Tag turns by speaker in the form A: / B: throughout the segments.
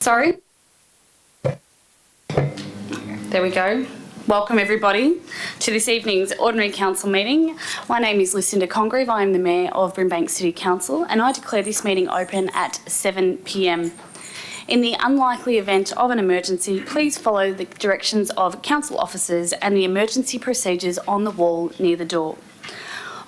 A: Sorry? There we go. Welcome everybody to this evening's Ordinary Council meeting. My name is Lucinda Congreve. I am the Mayor of Brimbank City Council and I declare this meeting open at 7 p.m. In the unlikely event of an emergency, please follow the directions of council officers and the emergency procedures on the wall near the door.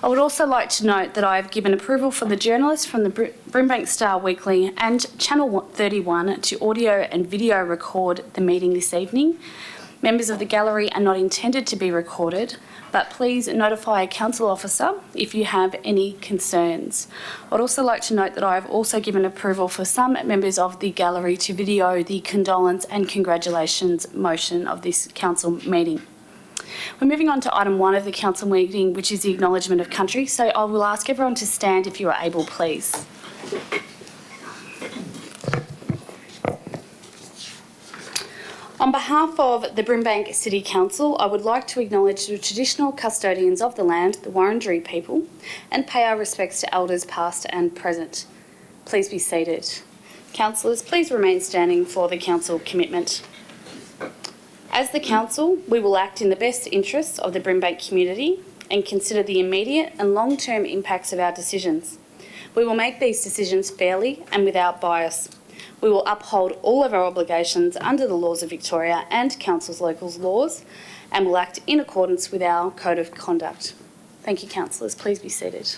A: I would also like to note that I have given approval for the journalists from the Brimbank Star Weekly and Channel 31 to audio and video record the meeting this evening. Members of the gallery are not intended to be recorded, but please notify a council officer if you have any concerns. I'd also like to note that I have also given approval for some members of the gallery to video the condolence and congratulations motion of this council meeting. We're moving on to item 1 of the council meeting, which is the Acknowledgement of Country. So I will ask everyone to stand if you are able, please. On behalf of the Brimbank City Council, I would like to acknowledge the traditional custodians of the land, the Wurundjeri people, and pay our respects to elders past and present. Please be seated. Councillors, please remain standing for the council commitment. As the council, we will act in the best interests of the Brimbank community and consider the immediate and long-term impacts of our decisions. We will make these decisions fairly and without bias. We will uphold all of our obligations under the laws of Victoria and Council's local laws and will act in accordance with our Code of Conduct. Thank you, councillors. Please be seated.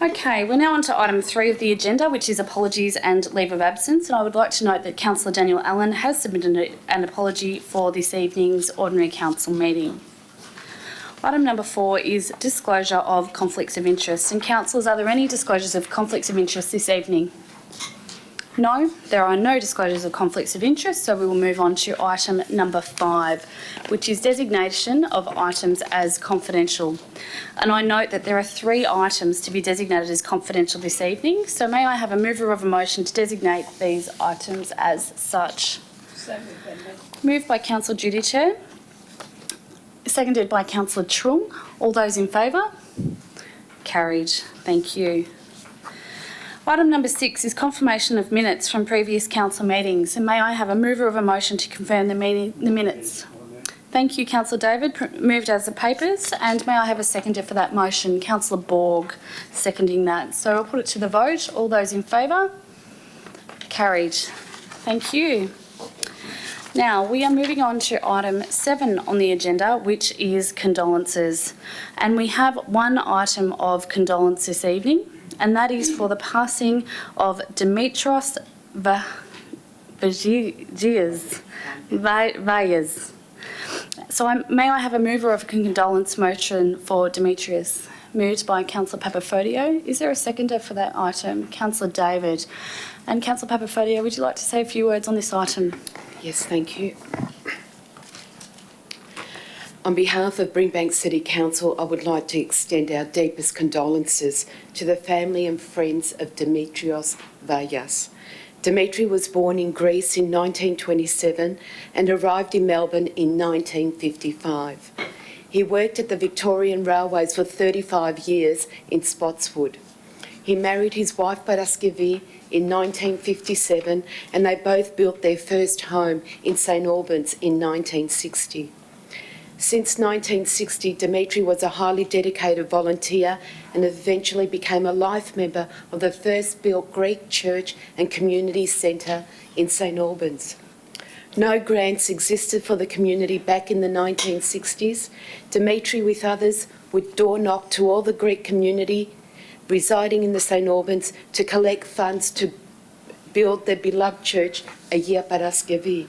A: Okay, we're now on to item 3 of the agenda, which is apologies and leave of absence. And I would like to note that Councillor Daniel Allen has submitted an apology for this evening's Ordinary Council meeting. Item number 4 is disclosure of conflicts of interest. And councillors, are there any disclosures of conflicts of interest this evening? No, there are no disclosures of conflicts of interest, so we will move on to item number 5, which is designation of items as confidential. And I note that there are 3 items to be designated as confidential this evening, so may I have a mover of a motion to designate these items as such? Moved by Councillor Judy Chair. Seconded by Councillor Trung. All those in favour? Carried. Thank you. Item number 6 is confirmation of minutes from previous council meetings. And may I have a mover of a motion to confirm the minutes? Thank you, Councillor David. Moved as the papers. And may I have a seconder for that motion? Councillor Borg seconding that. So I'll put it to the vote. All those in favour? Carried. Thank you. Now, we are moving on to item 7 on the agenda, which is condolences. And we have one item of condolence this evening, and that is for the passing of Dimitrios Vagias. So may I have a mover of a condolence motion for Dimitrios? Moved by Councillor Papafodio. Is there a seconder for that item? Councillor David. And Councillor Papafodio, would you like to say a few words on this item?
B: Yes, thank you. On behalf of Brimbank City Council, I would like to extend our deepest condolences to the family and friends of Dimitrios Vagias. Dimitri was born in Greece in 1927 and arrived in Melbourne in 1955. He worked at the Victorian Railways for 35 years in Spotswood. He married his wife Paraskevi in 1957 and they both built their first home in St Albans in 1960. Since 1960, Dimitri was a highly dedicated volunteer and eventually became a life member of the first built Greek church and community centre in St Albans. No grants existed for the community back in the 1960s. Dimitri, with others, would door knock to all the Greek community residing in the St Albans to collect funds to build their beloved church, Agia Paraskevi.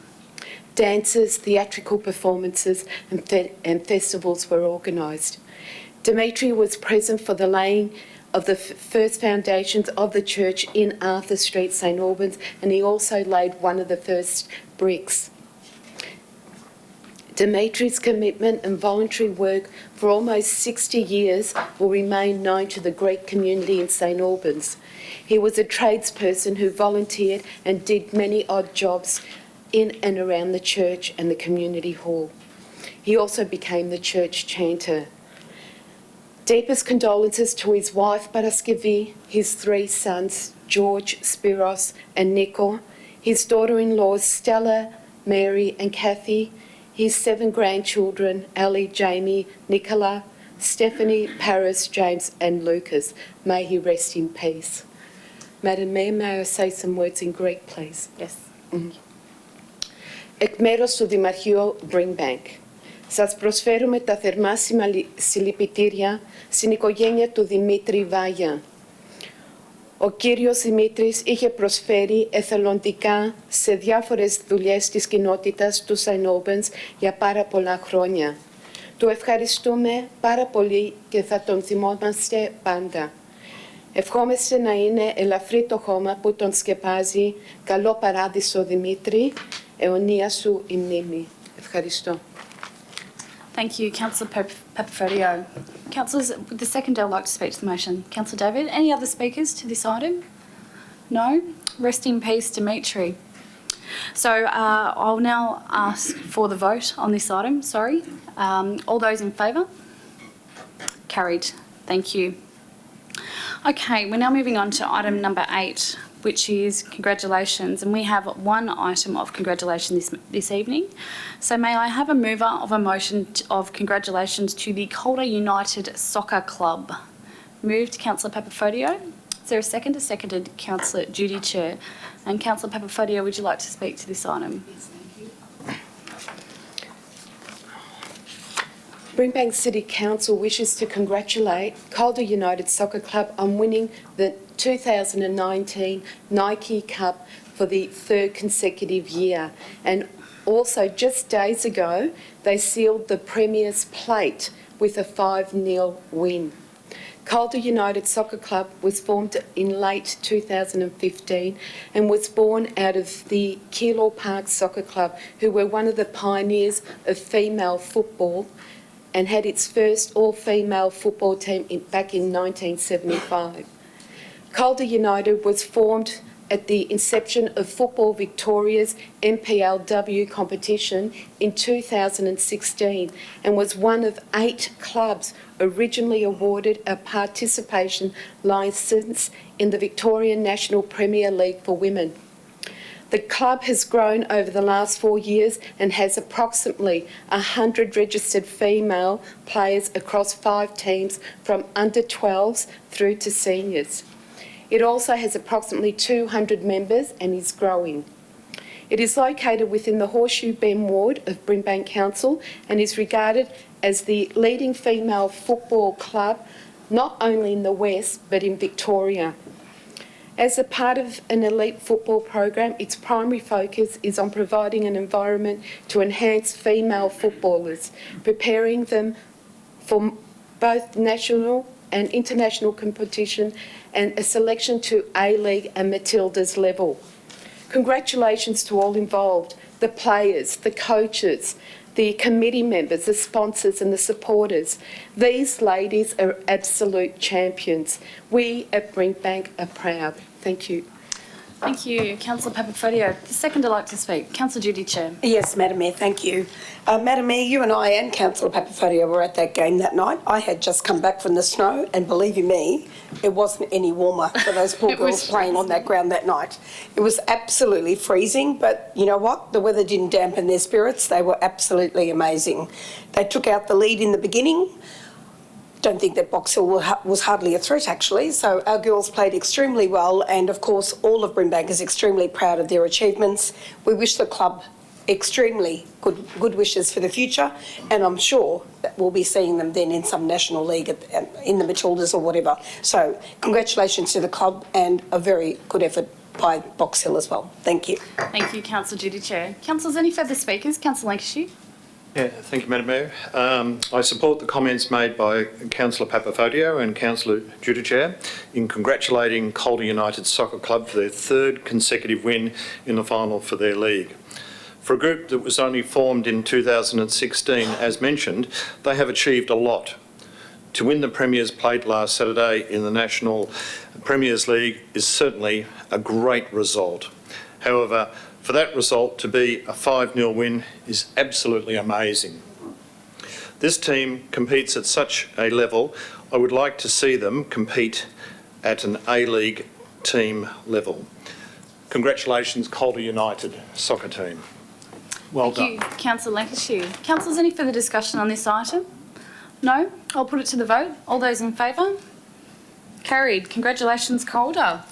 B: Dances, theatrical performances and festivals were organised. Dimitri was present for the laying of the first foundations of the church in Arthur Street, St Albans, and he also laid one of the first bricks. Dimitri's commitment and voluntary work for almost 60 years will remain known to the Greek community in St Albans. He was a tradesperson who volunteered and did many odd jobs in and around the church and the community hall. He also became the church chanter. Deepest condolences to his wife Paraskevi, his 3 sons George, Spiros, and Nico, his daughter-in-laws Stella, Mary, and Kathy, his 7 grandchildren, Ali, Jamie, Nicola, Stephanie, Paris, James, and Lucas. May he rest in peace. Madam Mayor, may I say some words in Greek, please?
A: Yes.
B: Εκ μέρους του Δημαρχείου Brimbank, σας προσφέρουμε τα θερμά συλληπιτήρια στην οικογένεια του Δημήτρη Βάγια. Ο κύριος Δημήτρης είχε προσφέρει εθελοντικά σε διάφορες δουλειές της κοινότητας του Albans για πάρα πολλά χρόνια. Του ευχαριστούμε πάρα πολύ και θα τον θυμόμαστε πάντα. Ευχόμαστε να είναι ελαφρύ το χώμα που τον σκεπάζει. Καλό παράδεισο, Δημήτρη. Αιωνία σου η μνήμη. Ευχαριστώ.
A: Thank you, Councillor Papafodio. Councillors, would the seconder like to speak to the motion? Councillor David, any other speakers to this item? No? Rest in peace, Dimitri. So I'll now ask for the vote on this item. Sorry. All those in favour? Carried. Thank you. Okay, we're now moving on to item number 8, which is congratulations, and we have one item of congratulation this evening. So may I have a mover of a motion of congratulations to the Calder United Soccer Club? Moved, Councillor Papafodio. Is there a second? Seconded, Councillor Judy Chair. And Councillor Papafodio, would you like to speak to this item?
B: Yes, thank you. Brimbank City Council wishes to congratulate Calder United Soccer Club on winning the 2019 Nike Cup for the 3rd consecutive year. And also, just days ago, they sealed the Premier's plate with a 5-0 win. Calder United Soccer Club was formed in late 2015 and was born out of the Keilor Park Soccer Club, who were one of the pioneers of female football and had its first all-female football team back in 1975. Calder United was formed at the inception of Football Victoria's MPLW competition in 2016 and was one of 8 clubs originally awarded a participation licence in the Victorian National Premier League for women. The club has grown over the last 4 years and has approximately 100 registered female players across 5 teams from under 12s through to seniors. It also has approximately 200 members and is growing. It is located within the Horseshoe Bend ward of Brimbank Council and is regarded as the leading female football club not only in the West but in Victoria. As a part of an elite football program, its primary focus is on providing an environment to enhance female footballers, preparing them for both national and international competition and a selection to A-League and Matilda's level. Congratulations to all involved, the players, the coaches, the committee members, the sponsors and the supporters. These ladies are absolute champions. We at Brimbank are proud. Thank you.
A: Thank you, Councillor Papafodio. The seconder like to speak. Councillor Judy Chair.
C: Yes, Madam Mayor, thank you. Madam Mayor, you and I and Councillor Papafodio were at that game that night. I had just come back from the snow and believe you me, it wasn't any warmer for those poor girls playing on that ground that night. It was absolutely freezing, but you know what? The weather didn't dampen their spirits. They were absolutely amazing. They took out the lead in the beginning. Don't think that Box Hill was hardly a threat, actually. So our girls played extremely well, and of course, all of Brimbank is extremely proud of their achievements. We wish the club extremely good wishes for the future, and I'm sure that we'll be seeing them then in some national league in the Matildas or whatever. So congratulations to the club and a very good effort by Box Hill as well. Thank you.
A: Thank you, Councillor Judy Chair. Councillors, any further speakers? Councillor Lancashire.
D: Yeah, thank you, Madam Mayor. I support the comments made by Councillor Papafodio and Councillor Judichair in congratulating Calder United Soccer Club for their 3rd consecutive win in the final for their league. For a group that was only formed in 2016, as mentioned, they have achieved a lot. To win the Premier's Plate last Saturday in the National Premiers League is certainly a great result. However, for that result to be a 5-0 win is absolutely amazing. This team competes at such a level, I would like to see them compete at an A-League team level. Congratulations, Calder United Soccer Team. Well done.
A: Thank you, Councillor Lancashire. Councillors, any further discussion on this item? No? I'll put it to the vote. All those in favour? Carried. Congratulations, Calder.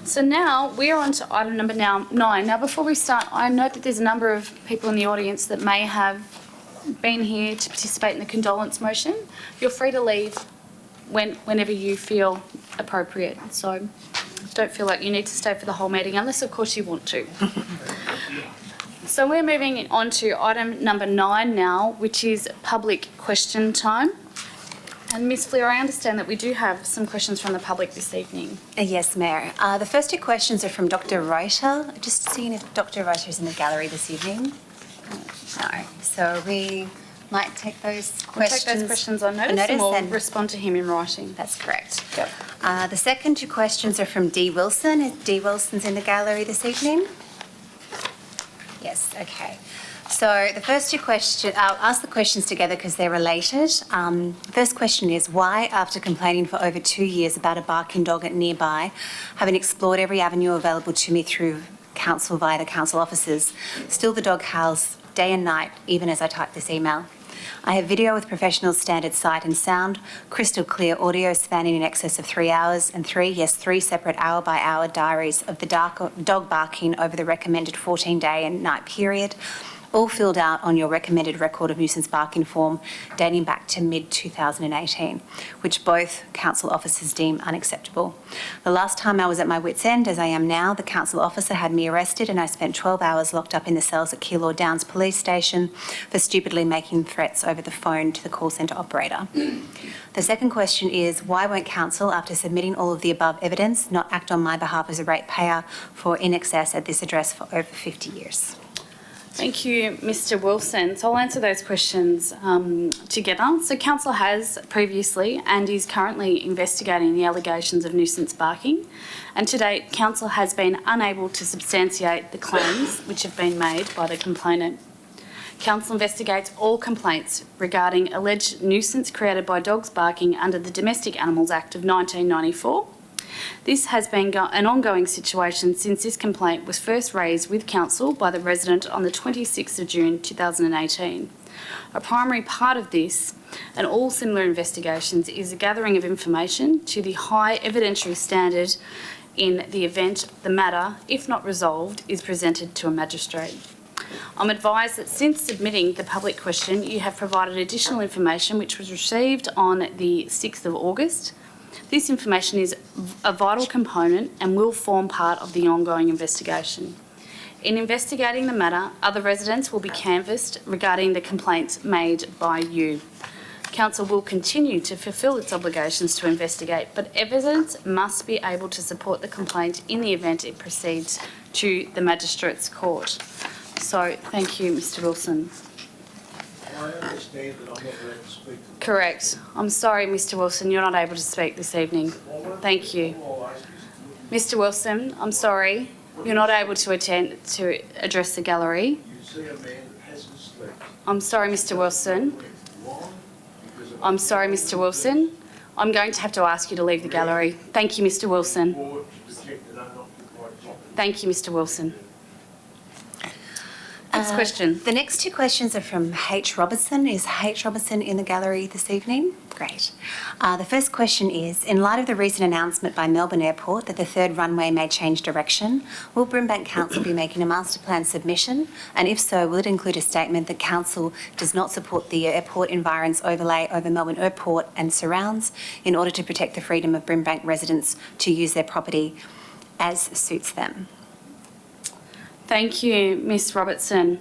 A: So now we are on to item number 9. Now, before we start, I note that there's a number of people in the audience that may have been here to participate in the condolence motion. You're free to leave whenever you feel appropriate. So don't feel like you need to stay for the whole meeting, unless, of course, you want to. So we're moving on to item number 9 now, which is public question time. And Ms Fleer, I understand that we do have some questions from the public this evening.
E: Yes, Mayor. The first 2 questions are from Dr. Reuter. Just seeing if Dr. Reuter is in the gallery this evening. No. So we might take those questions.
A: We'll take those questions on notice and we'll
E: and
A: respond to him in writing.
E: That's correct.
A: Yep.
E: The second 2 questions are from Dee Wilson. Is Dee Wilson's in the gallery this evening? Yes, okay. So the first 2 questions, I'll ask the questions together because they're related. First question is, why, after complaining for over 2 years about a barking dog at nearby, having explored every avenue available to me through council via the council offices, still the dog howls day and night, even as I type this email? I have video with professional standard sight and sound, crystal clear audio spanning in excess of 3 hours, and 3 separate hour-by-hour diaries of the dog barking over the recommended 14-day and night period, all filled out on your recommended record of nuisance barking form dating back to mid-2018, which both council officers deem unacceptable. The last time I was at my wit's end, as I am now, the council officer had me arrested and I spent 12 hours locked up in the cells at Keilor Downs Police Station for stupidly making threats over the phone to the call centre operator. The second question is, why won't council, after submitting all of the above evidence, not act on my behalf as a ratepayer for in excess at this address for over 50 years?
A: Thank you, Mr Wilson. So I'll answer those questions together. So Council has previously and is currently investigating the allegations of nuisance barking, and to date Council has been unable to substantiate the claims which have been made by the complainant. Council investigates all complaints regarding alleged nuisance created by dogs barking under the Domestic Animals Act of 1994. This has been an ongoing situation since this complaint was first raised with Council by the resident on the 26th of June 2018. A primary part of this and all similar investigations is the gathering of information to the high evidentiary standard in the event the matter, if not resolved, is presented to a magistrate. I'm advised that since submitting the public question, you have provided additional information which was received on the 6th of August. This information is a vital component and will form part of the ongoing investigation. In investigating the matter, other residents will be canvassed regarding the complaints made by you. Council will continue to fulfil its obligations to investigate, but evidence must be able to support the complaint in the event it proceeds to the Magistrates Court. So, thank you, Mr Wilson.
F: I understand that I'm not allowed to speak.
A: Correct. I'm sorry, Mr Wilson, you're not able to speak this evening. Thank you. Mr Wilson, I'm sorry, you're not able to address the gallery.
F: You see a man that hasn't slept.
A: I'm sorry, Mr Wilson. I'm sorry, Mr Wilson. I'm going to have to ask you to leave the gallery. Thank you, Mr Wilson. Thank you, Mr Wilson. Next question.
E: The next 2 questions are from H. Robertson. Is H. Robertson in the gallery this evening? Great. The first question is, in light of the recent announcement by Melbourne Airport that the third runway may change direction, will Brimbank Council be making a master plan submission? And if so, will it include a statement that Council does not support the airport environs overlay over Melbourne Airport and surrounds in order to protect the freedom of Brimbank residents to use their property as suits them?
A: Thank you, Ms Robertson.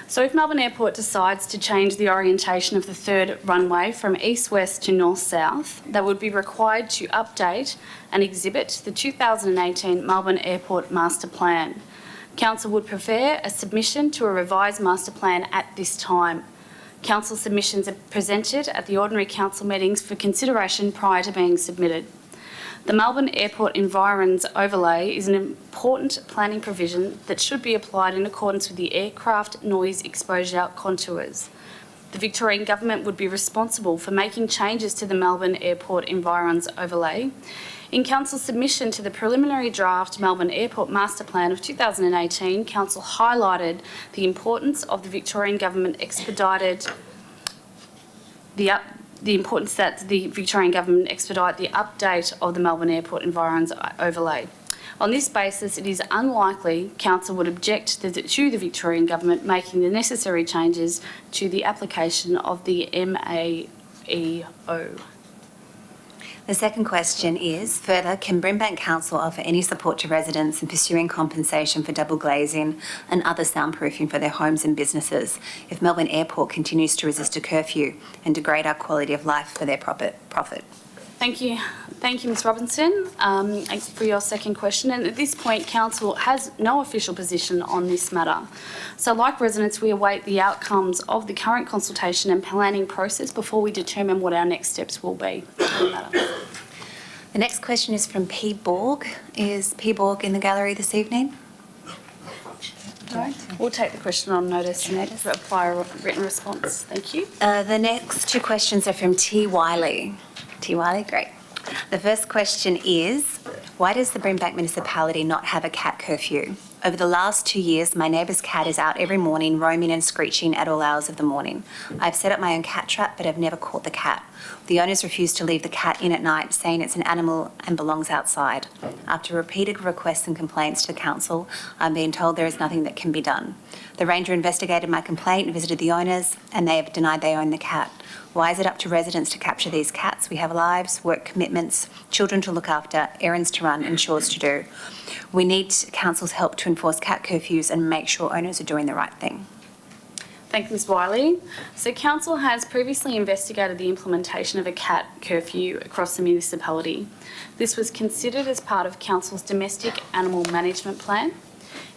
A: So if Melbourne Airport decides to change the orientation of the third runway from east-west to north-south, they would be required to update and exhibit the 2018 Melbourne Airport Master Plan. Council would prefer a submission to a revised master plan at this time. Council submissions are presented at the ordinary council meetings for consideration prior to being submitted. The Melbourne Airport Environs Overlay is an important planning provision that should be applied in accordance with the aircraft noise exposure contours. The Victorian Government would be responsible for making changes to the Melbourne Airport Environs Overlay. In Council's submission to the preliminary draft Melbourne Airport Master Plan of 2018, Council highlighted the importance of the Victorian Government expedite the Victorian Government expedite the update of the Melbourne Airport Environs Overlay. On this basis, it is unlikely Council would object to the Victorian Government making the necessary changes to the application of the MAEO.
E: The second question is, further, can Brimbank Council offer any support to residents in pursuing compensation for double glazing and other soundproofing for their homes and businesses if Melbourne Airport continues to resist a curfew and degrade our quality of life for their profit?
A: Thank you. Thank you, Ms Robinson, for your second question. And at this point, Council has no official position on this matter. So like residents, we await the outcomes of the current consultation and planning process before we determine what our next steps will be on the matter.
E: The next question is from P. Borg. Is P. Borg in the gallery this evening?
A: No. We'll take the question on notice and apply a written response. Thank you.
E: The next two questions are from T. Wiley. T. Wiley, great. The first question is, why does the Brimbank municipality not have a cat curfew? Over the last 2 years, my neighbour's cat is out every morning, roaming and screeching at all hours of the morning. I've set up my own cat trap, but I've never caught the cat. The owners refuse to leave the cat in at night, saying it's an animal and belongs outside. After repeated requests and complaints to the council, I'm being told there is nothing that can be done. The ranger investigated my complaint and visited the owners, and they have denied they own the cat. Why is it up to residents to capture these cats? We have lives, work commitments, children to look after, errands to run and chores to do. We need council's help to enforce cat curfews and make sure owners are doing the right thing.
A: Thank you, Ms Wiley. So Council has previously investigated the implementation of a cat curfew across the municipality. This was considered as part of Council's domestic animal management plan.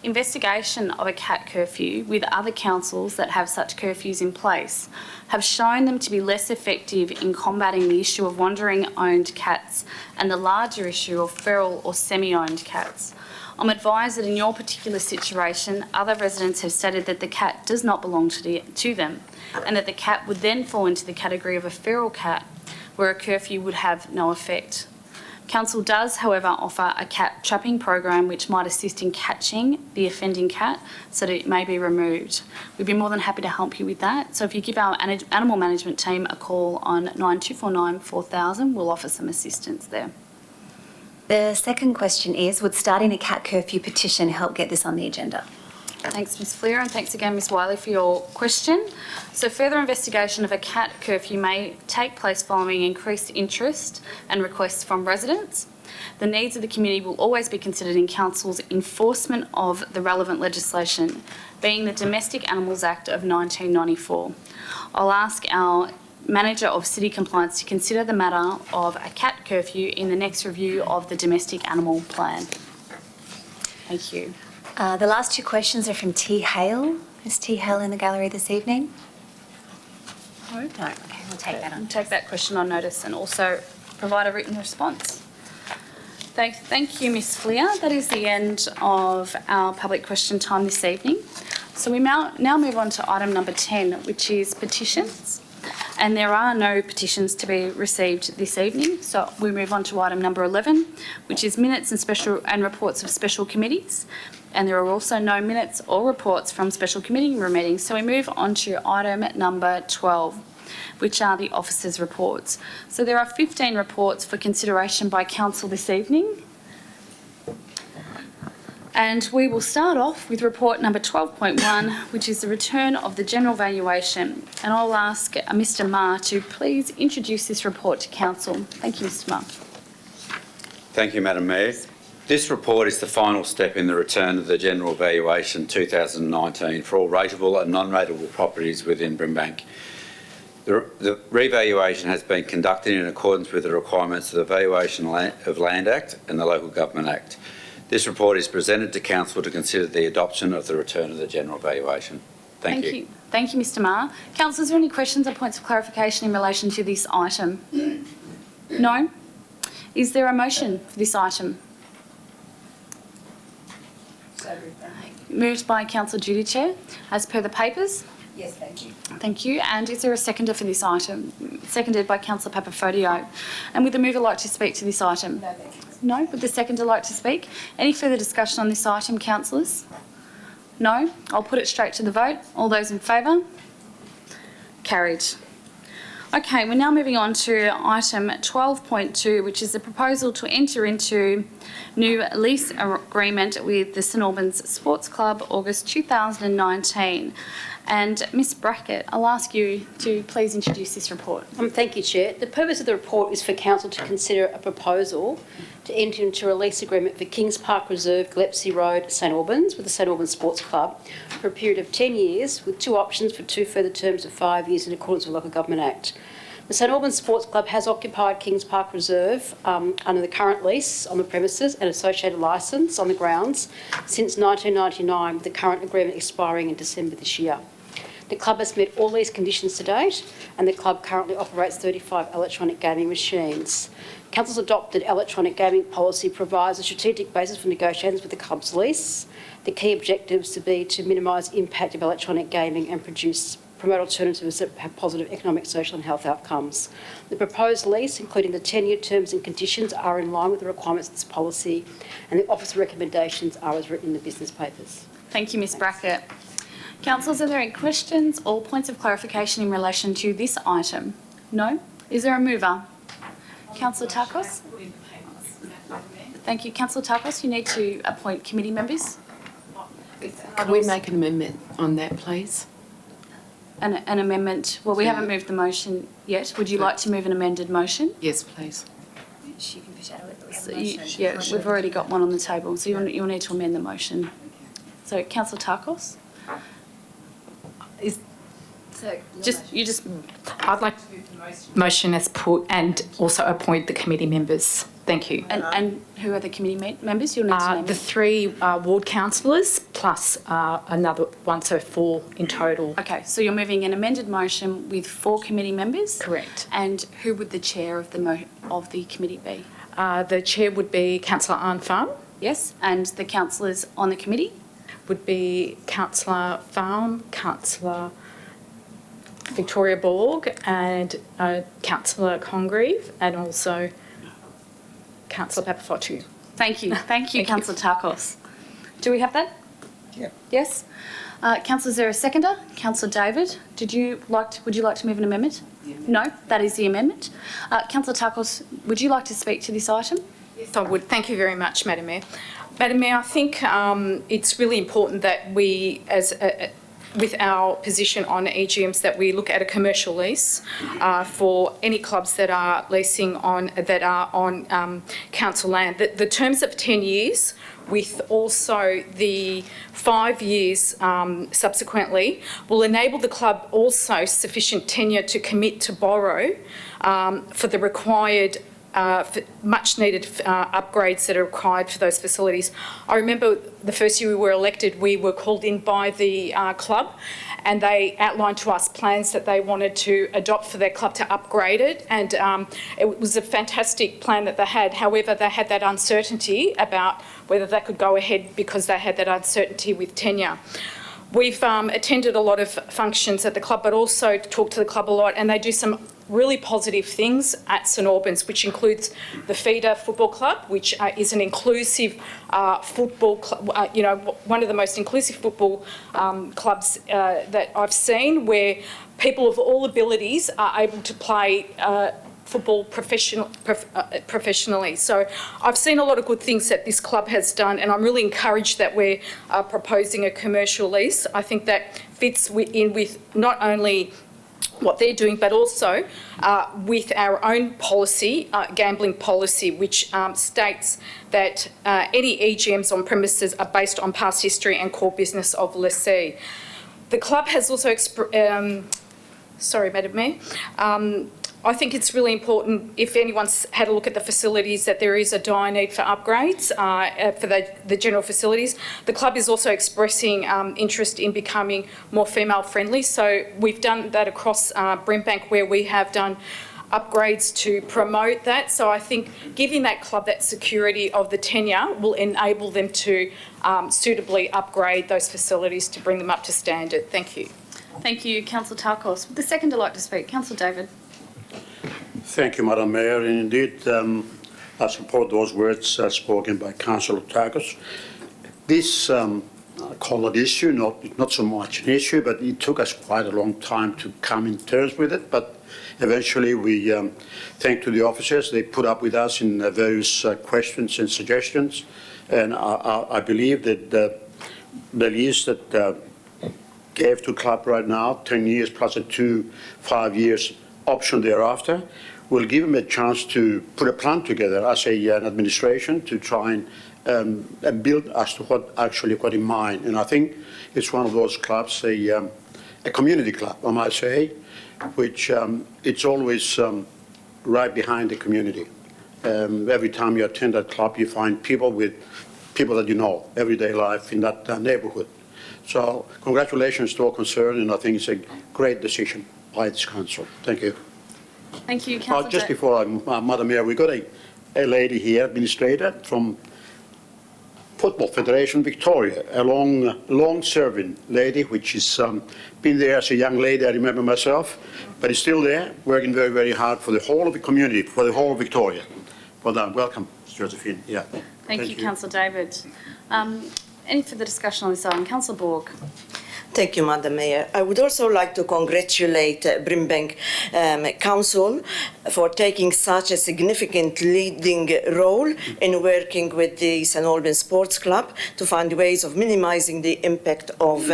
A: Investigation of a cat curfew with other councils that have such curfews in place have shown them to be less effective in combating the issue of wandering owned cats and the larger issue of feral or semi-owned cats. I'm advised that in your particular situation, other residents have stated that the cat does not belong to them and that the cat would then fall into the category of a feral cat where a curfew would have no effect. Council does, however, offer a cat trapping program which might assist in catching the offending cat so that it may be removed. We'd be more than happy to help you with that. So if you give our animal management team a call on 9249 4000, we'll offer some assistance there.
E: The second question is, would starting a cat curfew petition help get this on the agenda?
A: Thanks, Ms Fleer, and thanks again, Ms Wiley, for your question. So further investigation of a cat curfew may take place following increased interest and requests from residents. The needs of the community will always be considered in Council's enforcement of the relevant legislation, being the Domestic Animals Act of 1994. I'll ask our Manager of City Compliance to consider the matter of a cat curfew in the next review of the Domestic Animal Plan. Thank you.
E: The last two questions are from T. Hale. Is T. Hale in the gallery this evening? No. Okay, we'll take that on.
A: We'll take that question on notice and also provide a written response. Thank you, Ms Fleer. That is the end of our public question time this evening. So we now move on to item number 10, which is petitions. And there are no petitions to be received this evening. So we move on to item number 11, which is minutes and reports of special committees. And there are also no minutes or reports from special committee meetings. So we move on to item number 12, which are the officers' reports. So there are 15 reports for consideration by Council this evening. And we will start off with report number 12.1, which is the return of the general valuation. And I'll ask Mr Ma to please introduce this report to Council. Thank you, Mr Ma.
G: Thank you, Madam Mayor. This report is the final step in the return of the General Valuation 2019 for all rateable and non-rateable properties within Brimbank. The revaluation has been conducted in accordance with the requirements of the Valuation of Land Act and the Local Government Act. This report is presented to Council to consider the adoption of the return of the General Valuation. Thank you.
A: Thank you, Mr Ma. Council, is there any questions or points of clarification in relation to this item? No? Is there a motion for this item? Moved by Councillor Duty Chair. As per the papers?
E: Yes, thank you.
A: Thank you. And is there a seconder for this item? Seconded by Councillor Papafodio. And would the mover like to speak to this item?
E: No, thank you.
A: No? Would the seconder like to speak? Any further discussion on this item, councillors? No? I'll put it straight to the vote. All those in favour? Carried. Okay, we're now moving on to item 12.2, which is the proposal to enter into new lease agreement with the St Albans Sports Club, August 2019. And Ms Brackett, I'll ask you to please introduce this report.
H: Thank you, Chair. The purpose of the report is for Council to consider a proposal to enter into a lease agreement for Kings Park Reserve, Gillespie Road, St Albans, with the St Albans Sports Club for a period of 10 years, with two options for two further terms of 5 years in accordance with the Local Government Act. The St Albans Sports Club has occupied Kings Park Reserve under the current lease on the premises and associated licence on the grounds since 1999, with the current agreement expiring in December this year. The club has met all these conditions to date, and the club currently operates 35 electronic gaming machines. Council's adopted electronic gaming policy provides a strategic basis for negotiations with the club's lease. The key objectives to be to minimise impact of electronic gaming and promote alternatives that have positive economic, social and health outcomes. The proposed lease, including the 10-year terms and conditions, are in line with the requirements of this policy, and the office recommendations are as written in the business papers.
A: Thank you, Ms Brackett. Councillors, are there any questions or points of clarification in relation to this item? No? Is there a mover? Councillor Tarkos? Thank you. Councillor Tarkos, you need to appoint committee members.
B: Can we make an amendment on that, please?
A: An amendment. Well, we haven't moved the motion yet. Would you like to move an amended motion?
B: Yes, please.
E: She can push out a
A: So yeah, we've already got one on the table, so you'll need to amend the motion. So, Councillor Tarkos?
I: I'd like to move the motion as put and also appoint the committee members. Thank you.
A: And who are the committee members? You'll need to name
I: the three ward councillors plus another one, so 4 in total.
A: Okay, so you're moving an amended motion with 4 committee members?
I: Correct.
A: And who would the chair of the committee be?
I: The chair would be Councillor Thanh.
A: Yes, and the councillors on the committee?
I: Would be Councillor Farm, Councillor Victoria Borg and Councillor Congreve and also Councillor Papafotiu.
A: Thank you. Thank you, Councillor Tarkos. Do we have that?
F: Yeah.
A: Yes. Councillor, is there a seconder? Councillor David, would you like to move an amendment? Yeah. No, that is the amendment. Councillor Tarkos, would you like to speak to this item?
I: Yes, I would. Thank you very much, Madam Mayor. Madam Mayor, I think it's really important that we, with our position on EGMs, that we look at a commercial lease for any clubs that are leasing on council land. The terms of 10 years, with also the 5 years subsequently, will enable the club also sufficient tenure to commit to borrow for the required much needed upgrades that are required for those facilities. I remember the first year we were elected, we were called in by the club and they outlined to us plans that they wanted to adopt for their club to upgrade it, and it was a fantastic plan that they had. However, they had that uncertainty about whether they could go ahead because they had that uncertainty with tenure. We've attended a lot of functions at the club, but also talked to the club a lot, and they do some really positive things at St Albans, which includes the Feeder Football Club, which is an inclusive football club, one of the most inclusive football clubs that I've seen, where people of all abilities are able to play football professionally. So I've seen a lot of good things that this club has done, and I'm really encouraged that we're proposing a commercial lease. I think that fits in with not only what they're doing, but also with our own policy, gambling policy, which states that any EGMs on premises are based on past history and core business of lessee. The club has also, sorry, Madam Mayor, I think it's really important, if anyone's had a look at the facilities, that there is a dire need for upgrades for the general facilities. The club is also expressing interest in becoming more female friendly. So we've done that across Brimbank, where we have done upgrades to promote that. So I think giving that club that security of the tenure will enable them to suitably upgrade those facilities to bring them up to standard. Thank you.
A: Thank you, Councillor Tarkos. Would the seconder like to speak? Councillor David.
F: Thank you, Madam Mayor. And indeed, I support those words spoken by Councillor Tarkos. This, I call it issue, not so much an issue, but it took us quite a long time to come in terms with it. But eventually, we thank to the officers. They put up with us in various questions and suggestions. And I believe that the lease that gave to club right now, 10 years plus a 5 years option thereafter, will give them a chance to put a plan together as an administration to try and build as to what actually got in mind. And I think it's one of those clubs, a community club, I might say, which it's always right behind the community. Every time you attend that club, you find people that you know, everyday life in that neighborhood. So congratulations to all concerned, and I think it's a great decision by this council. Thank you.
A: Thank you, Councillor.
F: Just before Madam Mayor, we got a lady here, administrator from Football Federation Victoria, a long-serving lady, which has been there as a young lady, I remember myself, but is still there, working very, very hard for the whole of the community, for the whole of Victoria. Well done. Welcome, Josephine. Yeah.
A: Thank you, Councillor David. Any further discussion on this item? Councillor Borg.
J: Thank you, Madam Mayor. I would also like to congratulate Brimbank Council for taking such a significant leading role in working with the St Albans Sports Club to find ways of minimizing the impact of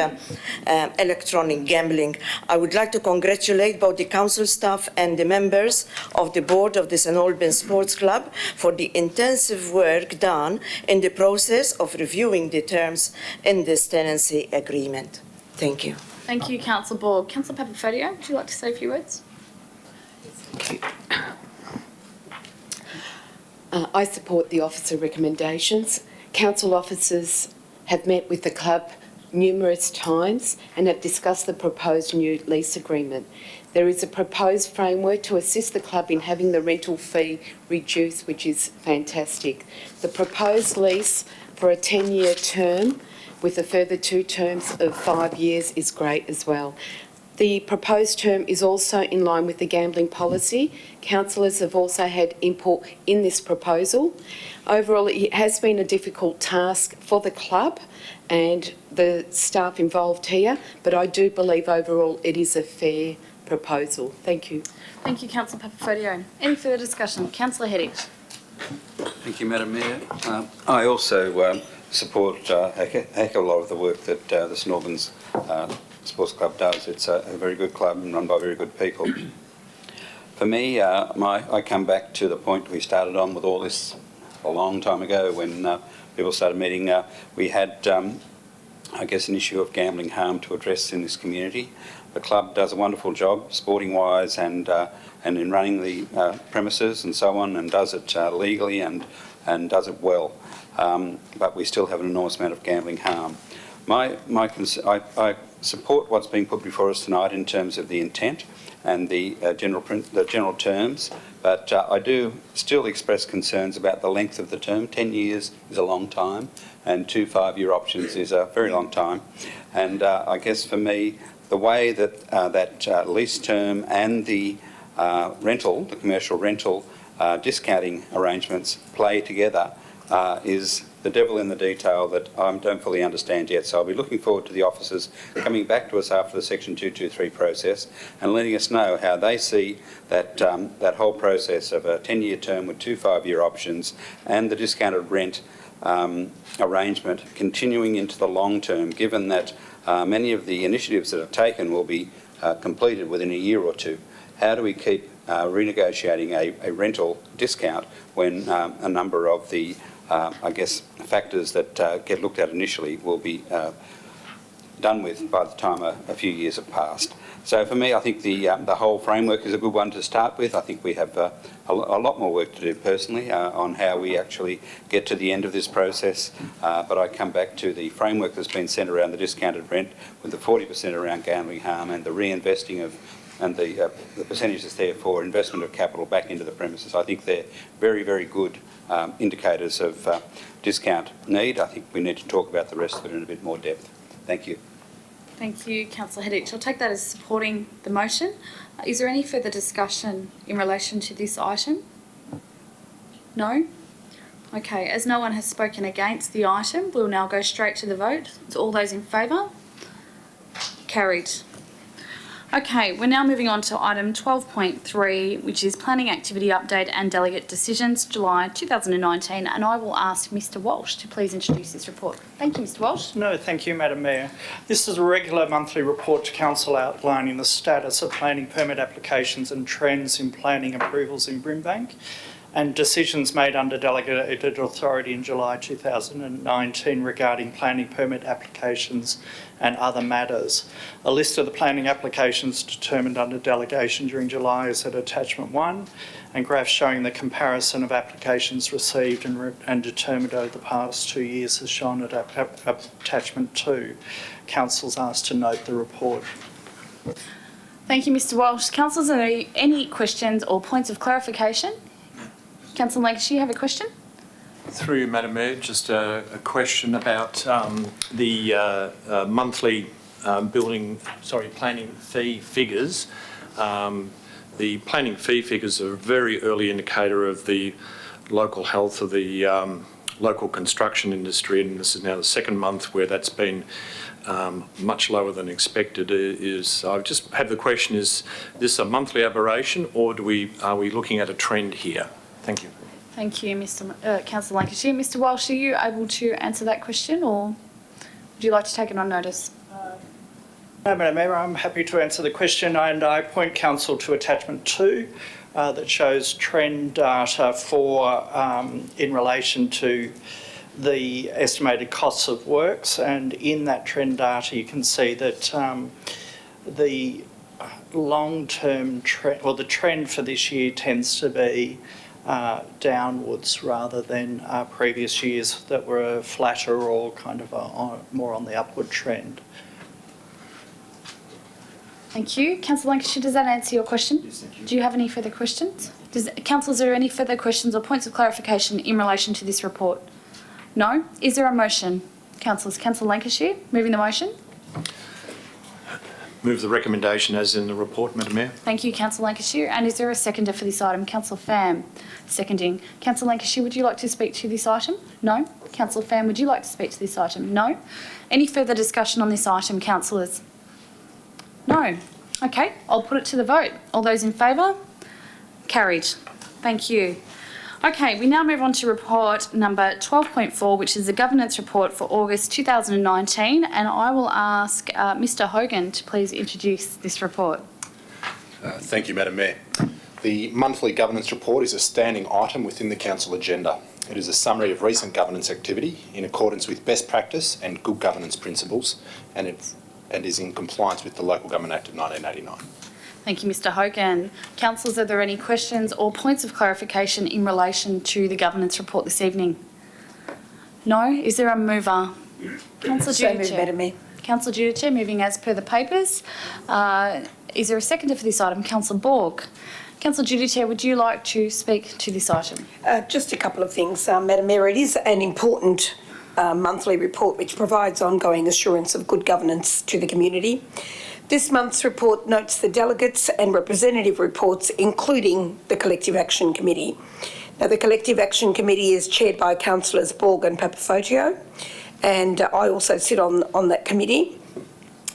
J: electronic gambling. I would like to congratulate both the council staff and the members of the board of the St Albans Sports Club for the intensive work done in the process of reviewing the terms in this tenancy agreement. Thank you.
A: Thank you, Councillor Borg. Councillor Papafodio, would you like to say a few words?
B: Thank you. I support the officer recommendations. Council officers have met with the club numerous times and have discussed the proposed new lease agreement. There is a proposed framework to assist the club in having the rental fee reduced, which is fantastic. The proposed lease for a 10-year term with a further 2 terms of 5 years is great as well. The proposed term is also in line with the gambling policy. Councillors have also had input in this proposal. Overall, it has been a difficult task for the club and the staff involved here, but I do believe overall it is a fair proposal. Thank you.
A: Thank you, Councillor Papafodio. Any further discussion? Councillor Heady.
G: Thank you, Madam Mayor. I also support a heck of a lot of the work that the St Albans Sports Club does. It's a very good club and run by very good people. For me, I come back to the point we started on with all this a long time ago when people started meeting. We had, I guess, an issue of gambling harm to address in this community. The club does a wonderful job, sporting-wise, and in running the premises and so on, and does it legally and does it well. But we still have an enormous amount of gambling harm. I support what's being put before us tonight in terms of the intent and the general terms, but I do still express concerns about the length of the term. 10 years is a long time, and 2 5-year options is a very long time. And I guess for me, the way that that lease term and the rental, the commercial rental discounting arrangements play together is the devil in the detail that I don't fully understand yet. So I'll be looking forward to the officers coming back to us after the Section 223 process and letting us know how they see that that whole process of a 10-year term with 2 5-year options and the discounted rent arrangement continuing into the long term, given that many of the initiatives that are taken will be completed within a year or two. How do we keep renegotiating a rental discount when a number of the I guess, factors that get looked at initially will be done with by the time a few years have passed. So for me, I think the whole framework is a good one to start with. I think we have a lot more work to do personally on how we actually get to the end of this process. But I come back to the framework that's been set around the discounted rent with the 40% around gambling harm and the reinvesting of and the percentages there for investment of capital back into the premises. I think they're very, very good indicators of discount need. I think we need to talk about the rest of it in a bit more depth. Thank you.
A: Thank you, Councillor Hedditch. I'll take that as supporting the motion. Is there any further discussion in relation to this item? No? Okay, as no one has spoken against the item, we'll now go straight to the vote. So all those in favour? Carried. Okay, we're now moving on to item 12.3, which is Planning Activity Update and Delegate Decisions, July 2019, and I will ask Mr Walsh to please introduce this report. Thank you, Mr Walsh.
K: No, thank you, Madam Mayor. This is a regular monthly report to Council outlining the status of planning permit applications and trends in planning approvals in Brimbank and decisions made under delegated authority in July 2019 regarding planning permit applications and other matters. A list of the planning applications determined under delegation during July is at attachment 1, and graphs showing the comparison of applications received and determined over the past 2 years is shown at attachment 2. Council's asked to note the report.
A: Thank you, Mr Walsh. Councillors, are there any questions or points of clarification? Councillor Lancashire, you have a question?
D: Through you, Madam Mayor, just a question about the monthly planning fee figures. The planning fee figures are a very early indicator of the local health of the local construction industry, and this is now the second month where that's been much lower than expected. I just have the question: is this a monthly aberration, or are we looking at a trend here? Thank you.
A: Thank you, Councillor Lancashire. Mr Walsh, are you able to answer that question, or would you like to take it on notice?
K: No, Madam Mayor, I'm happy to answer the question, and I point Council to attachment 2 that shows trend data for in relation to the estimated costs of works, and in that trend data you can see that the long-term trend, or the trend for this year, tends to be downwards rather than previous years that were flatter or kind of more on the upward trend.
A: Thank you. Councillor Lancashire, does that answer your question?
K: Yes, thank you.
A: Do you have any further questions? Councillors, are there any further questions or points of clarification in relation to this report? No? Is there a motion? Councillors, Councillor Lancashire, moving the motion.
D: Move the recommendation as in the report, Madam Mayor.
A: Thank you, Councillor Lancashire. And is there a seconder for this item? Councillor Pham, seconding. Councillor Lancashire, would you like to speak to this item? No? Councillor Pham, would you like to speak to this item? No? Any further discussion on this item, councillors? No? Okay, I'll put it to the vote. All those in favour? Carried. Thank you. Okay, we now move on to report number 12.4, which is the governance report for August 2019, and I will ask Mr Hogan to please introduce this report.
L: Thank you, Madam Mayor. The monthly governance report is a standing item within the council agenda. It is a summary of recent governance activity in accordance with best practice and good governance principles, and is in compliance with the Local Government Act of 1989.
A: Thank you, Mr Hogan. Councillors, are there any questions or points of clarification in relation to the governance report this evening? No? Is there a mover? Councillor Giudice.
C: Madam Mayor.
A: Councillor Giudice, moving as per the papers. Is there a seconder for this item? Councillor Borg. Councillor Giudice, would you like to speak to this item?
C: Just a couple of things, Madam Mayor. It is an important monthly report which provides ongoing assurance of good governance to the community. This month's report notes the delegates and representative reports, including the Collective Action Committee. Now, the Collective Action Committee is chaired by Councillors Borg and Papafotio, and I also sit on that committee.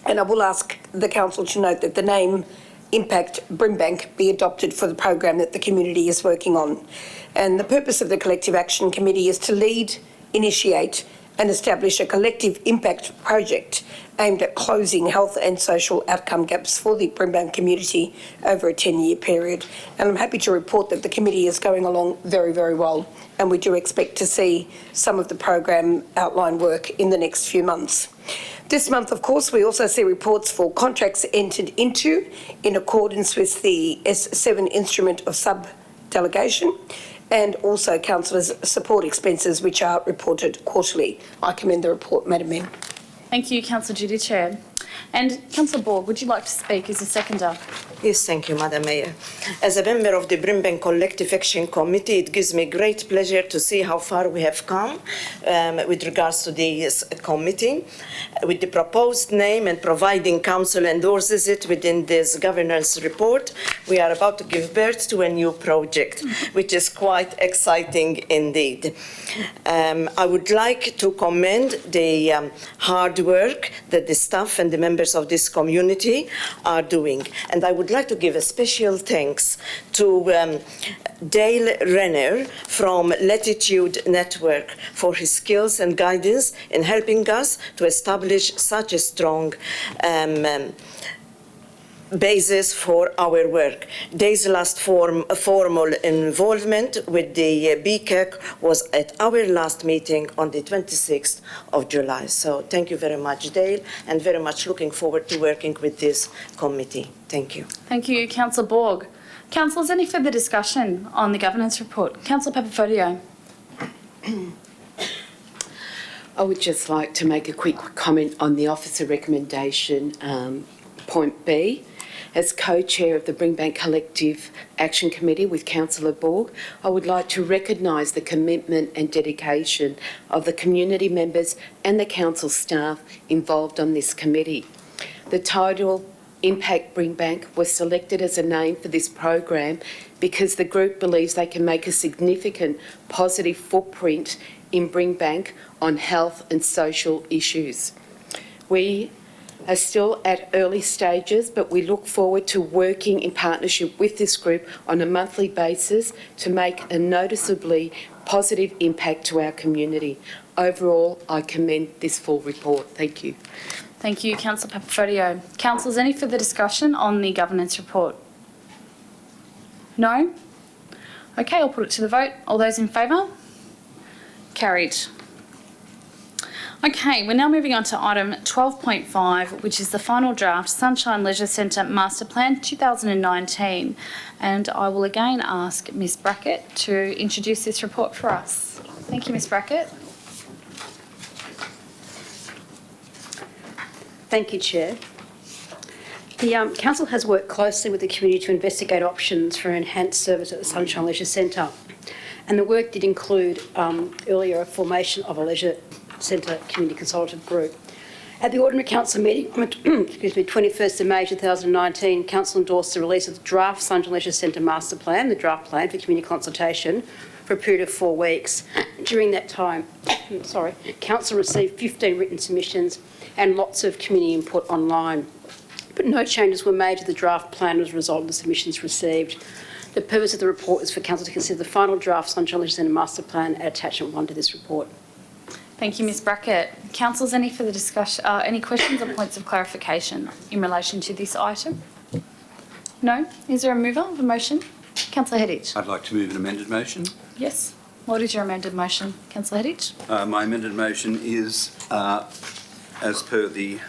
C: And I will ask the Council to note that the name Impact Brimbank be adopted for the program that the community is working on. And the purpose of the Collective Action Committee is to lead, initiate and establish a collective impact project aimed at closing health and social outcome gaps for the Brimbank community over a 10-year period. And I'm happy to report that the committee is going along very, very well, and we do expect to see some of the program outline work in the next few months. This month, of course, we also see reports for contracts entered into in accordance with the S7 instrument of sub-delegation, and also councillors' support expenses, which are reported quarterly. I commend the report, Madam Mayor.
A: Thank you, Councillor Giudice. And Councillor Borg, would you like to speak as a seconder?
J: Yes, thank you, Madam Mayor. As a member of the Brimbank Collective Action Committee, it gives me great pleasure to see how far we have come with regards to this committee. With the proposed name and providing Council endorses it within this governance report, we are about to give birth to a new project, which is quite exciting indeed. I would like to commend the hard work that the staff and the members of this community are doing. And I would like to give a special thanks to Dale Renner from Latitude Network for his skills and guidance in helping us to establish such a strong basis for our work. Dale's last formal involvement with the BCAC was at our last meeting on the 26th of July. So thank you very much, Dale, and very much looking forward to working with this committee. Thank you.
A: Thank you, Councillor Borg. Councillors, any further discussion on the governance report? Councillor Papafodio.
B: I would just like to make a quick comment on the officer recommendation, point B. As co-chair of the Brimbank Collective Action Committee with Councillor Borg, I would like to recognise the commitment and dedication of the community members and the council staff involved on this committee. The title Impact Brimbank was selected as a name for this program because the group believes they can make a significant positive footprint in Brimbank on health and social issues. We are still at early stages, but we look forward to working in partnership with this group on a monthly basis to make a noticeably positive impact to our community. Overall, I commend this full report. Thank you.
A: Thank you, Councillor Papafodio. Councillors, any further discussion on the governance report? No? Okay, I'll put it to the vote. All those in favour? Carried. Okay, we're now moving on to item 12.5, which is the final draft Sunshine Leisure Centre Master Plan 2019. And I will again ask Ms Brackett to introduce this report for us. Thank you, Ms Brackett.
H: Thank you, Chair. The Council has worked closely with the community to investigate options for enhanced service at the Sunshine Leisure Centre. And the work did include earlier a formation of a leisure Centre Community Consultative Group. At the Ordinary Council meeting on 21st of May 2019, Council endorsed the release of the draft Sunshine Leisure Centre Master Plan, the draft plan for community consultation, for a period of 4 weeks. During that time, Council received 15 written submissions and lots of community input online. But no changes were made to the draft plan as a result of the submissions received. The purpose of the report is for Council to consider the final draft Sunshine Leisure Centre Master Plan at Attachment 1 to this report.
A: Thank you, Ms Brackett. Councillors, any further discussion, any questions or points of clarification in relation to this item? No? Is there a mover of a motion? Councillor Hedditch.
G: I'd like to move an amended motion.
A: Yes. What is your amended motion, Councillor Hedditch?
G: My amended motion is as per the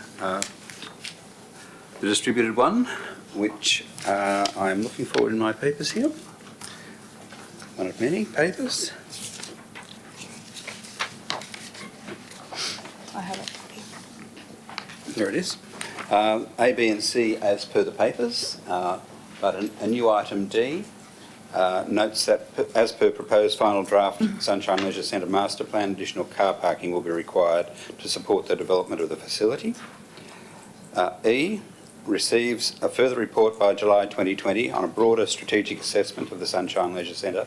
G: distributed one, which I'm looking for in my papers here. One of many papers.
A: I have it.
G: There it is. A, B and C as per the papers, but a new item D notes that as per proposed final draft Sunshine Leisure Centre Master Plan, additional car parking will be required to support the development of the facility. E, receives a further report by July 2020 on a broader strategic assessment of the Sunshine Leisure Centre,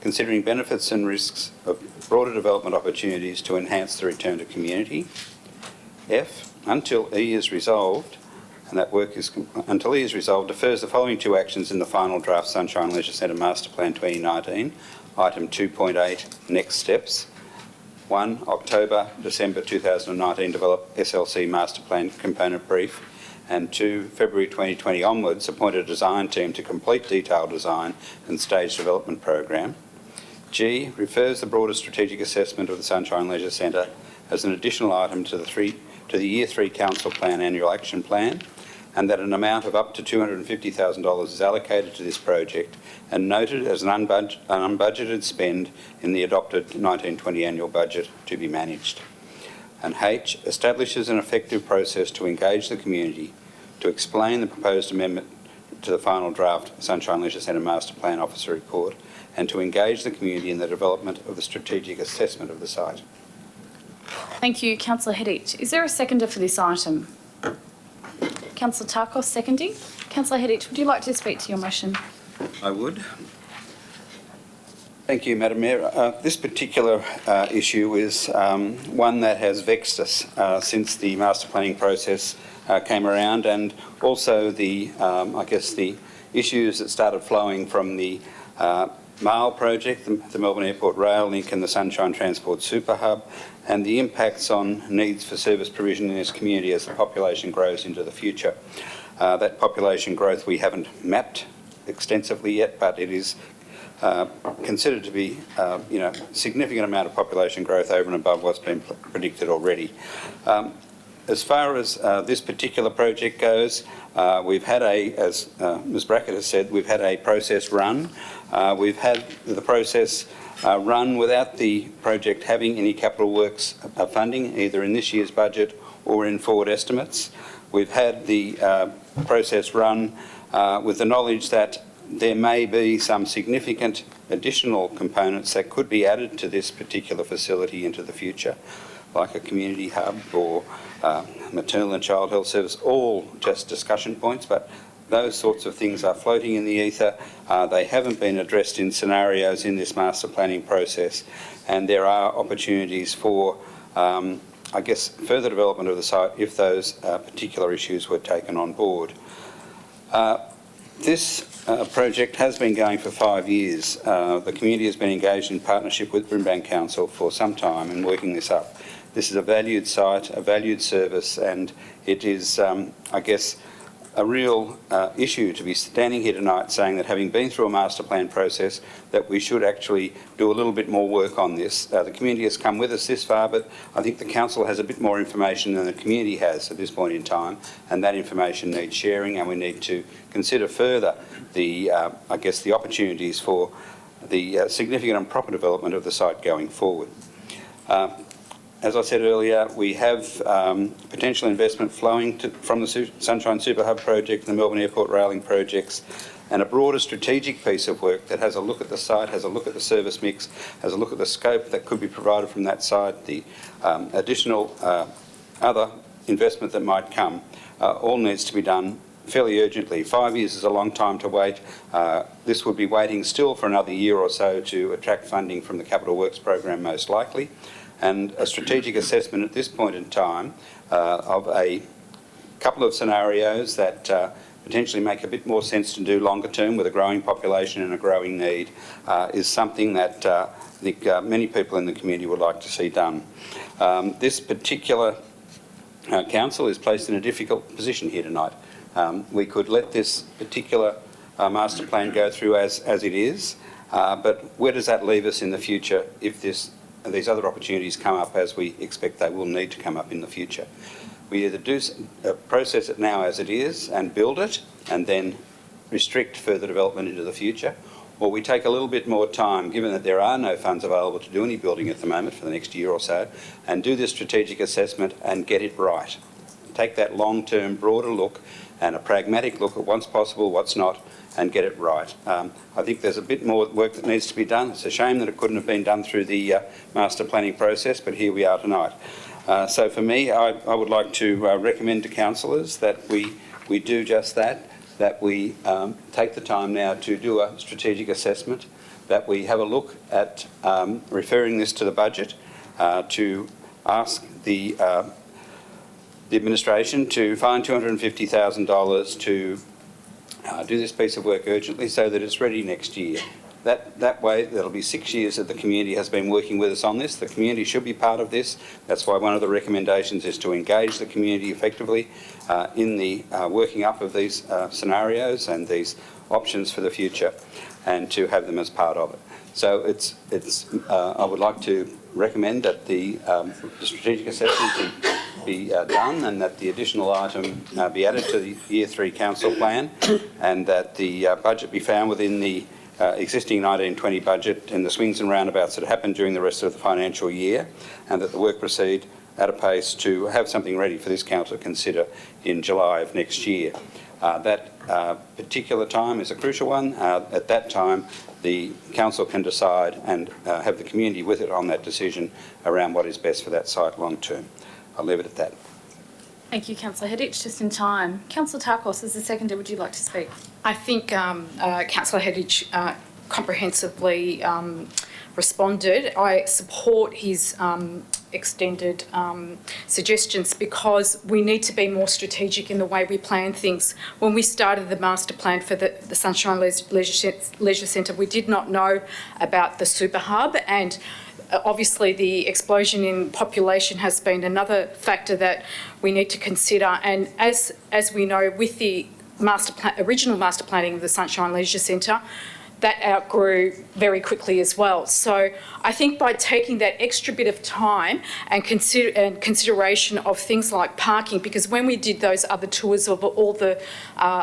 G: considering benefits and risks of broader development opportunities to enhance the return to community. F, until E is resolved, and that work is until E is resolved, defers the following two actions in the final draft Sunshine Leisure Centre Master Plan 2019, item 2.8, next steps. 1, October-December 2019, develop SLC Master Plan component brief, and 2, February 2020 onwards, appoint a design team to complete detailed design and stage development program. G, refers the broader strategic assessment of the Sunshine Leisure Centre as an additional item to the Year 3 Council Plan Annual Action Plan, and that an amount of up to $250,000 is allocated to this project and noted as an unbudgeted spend in the adopted 1920 annual budget to be managed. And H, establishes an effective process to engage the community to explain the proposed amendment to the final draft Sunshine Leisure Centre Master Plan Officer Report and to engage the community in the development of the strategic assessment of the site.
A: Thank you, Councillor Hedich. Is there a seconder for this item? Councillor Tarkos seconding. Councillor Hedich, would you like to speak to your motion?
G: I would. Thank you, Madam Mayor. This particular issue is one that has vexed us since the master planning process came around, and also the, I guess, the issues that started flowing from the Mayoral project, the Melbourne Airport Rail Link and the Sunshine Transport Super Hub, and the impacts on needs for service provision in this community as the population grows into the future. That population growth we haven't mapped extensively yet, but it is considered to be, significant amount of population growth over and above what's been predicted already. As far as this particular project goes, we've had as Ms Brackett has said, we've had a process run. We've had the process run without the project having any capital works funding, either in this year's budget or in forward estimates. We've had the process run with the knowledge that there may be some significant additional components that could be added to this particular facility into the future, like a community hub or maternal and child health service, all just discussion points, but those sorts of things are floating in the ether. They haven't been addressed in scenarios in this master planning process, and there are opportunities for, I guess, further development of the site if those particular issues were taken on board. This project has been going for 5 years. The community has been engaged in partnership with Brimbank Council for some time in working this up. This is a valued site, a valued service, and it is, I guess, a real issue to be standing here tonight saying that, having been through a master plan process, that we should actually do a little bit more work on this. The community has come with us this far, but I think the council has a bit more information than the community has at this point in time, and that information needs sharing, and we need to consider further the, I guess, the opportunities for the significant and proper development of the site going forward. As I said earlier, we have potential investment flowing from the Sunshine Super Hub project, the Melbourne Airport railing projects, and a broader strategic piece of work that has a look at the site, has a look at the service mix, has a look at the scope that could be provided from that site, the additional other investment that might come, all needs to be done fairly urgently. 5 years is a long time to wait. This would be waiting still for another year or so to attract funding from the Capital Works program, most likely. And a strategic assessment at this point in time of a couple of scenarios that potentially make a bit more sense to do longer term with a growing population and a growing need is something that I think many people in the community would like to see done. This particular council is placed in a difficult position here tonight. We could let this particular master plan go through as it is, but where does that leave us in the future if these other opportunities come up, as we expect they will need to come up in the future? We either process it now as it is and build it and then restrict further development into the future, or we take a little bit more time, given that there are no funds available to do any building at the moment for the next year or so, and do this strategic assessment and get it right. Take that long-term, broader look and a pragmatic look at what's possible, what's not, and get it right. I think there's a bit more work that needs to be done. It's a shame that it couldn't have been done through the master planning process, but here we are tonight. So for me, I would like to recommend to councillors that we do just that we take the time now to do a strategic assessment, that we have a look at referring this to the budget, to ask the administration to find $250,000 to do this piece of work urgently so that it's ready next year. That way, that'll be 6 years that the community has been working with us on this. The community should be part of this. That's why one of the recommendations is to engage the community effectively in the working up of these scenarios and these options for the future, and to have them as part of it. So I would like to recommend that the strategic assessment be done, and that the additional item be added to the Year 3 Council Plan, and that the budget be found within the existing 1920 budget and the swings and roundabouts that happened during the rest of the financial year, and that the work proceed
M: at a pace to have something ready for this council to consider in July of next year. That particular time is a crucial one. At that time, the council can decide and have the community with it on that decision around what is best for that site long term. I'll leave it at that.
A: Thank you, Councillor Hedditch. Just in time. Councillor Tarkos, as the seconder, would you like to speak?
I: I think Councillor Hedditch comprehensively responded. I support his extended suggestions because we need to be more strategic in the way we plan things. When we started the master plan for the Sunshine Leisure Centre, we did not know about the super hub, and obviously the explosion in population has been another factor that we need to consider. And as we know, with the original master planning of the Sunshine Leisure Centre, that outgrew very quickly as well. So I think by taking that extra bit of time and consideration of things like parking, because when we did those other tours of all the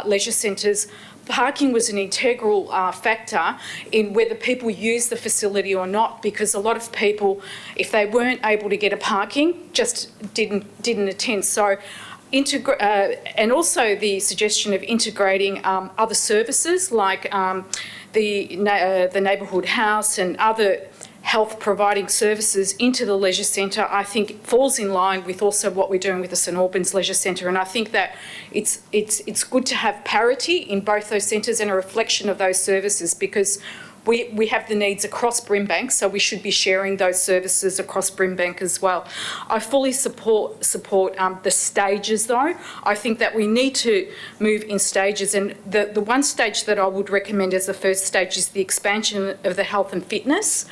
I: leisure centres, parking was an integral factor in whether people use the facility or not, because a lot of people, if they weren't able to get a parking, just didn't attend. So and also the suggestion of integrating other services like the neighbourhood house and other health providing services into the leisure centre, I think falls in line with also what we're doing with the St Albans Leisure Centre. And I think that it's good to have parity in both those centres and a reflection of those services, because we have the needs across Brimbank, so we should be sharing those services across Brimbank as well. I fully support the stages though. I think that we need to move in stages, and the one stage that I would recommend as the first stage is the expansion of the health and fitness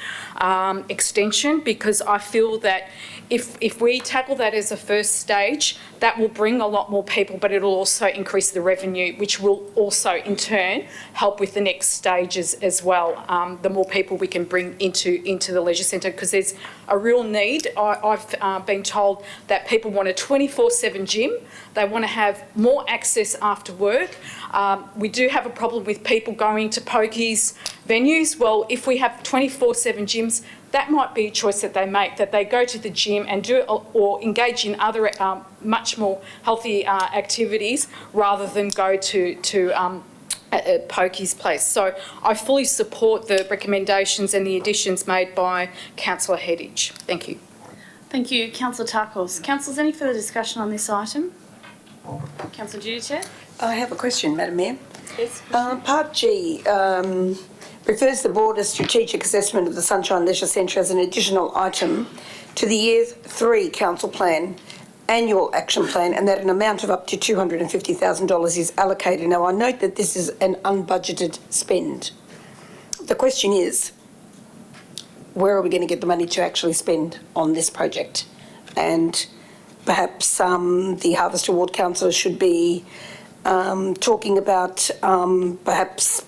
I: extension, because I feel that if we tackle that as a first stage, that will bring a lot more people, but it'll also increase the revenue, which will also in turn help with the next stages as well. The more people we can bring into the leisure centre, because there's a real need. I've been told that people want a 24/7 gym. They want to have more access after work. We do have a problem with people going to pokies venues. Well, if we have 24/7 gyms, that might be a choice that they make, that they go to the gym and do it or engage in other much more healthy activities rather than go to Pokey's place. So I fully support the recommendations and the additions made by Councillor Hedditch. Thank you.
A: Thank you, Councillor Tarkos. Councillors, any further discussion on this item? Councillor Duty Chair.
C: I have a question, Madam Mayor.
A: Yes.
C: Part G refers the Board's strategic assessment of the Sunshine Leisure Centre as an additional item to the Year 3 Council Plan Annual Action Plan, and that an amount of up to $250,000 is allocated. Now, I note that this is an unbudgeted spend. The question is, where are we going to get the money to actually spend on this project? And perhaps the Harvest Award councillors should be talking about perhaps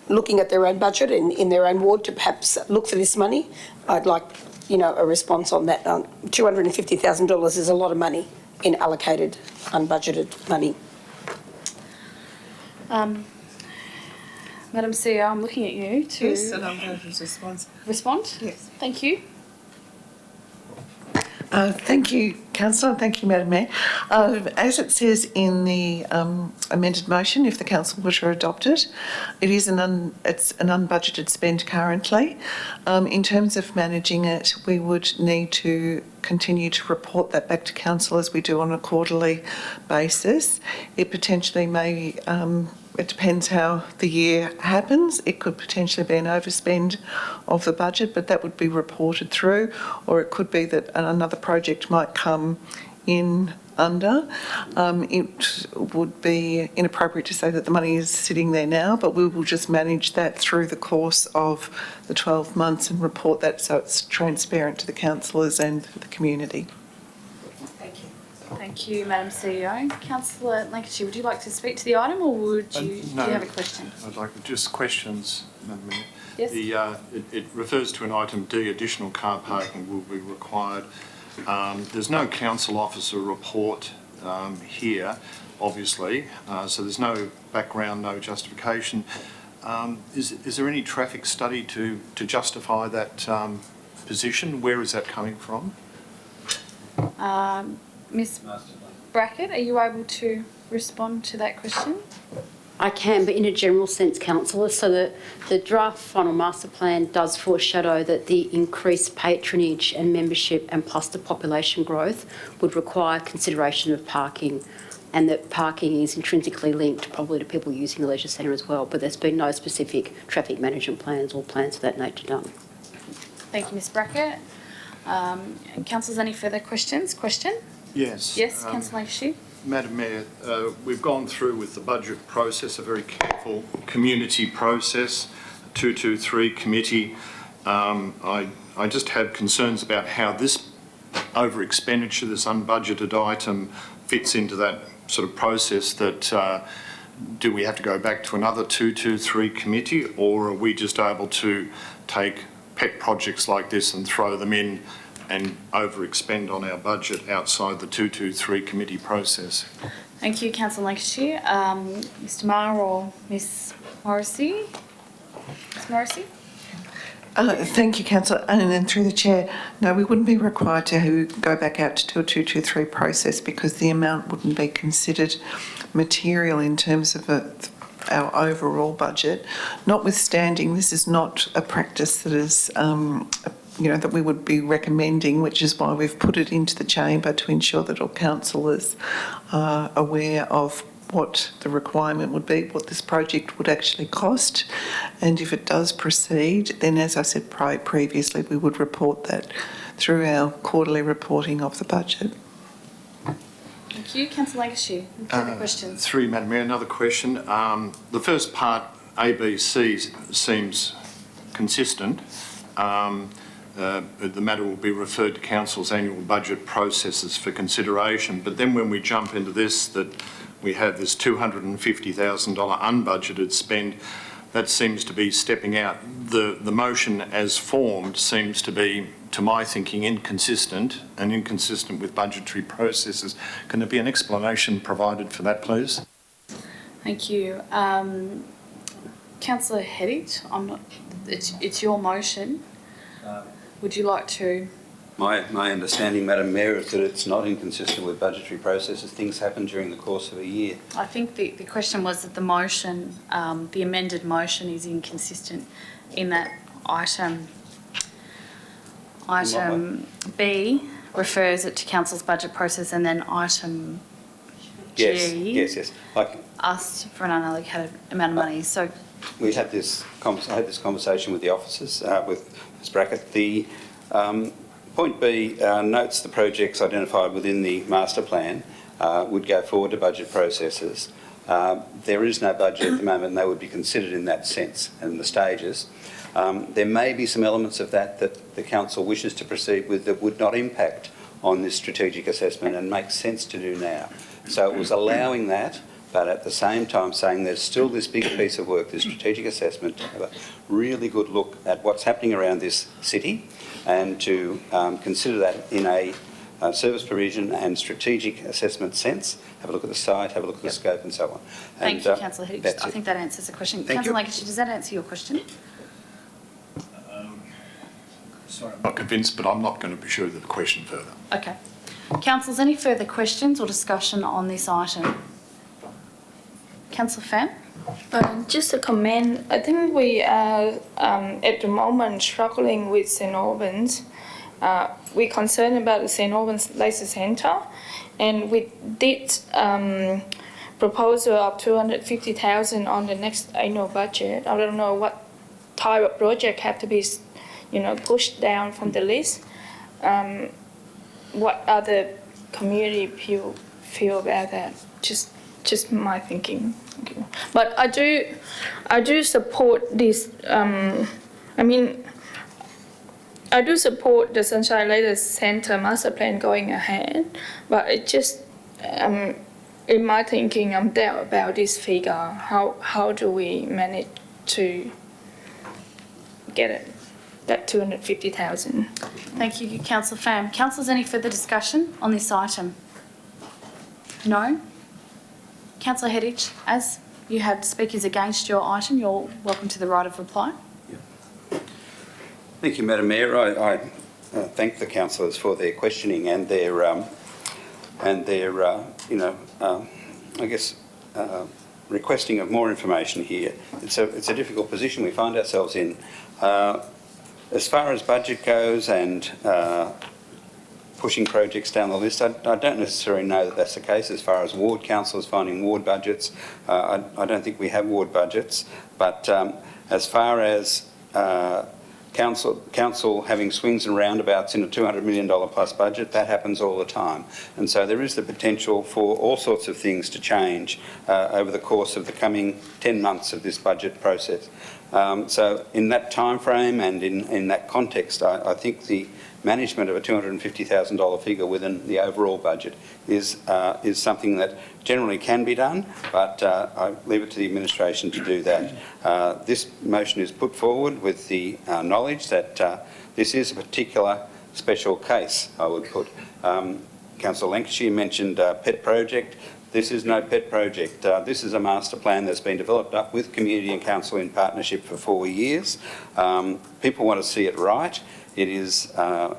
C: looking at their own budget in their own ward to perhaps look for this money. I'd like, a response on that. $250,000 is a lot of money in allocated, unbudgeted money.
A: Madam CEO, I'm looking at you to...
N: Yes, and I'm going to respond.
A: Respond?
N: Yes.
A: Thank you.
N: Thank you, Councillor, and thank you, Madam Mayor. As it says in the amended motion, if the council were to adopt it, it's an unbudgeted spend currently. In terms of managing it, we would need to continue to report that back to council as we do on a quarterly basis. It potentially may... it depends how the year happens. It could potentially be an overspend of the budget, but that would be reported through, or it could be that another project might come in under. It would be inappropriate to say that the money is sitting there now, but we will just manage that through the course of the 12 months and report that so it's transparent to the councillors and the community.
A: Thank you, Madam CEO. Councillor Lancashire, would you like to speak to the item, or would you, do you have a question?
D: I'd like just questions, Madam Mayor.
A: Yes.
D: It refers to an item D, additional car parking will be required. There's no council officer report here, obviously, so there's no background, no justification. Is there any traffic study to justify that position? Where is that coming from?
A: Ms Brackett, are you able to respond to that question?
H: I can, but in a general sense, councillor. So the draft final master plan does foreshadow that the increased patronage and membership and plus the population growth would require consideration of parking, and that parking is intrinsically linked probably to people using the leisure centre as well, but there's been no specific traffic management plans or plans of that nature done.
A: Thank you, Ms Brackett. Councillors, any further questions? Question?
D: Yes.
A: Yes, Councillor Lancashire.
D: Madam Mayor, we've gone through with the budget process, a very careful community process, 223 committee. I just have concerns about how this over expenditure, this unbudgeted item fits into that sort of process. That do we have to go back to another 223 committee, or are we just able to take pet projects like this and throw them in and over-expend on our budget outside the 223 committee process?
A: Thank you, Councillor Lancashire. Mr Maher or Ms Morrissey? Ms Morrissey?
N: Thank you, Councillor. And then through the Chair, no, we wouldn't be required to go back out to do a 223 process because the amount wouldn't be considered material in terms of our overall budget. Notwithstanding, this is not a practice that is that we would be recommending, which is why we've put it into the chamber to ensure that all councillors are aware of what the requirement would be, what this project would actually cost, and if it does proceed, then as I said previously, we would report that through our quarterly reporting of the budget.
A: Thank you. Councillor Lancashire, further questions?
D: Through you, Madam Mayor, another question. The first part, ABC, seems consistent. The matter will be referred to Council's annual budget processes for consideration. But then when we jump into this, that we have this $250,000 unbudgeted spend, that seems to be stepping out. The motion as formed seems to be, to my thinking, inconsistent with budgetary processes. Can there be an explanation provided for that, please?
A: Thank you. Councillor Hedditch, it's your motion. Would you like to?
M: My understanding, Madam Mayor, is that it's not inconsistent with budgetary processes. Things happen during the course of a year.
A: I think the question was that the motion, the amended motion is inconsistent in that item B refers it to Council's budget process, and then item G
M: Yes.
A: asked for an unallocated amount of money. So
M: I had this conversation with the officers, with Ms Brackett. The point B notes the projects identified within the master plan would go forward to budget processes. There is no budget at the moment, and they would be considered in that sense and the stages. There may be some elements of that the council wishes to proceed with that would not impact on this strategic assessment and make sense to do now. So it was allowing that, but at the same time saying there's still this big piece of work, this strategic assessment, to have a really good look at what's happening around this city and to consider that in a service provision and strategic assessment sense. Have a look at the site, have a look at the scope and so on.
A: Thank you, Councillor Hedditch. I think that answers the question. Councillor Lancashire, does that answer your question?
D: Sorry, I'm not convinced, but I'm not going to pursue the question further.
A: Okay. Councillors, any further questions or discussion on this item? Councillor Pham?
O: Just a comment. I think we are at the moment struggling with St Albans. We're concerned about the St Albans Leisure Centre, and we did proposal of $250,000 on the next annual budget. I don't know what type of project have to be, pushed down from the list. What other community feel about that? Just my thinking. But I do support this. I do support the Sunshine Leisure Centre master plan going ahead, but it just, in my thinking, I'm doubt about this figure. How do we manage to get it? That 250,000.
A: Thank you, Councillor Pham. Councillors, any further discussion on this item? No? Councillor Hedditch, as you had speakers against your item, you're welcome to the right of reply.
M: Thank you, Madam Mayor. I thank the councillors for their questioning and their requesting of more information here. It's a difficult position we find ourselves in. As far as budget goes and pushing projects down the list, I don't necessarily know that that's the case as far as ward councillors finding ward budgets. I don't think we have ward budgets, but as far as council having swings and roundabouts in a $200 million plus budget, that happens all the time. And so there is the potential for all sorts of things to change over the course of the coming 10 months of this budget process. So in that time frame and in that context, I think the management of a $250,000 figure within the overall budget is something that generally can be done, but I leave it to the administration to do that. This motion is put forward with the knowledge that this is a particular special case, I would put. Councillor Lancashire mentioned pet project. This is no pet project. This is a master plan that's been developed up with community and council in partnership for 4 years. People want to see it right. It is a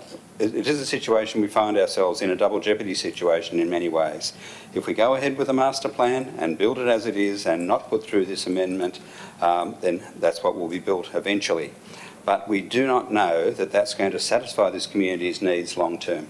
M: situation we find ourselves in, a double jeopardy situation in many ways. If we go ahead with a master plan and build it as it is and not put through this amendment, then that's what will be built eventually. But we do not know that that's going to satisfy this community's needs long term.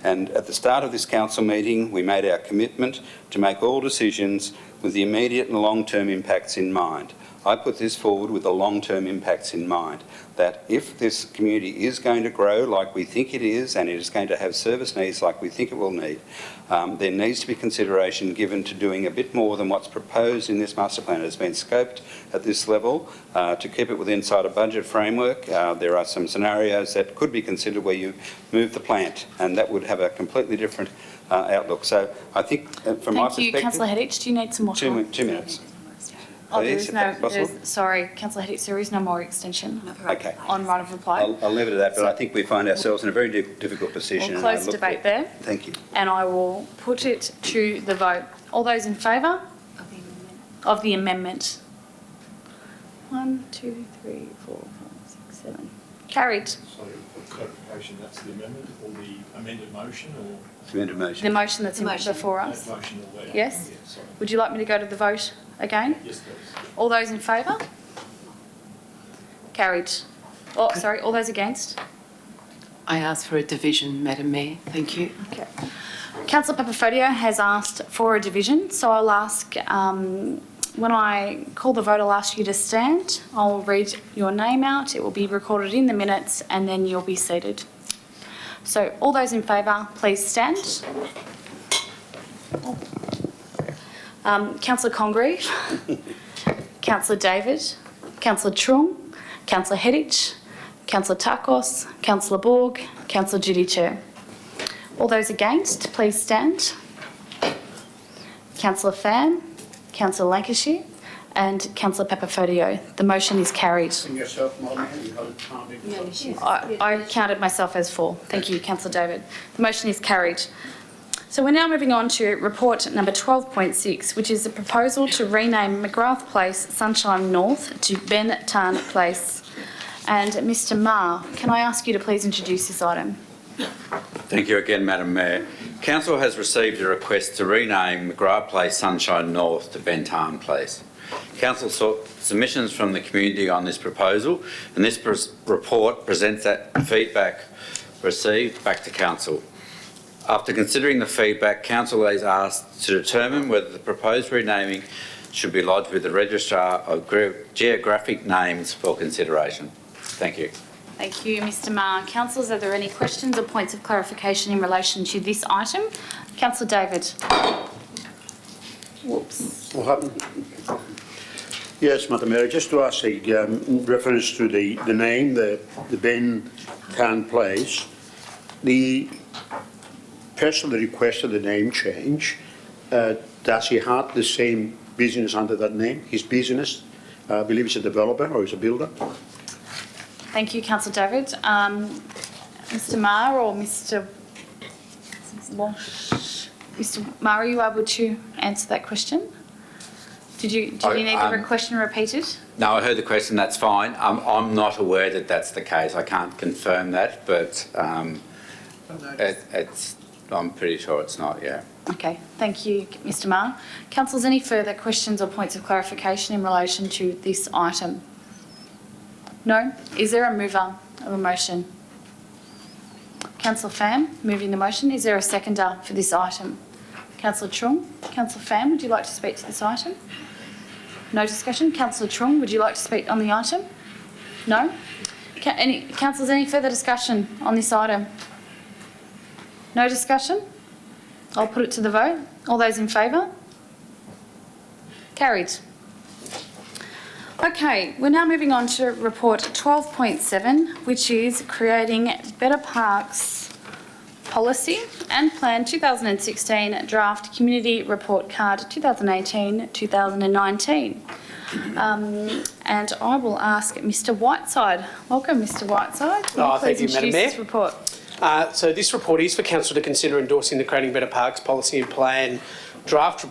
M: And at the start of this council meeting, we made our commitment to make all decisions with the immediate and long-term impacts in mind. I put this forward with the long-term impacts in mind, that if this community is going to grow like we think it is, and it is going to have service needs like we think it will need, there needs to be consideration given to doing a bit more than what's proposed in this master plan. It has been scoped at this level to keep it within inside a budget framework. There are some scenarios that could be considered where you move the plant, and that would have a completely different outlook. So I think from my perspective...
A: Thank you. Councillor Hedditch, do you need some more time?
M: 2 minutes.
A: Oh, sorry, Councillor Hedditch, there is no more extension
M: Okay.
A: on right of reply.
M: I'll leave it at that, but I think we find ourselves in a very difficult position.
A: We'll close the debate there.
M: Thank you.
A: And I will put it to the vote. All those in favour of the amendment? 1, 2, 3, 4, 5, 6, 7. Carried.
P: Sorry, for clarification, that's the amendment or the amended motion, or
M: amended motion?
A: The motion that's before us. Yes. Would you like me to go to the vote again?
P: Yes, please.
A: All those in favour? Carried. Oh, sorry, all those against?
B: I ask for a division, Madam Mayor. Thank you.
A: Okay. Councillor Papafodio has asked for a division, so I'll ask, when I call the vote, I'll ask you to stand. I'll read your name out. It will be recorded in the minutes, and then you'll be seated. So all those in favour, please stand. Councillor Congreve, Councillor David, Councillor Trung, Councillor Hedditch, Councillor Takos, Councillor Borg, Councillor Judy Chair. All those against, please stand. Councillor Fan, Councillor Lancashire and Councillor Papafodio. The motion is carried. I counted myself as 4. Thank you, Councillor David. The motion is carried. So we're now moving on to report number 12.6, which is a proposal to rename McGrath Place Sunshine North to Ben Thanh Place. And Mr. Ma, can I ask you to please introduce this item?
G: Thank you again, Madam Mayor. Council has received a request to rename McGrath Place Sunshine North to Ben Thanh Place. Council sought submissions from the community on this proposal, and this report presents that feedback received back to Council. After considering the feedback, Council is asked to determine whether the proposed renaming should be lodged with the Registrar of Geographic Names for consideration. Thank you.
A: Thank you, Mr. Ma. Councillors, are there any questions or points of clarification in relation to this item? Councillor David. Whoops.
F: What happened? Yes, Madam Mayor, just to ask in reference to the name, the Ben Thanh Place, the person that requested the name change, does he have the same business under that name? His business, I believe he's a developer or he's a builder.
A: Thank you, Councillor David. Mr. Ma or Mr. Walsh? Mr. Ma, are you able to answer that question? Did you need the question repeated?
G: No, I heard the question, that's fine. I'm not aware that that's the case. I can't confirm that, but I'm pretty sure it's not, yeah.
A: Okay, thank you, Mr Maher. Councillors, any further questions or points of clarification in relation to this item? No? Is there a mover of a motion? Councillor Pham, moving the motion. Is there a seconder for this item? Councillor Trung. Councillor Pham, would you like to speak to this item? No discussion. Councillor Trung, would you like to speak on the item? No? Councillors, any further discussion on this item? No discussion? I'll put it to the vote. All those in favour? Carried. Okay, we're now moving on to report 12.7, which is creating Better Parks Policy and Plan 2016 Draft Community Report Card 2018-2019. And I will ask Mr Whiteside. Welcome, Mr Whiteside.
Q: Thank you, Madam Mayor.
A: This report?
Q: So this report is for Council to consider endorsing the Creating Better Parks Policy and Plan Draft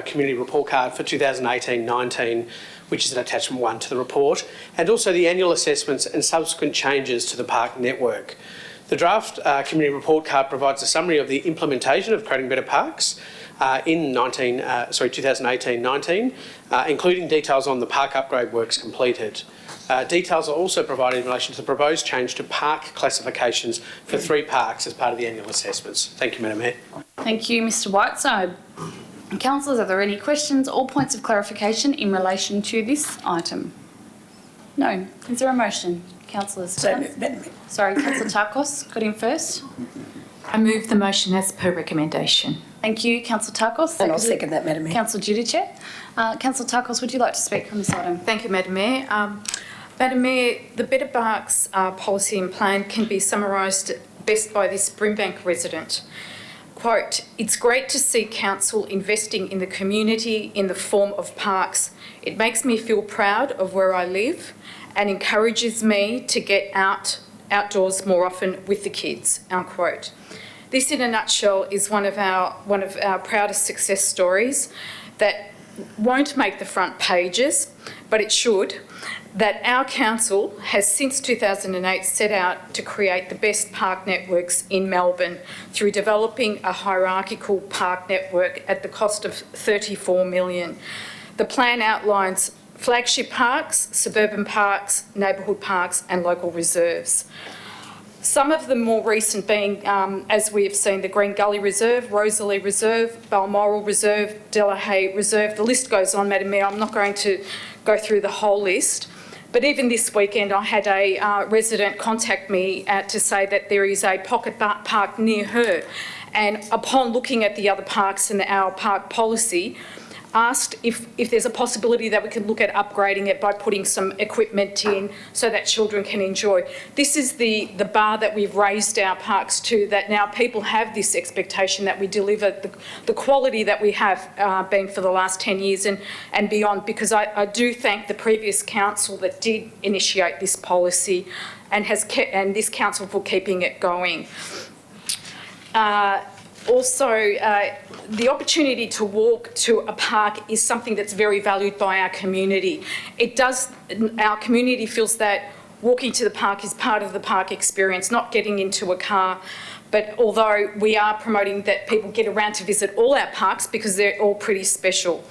Q: Community Report Card for 2018-19, which is an attachment 1 to the report, and also the annual assessments and subsequent changes to the park network. The draft community report card provides a summary of the implementation of Creating Better Parks in 2018-19, including details on the park upgrade works completed. Details are also provided in relation to the proposed change to park classifications for 3 parks as part of the annual assessments. Thank you, Madam Mayor.
A: Thank you, Mr Whiteside. Councillors, are there any questions or points of clarification in relation to this item? No. Is there a motion? Councillors. Sorry, Councillor Tarkos got in first.
R: I move the motion as per recommendation.
A: Thank you, Councillor Tarkos.
C: And I'll second that, Madam Mayor.
A: Councillor Giudice. Councillor Tarkos, would you like to speak on this item?
I: Thank you, Madam Mayor. Madam Mayor, the Better Parks policy and plan can be summarised best by this Brimbank resident. Quote, "It's great to see council investing in the community in the form of parks. It makes me feel proud of where I live and encourages me to get outdoors more often with the kids," unquote. This in a nutshell is one of our proudest success stories that won't make the front pages, but it should, that our council has since 2008 set out to create the best park networks in Melbourne through developing a hierarchical park network at the cost of $34 million. The plan outlines flagship parks, suburban parks, neighbourhood parks and local reserves. Some of the more recent being, as we have seen, the Green Gully Reserve, Rosalie Reserve, Balmoral Reserve, Delegate Reserve. The list goes on, Madam Mayor. I'm not going to go through the whole list. But even this weekend, I had a resident contact me to say that there is a pocket park near her. And upon looking at the other parks and our park policy, asked if there's a possibility that we can look at upgrading it by putting some equipment in so that children can enjoy. This is the bar that we've raised our parks to, that now people have this expectation that we deliver the quality that we have been for the last 10 years and beyond, because I do thank the previous council that did initiate this policy and this council for keeping it going. Also, the opportunity to walk to a park is something that's very valued by our community. Our community feels that walking to the park is part of the park experience, not getting into a car. But although we are promoting that people get around to visit all our parks because they're all pretty special.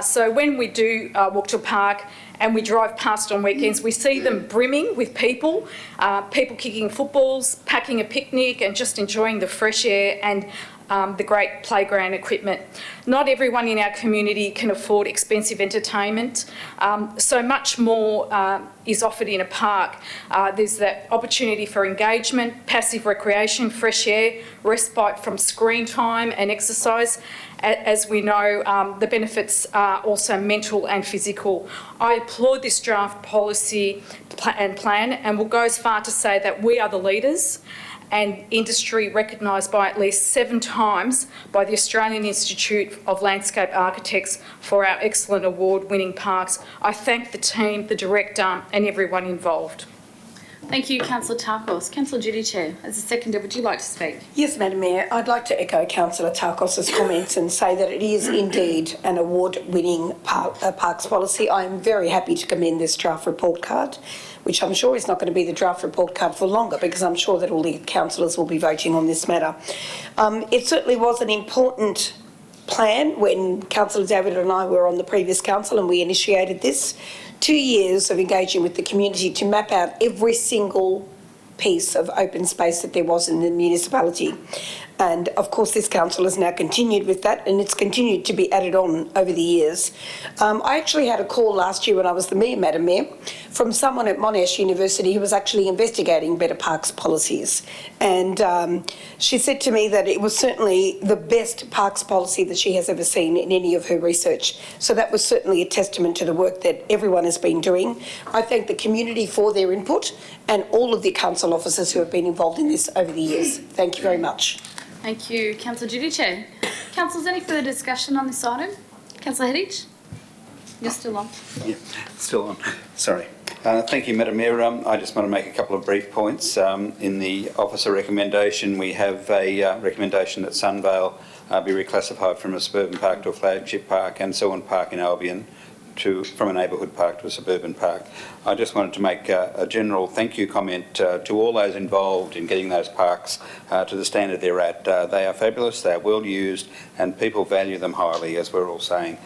I: So when we do walk to a park and we drive past on weekends, we see them brimming with people, people kicking footballs, packing a picnic and just enjoying the fresh air and the great playground equipment. Not everyone in our community can afford expensive entertainment, so much more is offered in a park. There's that opportunity for engagement, passive recreation, fresh air, respite from screen time and exercise. As we know, the benefits are also mental and physical. I applaud this draft policy and plan and will go as far to say that we are the leaders and industry recognised by at least 7 times by the Australian Institute of Landscape Architects for our excellent award-winning parks. I thank the team, the director and everyone involved.
A: Thank you, Councillor Tarkos. Councillor Duty Chair, as a seconder, would you like to speak?
C: Yes, Madam Mayor. I'd like to echo Councillor Tarkos's comments and say that it is indeed an award-winning parks policy. I am very happy to commend this draft report card, which I'm sure is not going to be the draft report card for longer, because I'm sure that all the councillors will be voting on this matter. It certainly was an important plan when Councillor David and I were on the previous council and we initiated this. 2 years of engaging with the community to map out every single piece of open space that there was in the municipality. And of course this council has now continued with that, and it's continued to be added on over the years. I actually had a call last year when I was the Mayor, Madam Mayor, from someone at Monash University who was actually investigating better parks policies. And she said to me that it was certainly the best parks policy that she has ever seen in any of her research. So that was certainly a testament to the work that everyone has been doing. I thank the community for their input and all of the council officers who have been involved in this over the years. Thank you very much.
A: Thank you, Councillor Duty Chair. Councillors, any further discussion on this item? Councillor Hedditch? You're still on.
M: Yeah, still on. Sorry. Thank you, Madam Mayor. I just want to make a couple of brief points. In the officer recommendation, we have a recommendation that Sunvale be reclassified from a suburban park to a flagship park, and Selwyn Park in Albion from a neighbourhood park to a suburban park. I just wanted to make a general thank you comment to all those involved in getting those parks to the standard they're at. They are fabulous, they are well used, and people value them highly, as we're all saying.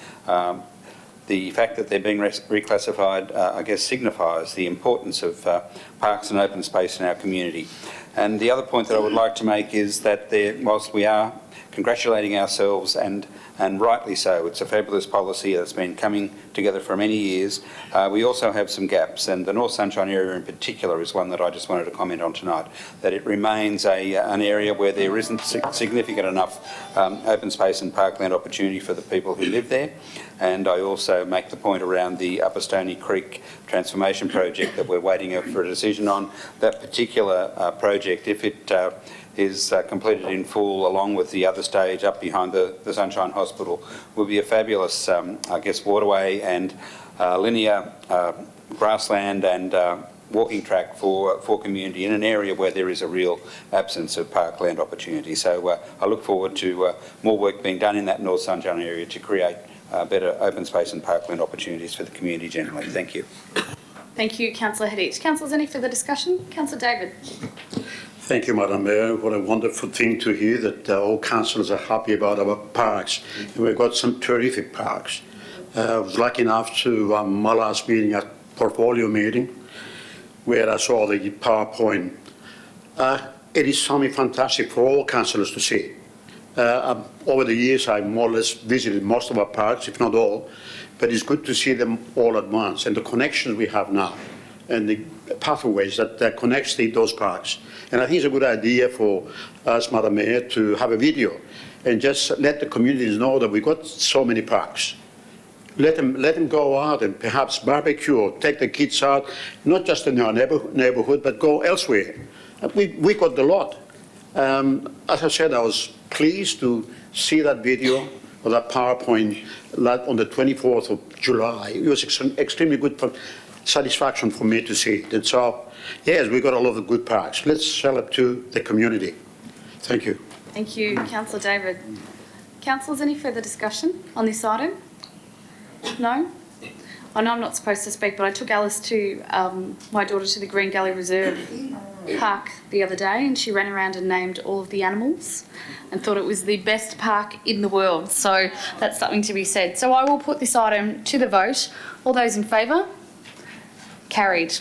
M: The fact that they're being reclassified, I guess, signifies the importance of parks and open space in our community. And the other point that I would like to make is that whilst we are congratulating ourselves, and rightly so, it's a fabulous policy that's been coming together for many years, we also have some gaps, and the North Sunshine area in particular is one that I just wanted to comment on tonight, that it remains an area where there isn't significant enough open space and parkland opportunity for the people who live there. And I also make the point around the Upper Stony Creek transformation project that we're waiting for a decision on. That particular project, if it is completed in full, along with the other stage up behind the Sunshine Hospital, will be a fabulous, I guess, waterway and linear grassland and walking track for community in an area where there is a real absence of parkland opportunity. So I look forward to more work being done in that North Sunshine area to create better open space and parkland opportunities for the community generally. Thank you.
A: Thank you, Councillor Hedditch. Councillors, any further discussion? Councillor David.
F: Thank you, Madam Mayor. What a wonderful thing to hear that all councillors are happy about our parks. And we've got some terrific parks. I was lucky enough to my last meeting at portfolio meeting, where I saw the PowerPoint. It is something fantastic for all councillors to see. Over the years, I more or less visited most of our parks, if not all, but it's good to see them all at once, and the connections we have now, and the pathways that connects those parks. And I think it's a good idea for us, Madam Mayor, to have a video and just let the communities know that we've got so many parks. Let them go out and perhaps barbecue or take the kids out, not just in our neighborhood, but go elsewhere. We got the lot. As I said, I was pleased to see that video or that PowerPoint on the 24th of July. It was extremely good satisfaction for me to see it. And so, yes, we got a lot of good parks. Let's sell it to the community. Thank you.
A: Thank you, Councillor David. Councillors, any further discussion on this item? No? I know I'm not supposed to speak, but I took Alice to my daughter to the Green Gully Reserve Park the other day, and she ran around and named all of the animals and thought it was the best park in the world. So that's something to be said. So I will put this item to the vote. All those in favour? Carried.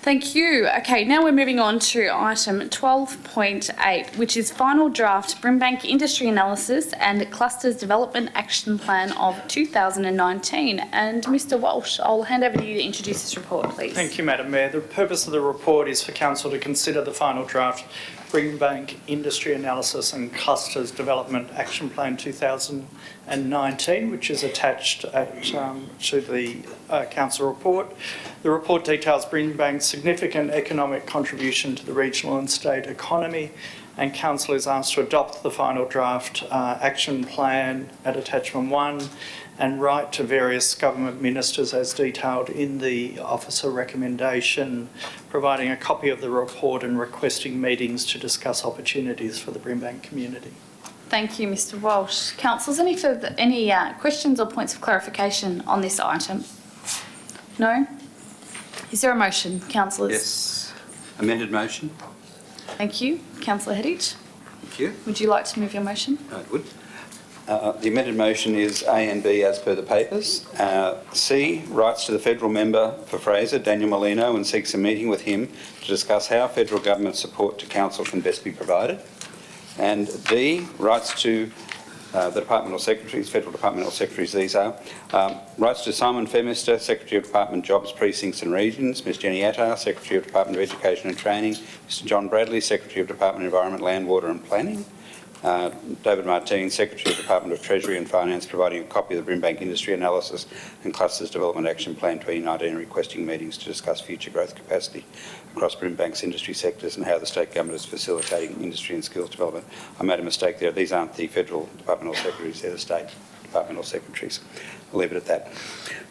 A: Thank you. Okay, now we're moving on to item 12.8, which is final draft Brimbank Industry Analysis and Clusters Development Action Plan of 2019. And Mr Walsh, I'll hand over to you to introduce this report, please.
K: Thank you, Madam Mayor. The purpose of the report is for Council to consider the final draft Brimbank Industry Analysis and Clusters Development Action Plan 2019, which is attached to the Council report. The report details Brimbank's significant economic contribution to the regional and state economy, and Council is asked to adopt the final draft action plan at attachment 1 and write to various government ministers as detailed in the officer recommendation, providing a copy of the report and requesting meetings to discuss opportunities for the Brimbank community.
A: Thank you, Mr. Walsh. Councillors, any questions or points of clarification on this item? No? Is there a motion, councillors?
M: Yes. Amended motion.
A: Thank you. Councillor Hedditch,
M: Thank you.
A: would you like to move your motion?
M: I would. The amended motion is A and B as per the papers. C, writes to the federal member for Fraser, Daniel Molino, and seeks a meeting with him to discuss how federal government support to council can best be provided. And D, writes to the departmental secretaries, federal departmental secretaries these are, writes to Simon Femister, Secretary of Department Jobs, Precincts and Regions, Ms Jenny Attar, Secretary of Department of Education and Training, Mr John Bradley, Secretary of Department of Environment, Land, Water and Planning, David Martin, Secretary of Department of Treasury and Finance, providing a copy of the Brimbank Industry Analysis and Clusters Development Action Plan 2019 and requesting meetings to discuss future growth capacity across Brimbank's industry sectors and how the state government is facilitating industry and skills development. I made a mistake there. These aren't the federal departmental secretaries, they're the state departmental secretaries. I'll leave it at that.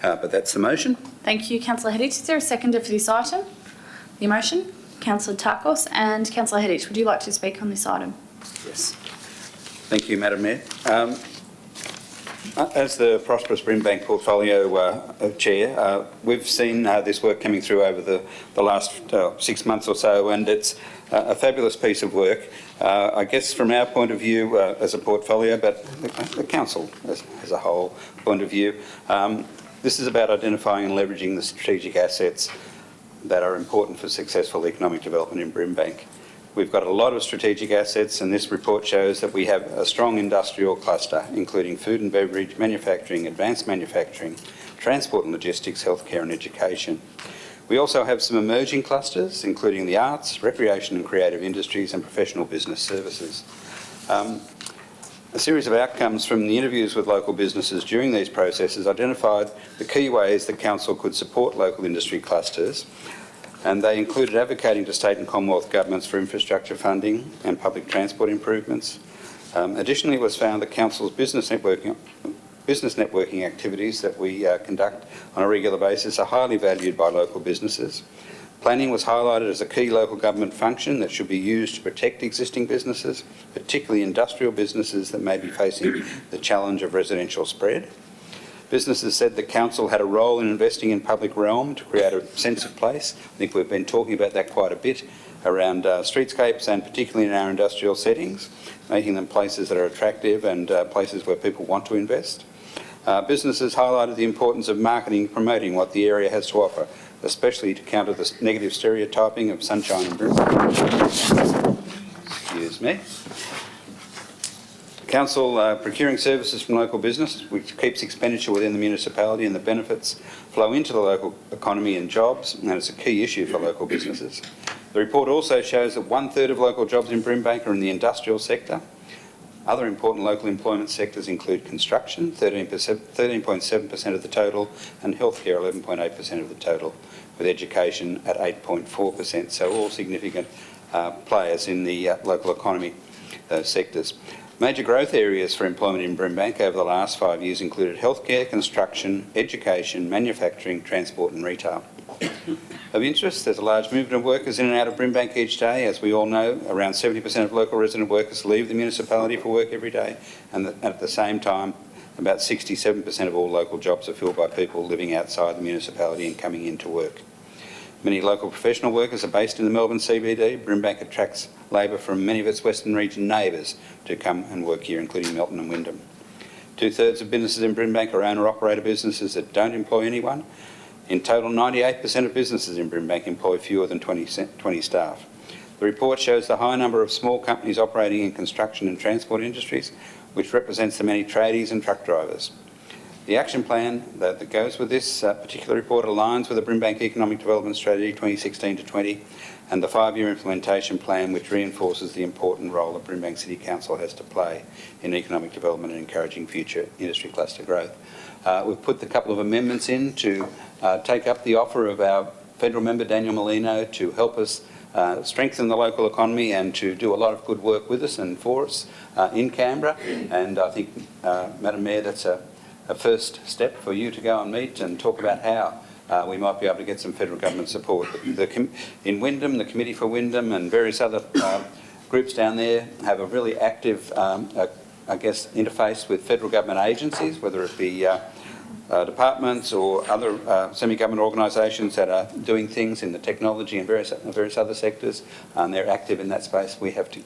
M: But that's the motion.
A: Thank you, Councillor Hedditch. Is there a seconder for this item? The motion? Councillor Takos and Councillor Hedditch, would you like to speak on this item?
M: Yes. Thank you, Madam Mayor. As the Prosperous Brimbank Portfolio Chair, we've seen this work coming through over the last 6 months or so, and it's a fabulous piece of work. I guess from our point of view as a portfolio, but the council as a whole point of view, this is about identifying and leveraging the strategic assets that are important for successful economic development in Brimbank. We've got a lot of strategic assets, and this report shows that we have a strong industrial cluster, including food and beverage, manufacturing, advanced manufacturing, transport and logistics, healthcare and education. We also have some emerging clusters, including the arts, recreation and creative industries and professional business services. A series of outcomes from the interviews with local businesses during these processes identified the key ways that Council could support local industry clusters, and they included advocating to state and Commonwealth governments for infrastructure funding and public transport improvements. Additionally, it was found that Council's business networking activities that we conduct on a regular basis are highly valued by local businesses. Planning was highlighted as a key local government function that should be used to protect existing businesses, particularly industrial businesses that may be facing the challenge of residential spread. Businesses said the council had a role in investing in public realm to create a sense of place. I think we've been talking about that quite a bit around streetscapes and particularly in our industrial settings, making them places that are attractive and places where people want to invest. Businesses highlighted the importance of marketing and promoting what the area has to offer, especially to counter the negative stereotyping of sunshine and Brimbank. Excuse me. Council procuring services from local business, which keeps expenditure within the municipality and the benefits flow into the local economy and jobs, and it's a key issue for local businesses. The report also shows that 1/3 of local jobs in Brimbank are in the industrial sector. Other important local employment sectors include construction, 13.7% of the total, and healthcare, 11.8% of the total, with education at 8.4%, so all significant players in the local economy, those sectors. Major growth areas for employment in Brimbank over the last 5 years included healthcare, construction, education, manufacturing, transport and retail. Of interest, there's a large movement of workers in and out of Brimbank each day. As we all know, around 70% of local resident workers leave the municipality for work every day, and at the same time, about 67% of all local jobs are filled by people living outside the municipality and coming in to work. Many local professional workers are based in the Melbourne CBD. Brimbank attracts labour from many of its Western region neighbours to come and work here, including Melton and Wyndham. 2/3 of businesses in Brimbank are owner-operator businesses that don't employ anyone. In total, 98% of businesses in Brimbank employ fewer than 20 staff. The report shows the high number of small companies operating in construction and transport industries, which represents the many tradies and truck drivers. The action plan that goes with this particular report aligns with the Brimbank Economic Development Strategy 2016 to 20 and the 5-year implementation plan, which reinforces the important role that Brimbank City Council has to play in economic development and encouraging future industry cluster growth. We've put a couple of amendments in to take up the offer of our federal member Daniel Molino to help us strengthen the local economy and to do a lot of good work with us and for us in Canberra. And I think, Madam Mayor, that's a a first step for you to go and meet and talk about how we might be able to get some federal government support. In Wyndham, the Committee for Wyndham and various other groups down there have a really active, interface with federal government agencies, whether it be departments or other semi-government organisations that are doing things in the technology and various other sectors, and they're active in that space. We have to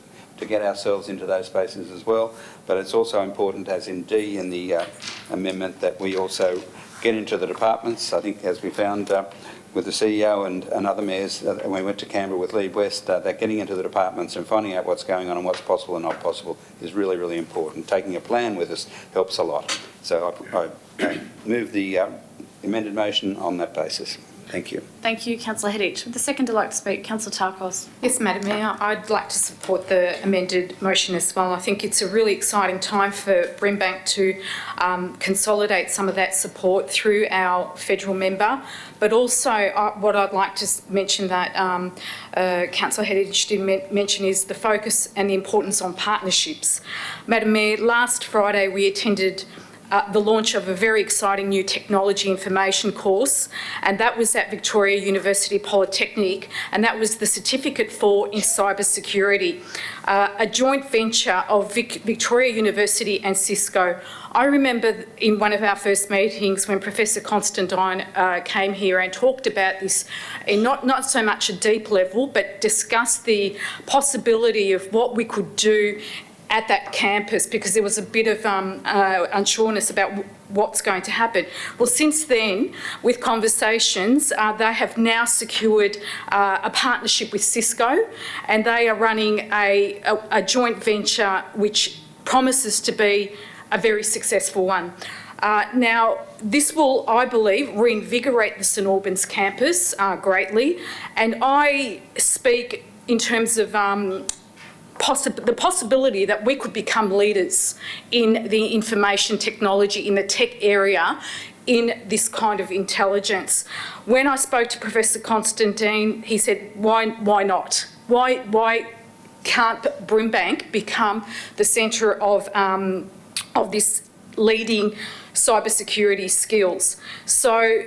M: get ourselves into those spaces as well. But it's also important, as in D in the amendment, that we also get into the departments. I think, as we found with the CEO and other mayors when we went to Canberra with Lee West, that getting into the departments and finding out what's going on and what's possible and not possible is really, really important. Taking a plan with us helps a lot. So I move the amended motion on that basis. Thank you.
A: Thank you, Councillor Hedditch. Would the second like to speak? Councillor Tarkos.
I: Yes, Madam Mayor, I'd like to support the amended motion as well. I think it's a really exciting time for Brimbank to consolidate some of that support through our federal member, but also what I'd like to mention that Councillor Hedditch did mention is the focus and the importance on partnerships. Madam Mayor, last Friday we attended the launch of a very exciting new technology information course, and that was at Victoria University Polytechnic, and that was the Certificate 4 in Cyber Security, a joint venture of Victoria University and Cisco. I remember in one of our first meetings when Professor Constantine came here and talked about this in not so much a deep level, but discussed the possibility of what we could do at that campus, because there was a bit of unsureness about what's going to happen. Well, since then, with conversations, they have now secured a partnership with Cisco, and they are running a joint venture which promises to be a very successful one. Now, this will, I believe, reinvigorate the St Albans campus greatly, and I speak in terms of the possibility that we could become leaders in the information technology, in the tech area, in this kind of intelligence. When I spoke to Professor Constantine, he said, why not? Why can't Brimbank become the centre of this leading cybersecurity skills? So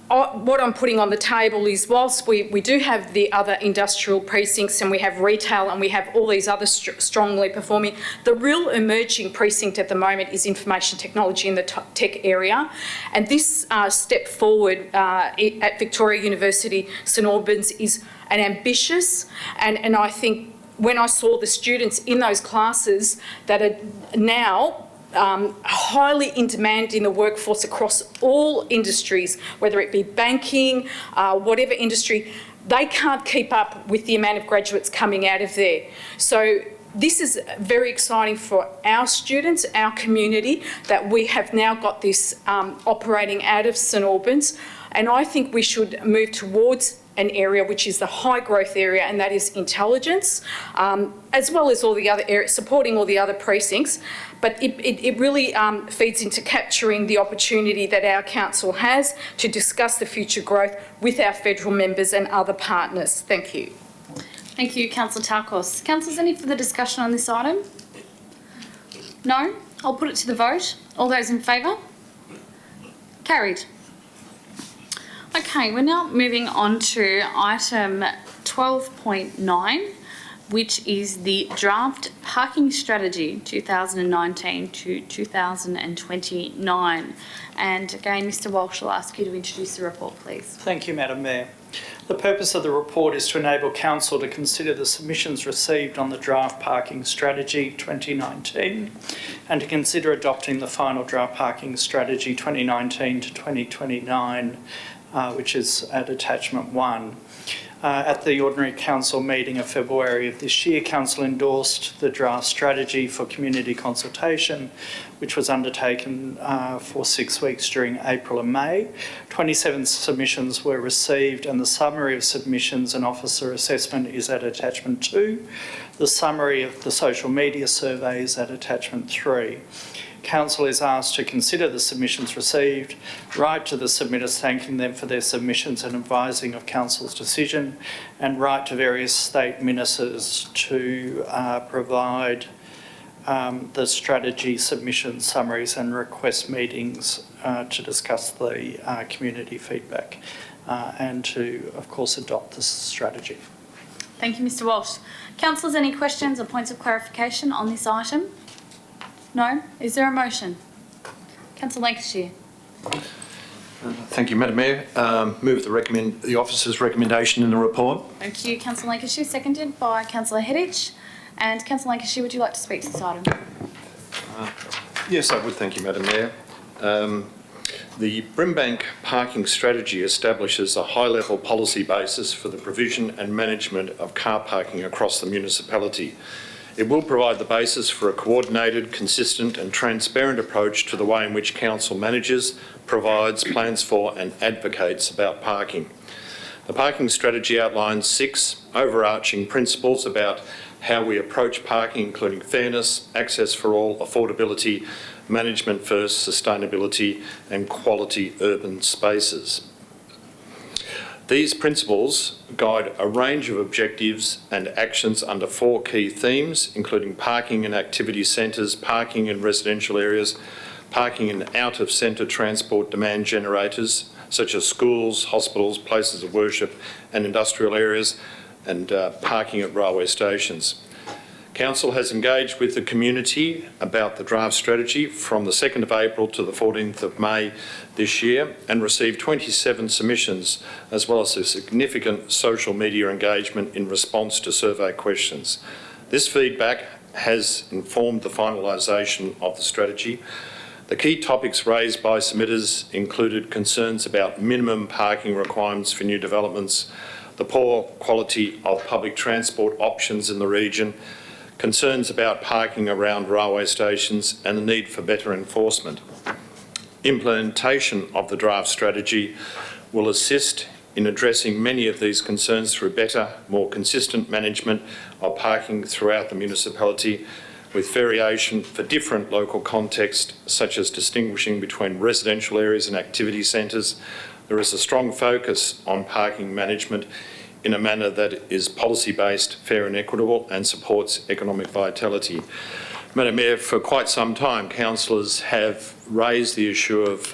I: what I'm putting on the table is, whilst we do have the other industrial precincts and we have retail and we have all these other strongly performing, the real emerging precinct at the moment is information technology in the tech area. And this step forward at Victoria University St Albans is an ambitious, and I think when I saw the students in those classes that are now highly in demand in the workforce across all industries, whether it be banking, whatever industry, they can't keep up with the amount of graduates coming out of there. So this is very exciting for our students, our community, that we have now got this operating out of St Albans, and I think we should move towards an area which is the high growth area, and that is intelligence, as well as all the other areas, supporting all the other precincts. But it really feeds into capturing the opportunity that our council has to discuss the future growth with our federal members and other partners. Thank you.
A: Thank you, Councillor Tarkos. Councillors, any further discussion on this item? No? I'll put it to the vote. All those in favour? Carried. Okay, we're now moving on to item 12.9, which is the draft parking strategy 2019 to 2029. And again, Mr Walsh, I'll ask you to introduce the report, please.
K: Thank you, Madam Mayor. The purpose of the report is to enable Council to consider the submissions received on the draft parking strategy 2019 and to consider adopting the final draft parking strategy 2019 to 2029, which is at attachment 1. At the Ordinary Council meeting of February of this year, Council endorsed the draft strategy for community consultation, which was undertaken for 6 weeks during April and May. 27 submissions were received, and the summary of submissions and officer assessment is at attachment 2. The summary of the social media survey is at attachment 3. Council is asked to consider the submissions received, write to the submitters thanking them for their submissions and advising of Council's decision, and write to various state ministers to provide the strategy submission summaries and request meetings to discuss the community feedback and to, of course, adopt this strategy.
A: Thank you, Mr Walsh. Councillors, any questions or points of clarification on this item? No? Is there a motion? Councillor Lancashire.
D: Thank you, Madam Mayor. Move the officer's recommendation in the report.
A: Thank you, Councillor Lancashire, seconded by Councillor Hedditch. And Councillor Lancashire, would you like to speak to this item?
D: Yes, I would. Thank you, Madam Mayor. The Brimbank parking strategy establishes a high-level policy basis for the provision and management of car parking across the municipality. It will provide the basis for a coordinated, consistent and transparent approach to the way in which council manages, provides, plans for and advocates about parking. The parking strategy outlines 6 overarching principles about how we approach parking, including fairness, access for all, affordability, management first, sustainability and quality urban spaces. These principles guide a range of objectives and actions under 4 key themes, including parking in activity centres, parking in residential areas, parking in out-of-centre transport demand generators, such as schools, hospitals, places of worship and industrial areas, and parking at railway stations. Council has engaged with the community about the draft strategy from the 2nd of April to the 14th of May this year and received 27 submissions, as well as a significant social media engagement in response to survey questions. This feedback has informed the finalisation of the strategy. The key topics raised by submitters included concerns about minimum parking requirements for new developments, the poor quality of public transport options in the region, concerns about parking around railway stations and the need for better enforcement. Implementation of the draft strategy will assist in addressing many of these concerns through better, more consistent management of parking throughout the municipality, with variation for different local contexts, such as distinguishing between residential areas and activity centres. There is a strong focus on parking management in a manner that is policy-based, fair and equitable and supports economic vitality. Madam Mayor, for quite some time, councillors have raised the issue of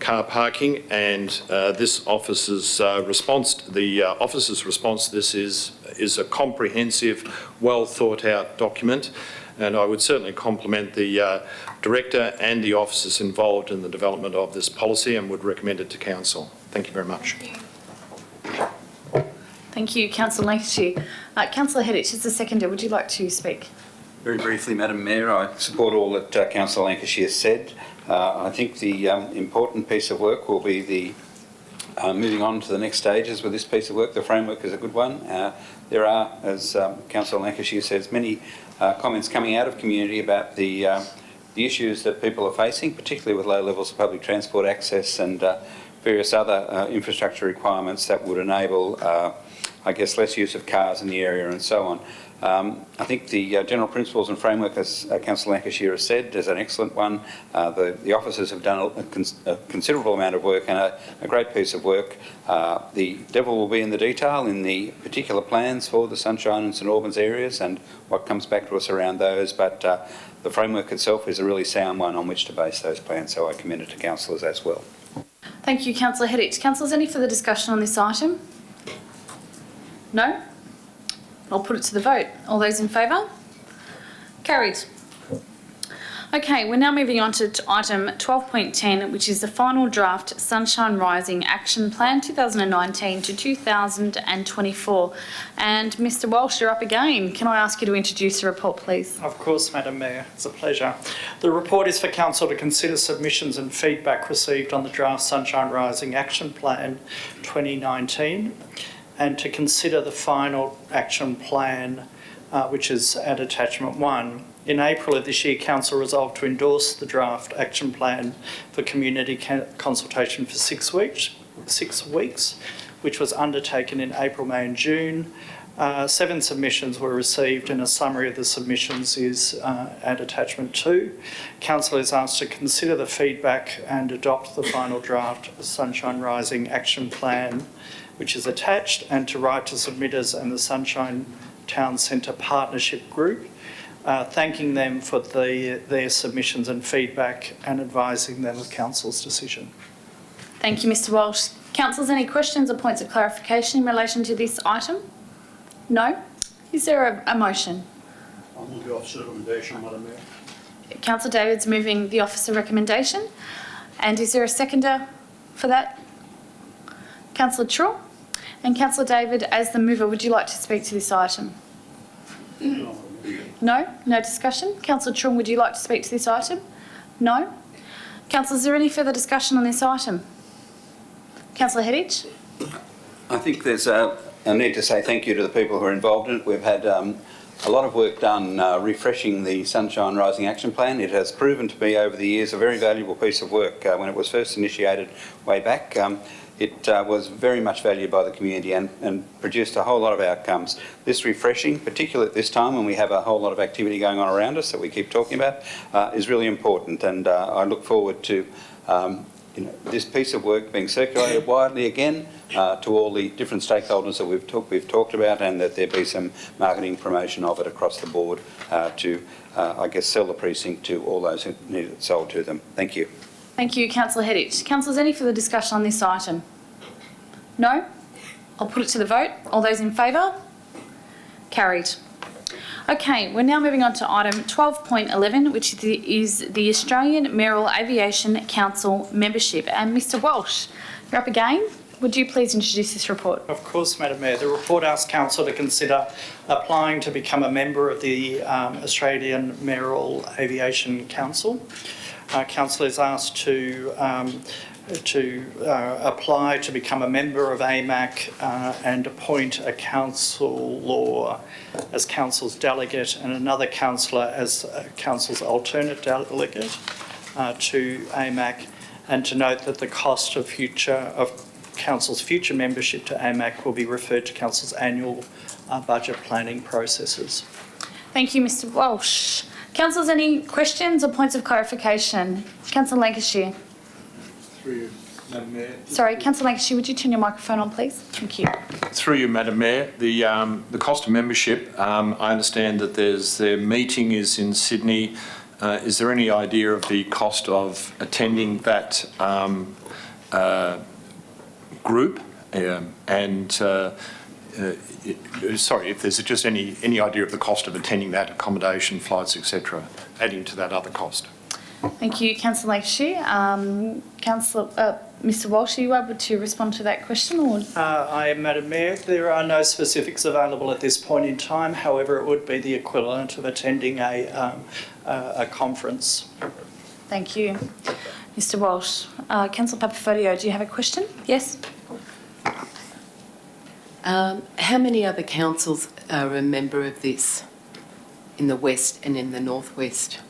D: car parking, and this officer's response to this is a comprehensive, well thought out document, and I would certainly compliment the Director and the officers involved in the development of this policy and would recommend it to Council. Thank you very much.
A: Thank you, Councillor Lancashire. Councillor Hedditch is the seconder. Would you like to speak?
M: Very briefly, Madam Mayor, I support all that Councillor Lancashire said. I think the important piece of work will be the moving on to the next stages with this piece of work. The framework is a good one. There are, as Councillor Lancashire says, many comments coming out of community about the issues that people are facing, particularly with low levels of public transport access and various other infrastructure requirements that would enable I guess, less use of cars in the area and so on. I think the general principles and framework, as Councillor Lancashire has said, is an excellent one. The officers have done a considerable amount of work and a great piece of work. The devil will be in the detail in the particular plans for the Sunshine and St Albans areas and what comes back to us around those, but the framework itself is a really sound one on which to base those plans, so I commend it to councillors as well.
A: Thank you, Councillor Hedditch. Councillors, any further discussion on this item? No? I'll put it to the vote. All those in favour? Carried. Okay, we're now moving on to item 12.10, which is the final draft Sunshine Rising Action Plan 2019 to 2024. And Mr Walsh, you're up again. Can I ask you to introduce the report, please?
K: Of course, Madam Mayor. It's a pleasure. The report is for Council to consider submissions and feedback received on the draft Sunshine Rising Action Plan 2019 and to consider the final action plan, which is at attachment 1. In April of this year, Council resolved to endorse the draft action plan for community consultation for 6 weeks, which was undertaken in April, May and June. 7 submissions were received and a summary of the submissions is at attachment 2. Council is asked to consider the feedback and adopt the final draft Sunshine Rising Action Plan, which is attached, and to write to submitters and the Sunshine Town Centre Partnership Group thanking them for their submissions and feedback and advising them of Council's decision.
A: Thank you, Mr Walsh. Councillors, any questions or points of clarification in relation to this item? No? Is there a motion?
F: I'll move the officer recommendation, Madam Mayor.
A: Councillor David's moving the officer recommendation. And is there a seconder for that? Councillor Trull? And Councillor David, as the mover, would you like to speak to this item? No? No discussion? Councillor Trull, would you like to speak to this item? No? Councillor, is there any further discussion on this item? Councillor Hedditch?
M: I think there's a need to say thank you to the people who are involved in it. We've had a lot of work done refreshing the Sunshine Rising Action Plan. It has proven to be, over the years, a very valuable piece of work. When it was first initiated way back, it was very much valued by the community and produced a whole lot of outcomes. This refreshing, particularly at this time when we have a whole lot of activity going on around us that we keep talking about, is really important, and I look forward to this piece of work being circulated widely again to all the different stakeholders that we've talked about, and that there be some marketing promotion of it across the board to, I guess, sell the precinct to all those who need it sold to them. Thank you.
A: Thank you, Councillor Hedditch. Councillors, any further discussion on this item? No? I'll put it to the vote. All those in favour? Carried. Okay, we're now moving on to item 12.11, which is the Australian Mayoral Aviation Council membership. And Mr Walsh, you're up again. Would you please introduce this report?
K: Of course, Madam Mayor. The report asks Council to consider applying to become a member of the Australian Mayoral Aviation Council. Council is asked to apply to become a member of AMAC and appoint a councillor as council's delegate and another councillor as council's alternate delegate to AMAC, and to note that the cost of council's future membership to AMAC will be referred to council's annual budget planning processes.
A: Thank you, Mr Walsh. Councillors, any questions or points of clarification? Councillor Lancashire.
D: Through you, Madam Mayor.
A: Sorry, Councillor Lancashire, would you turn your microphone on, please? Thank you.
D: Through you, Madam Mayor. The cost of membership, I understand that their meeting is in Sydney. Is there any idea of the cost of attending that group? Sorry, if there's just any idea of the cost of attending that, accommodation, flights, etc., adding to that other cost.
A: Thank you, Councillor Lancashire. Mr Walsh, are you able to respond to that question? Or?
K: I am, Madam Mayor. There are no specifics available at this point in time. However, it would be the equivalent of attending a conference.
A: Thank you, Mr Walsh. Councillor Papafodio, do you have a question? Yes?
B: How many other councils are a member of this in the West and in the Northwest?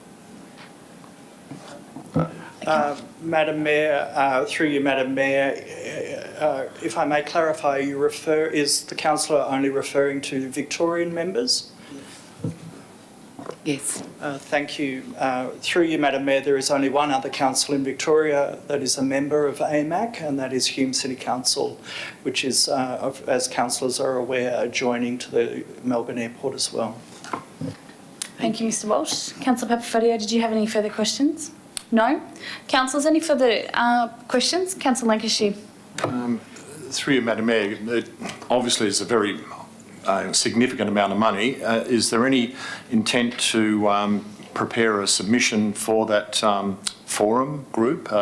K: Madam Mayor, through you, Madam Mayor, if I may clarify, is the councillor only referring to Victorian members?
B: Yes.
K: Thank you. Through you, Madam Mayor, there is only one other council in Victoria that is a member of AMAC, and that is Hume City Council, which is, as councillors are aware, adjoining to the Melbourne Airport as well.
A: Thank you, Mr Walsh. Councillor Papafodio, did you have any further questions? No? Councillors, any further questions? Councillor Lancashire.
D: Through you, Madam Mayor, it obviously is a very significant amount of money. Is there any intent to prepare a submission for that forum group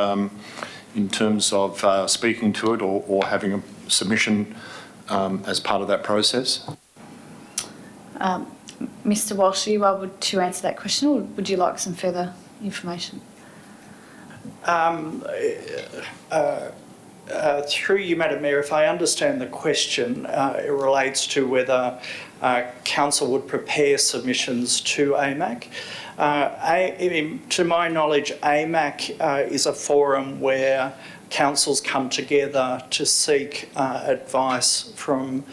D: in terms of speaking to it or having a submission as part of that process?
A: Mr Walsh, are you able to answer that question, or would you like some further information?
K: Through you, Madam Mayor, if I understand the question, it relates to whether Council would prepare submissions to AMAC. To my knowledge, AMAC is a forum where councils come together to seek advice from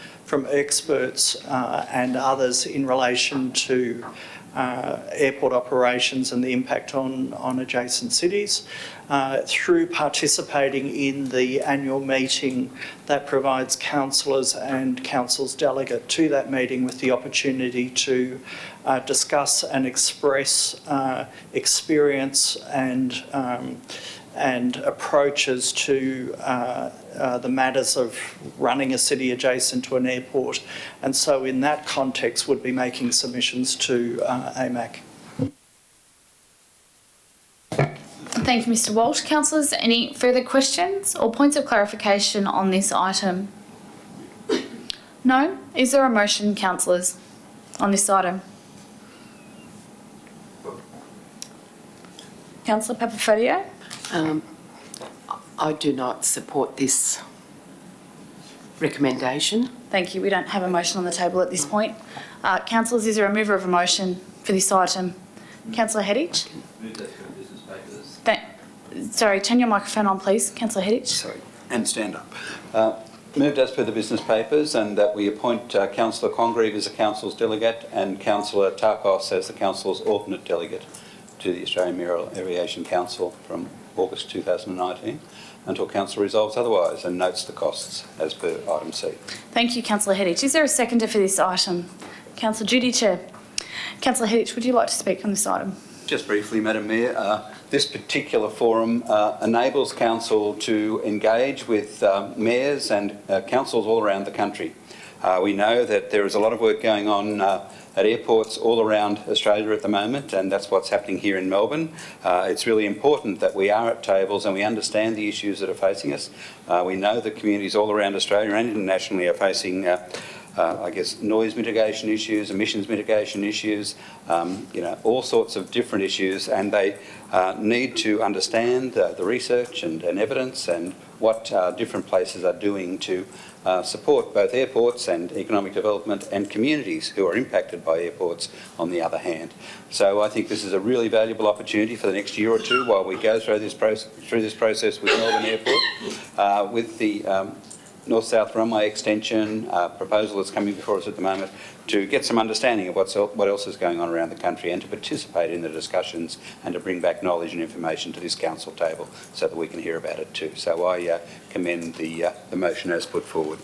K: experts and others in relation to airport operations and the impact on adjacent cities, through participating in the annual meeting that provides councillors and council's delegate to that meeting with the opportunity to discuss and express experience and approaches to the matters of running a city adjacent to an airport, and so in that context would be making submissions to AMAC.
A: Thank you, Mr. Walsh. Councillors, any further questions or points of clarification on this item? No? Is there a motion, councillors, on this item? Councillor Papafodio?
B: I do not support this recommendation.
A: Thank you. We don't have a motion on the table at this point. Councillors, is there a mover of a motion for this item? Councillor Heddich? Sorry, turn your microphone on, please. Councillor Heddich.
M: Sorry, and stand up. Moved as per the business papers, and that we appoint Councillor Congreve as the Council's delegate and Councillor Tarkos as the Council's alternate delegate to the Australian Mayoral Aviation Council from August 2019 until Council resolves otherwise and notes the costs as per item C.
A: Thank you, Councillor Heddich. Is there a seconder for this item? Councillor Duty Chair. Councillor Heddich, would you like to speak on this item?
M: Just briefly, Madam Mayor, this particular forum enables Council to engage with mayors and councils all around the country. We know that there is a lot of work going on at airports all around Australia at the moment, and that's what's happening here in Melbourne. It's really important that we are at tables and we understand the issues that are facing us. We know that communities all around Australia and internationally are facing I guess noise mitigation issues, emissions mitigation issues, all sorts of different issues, and they need to understand the research and evidence and what different places are doing to support both airports and economic development and communities who are impacted by airports on the other hand. So I think this is a really valuable opportunity for the next year or two while we go through this process with Melbourne Airport, with the North-South Runway extension proposal that's coming before us at the moment, to get some understanding of what else is going on around the country and to participate in the discussions and to bring back knowledge and information to this council table so that we can hear about it too. So I commend the motion as put forward.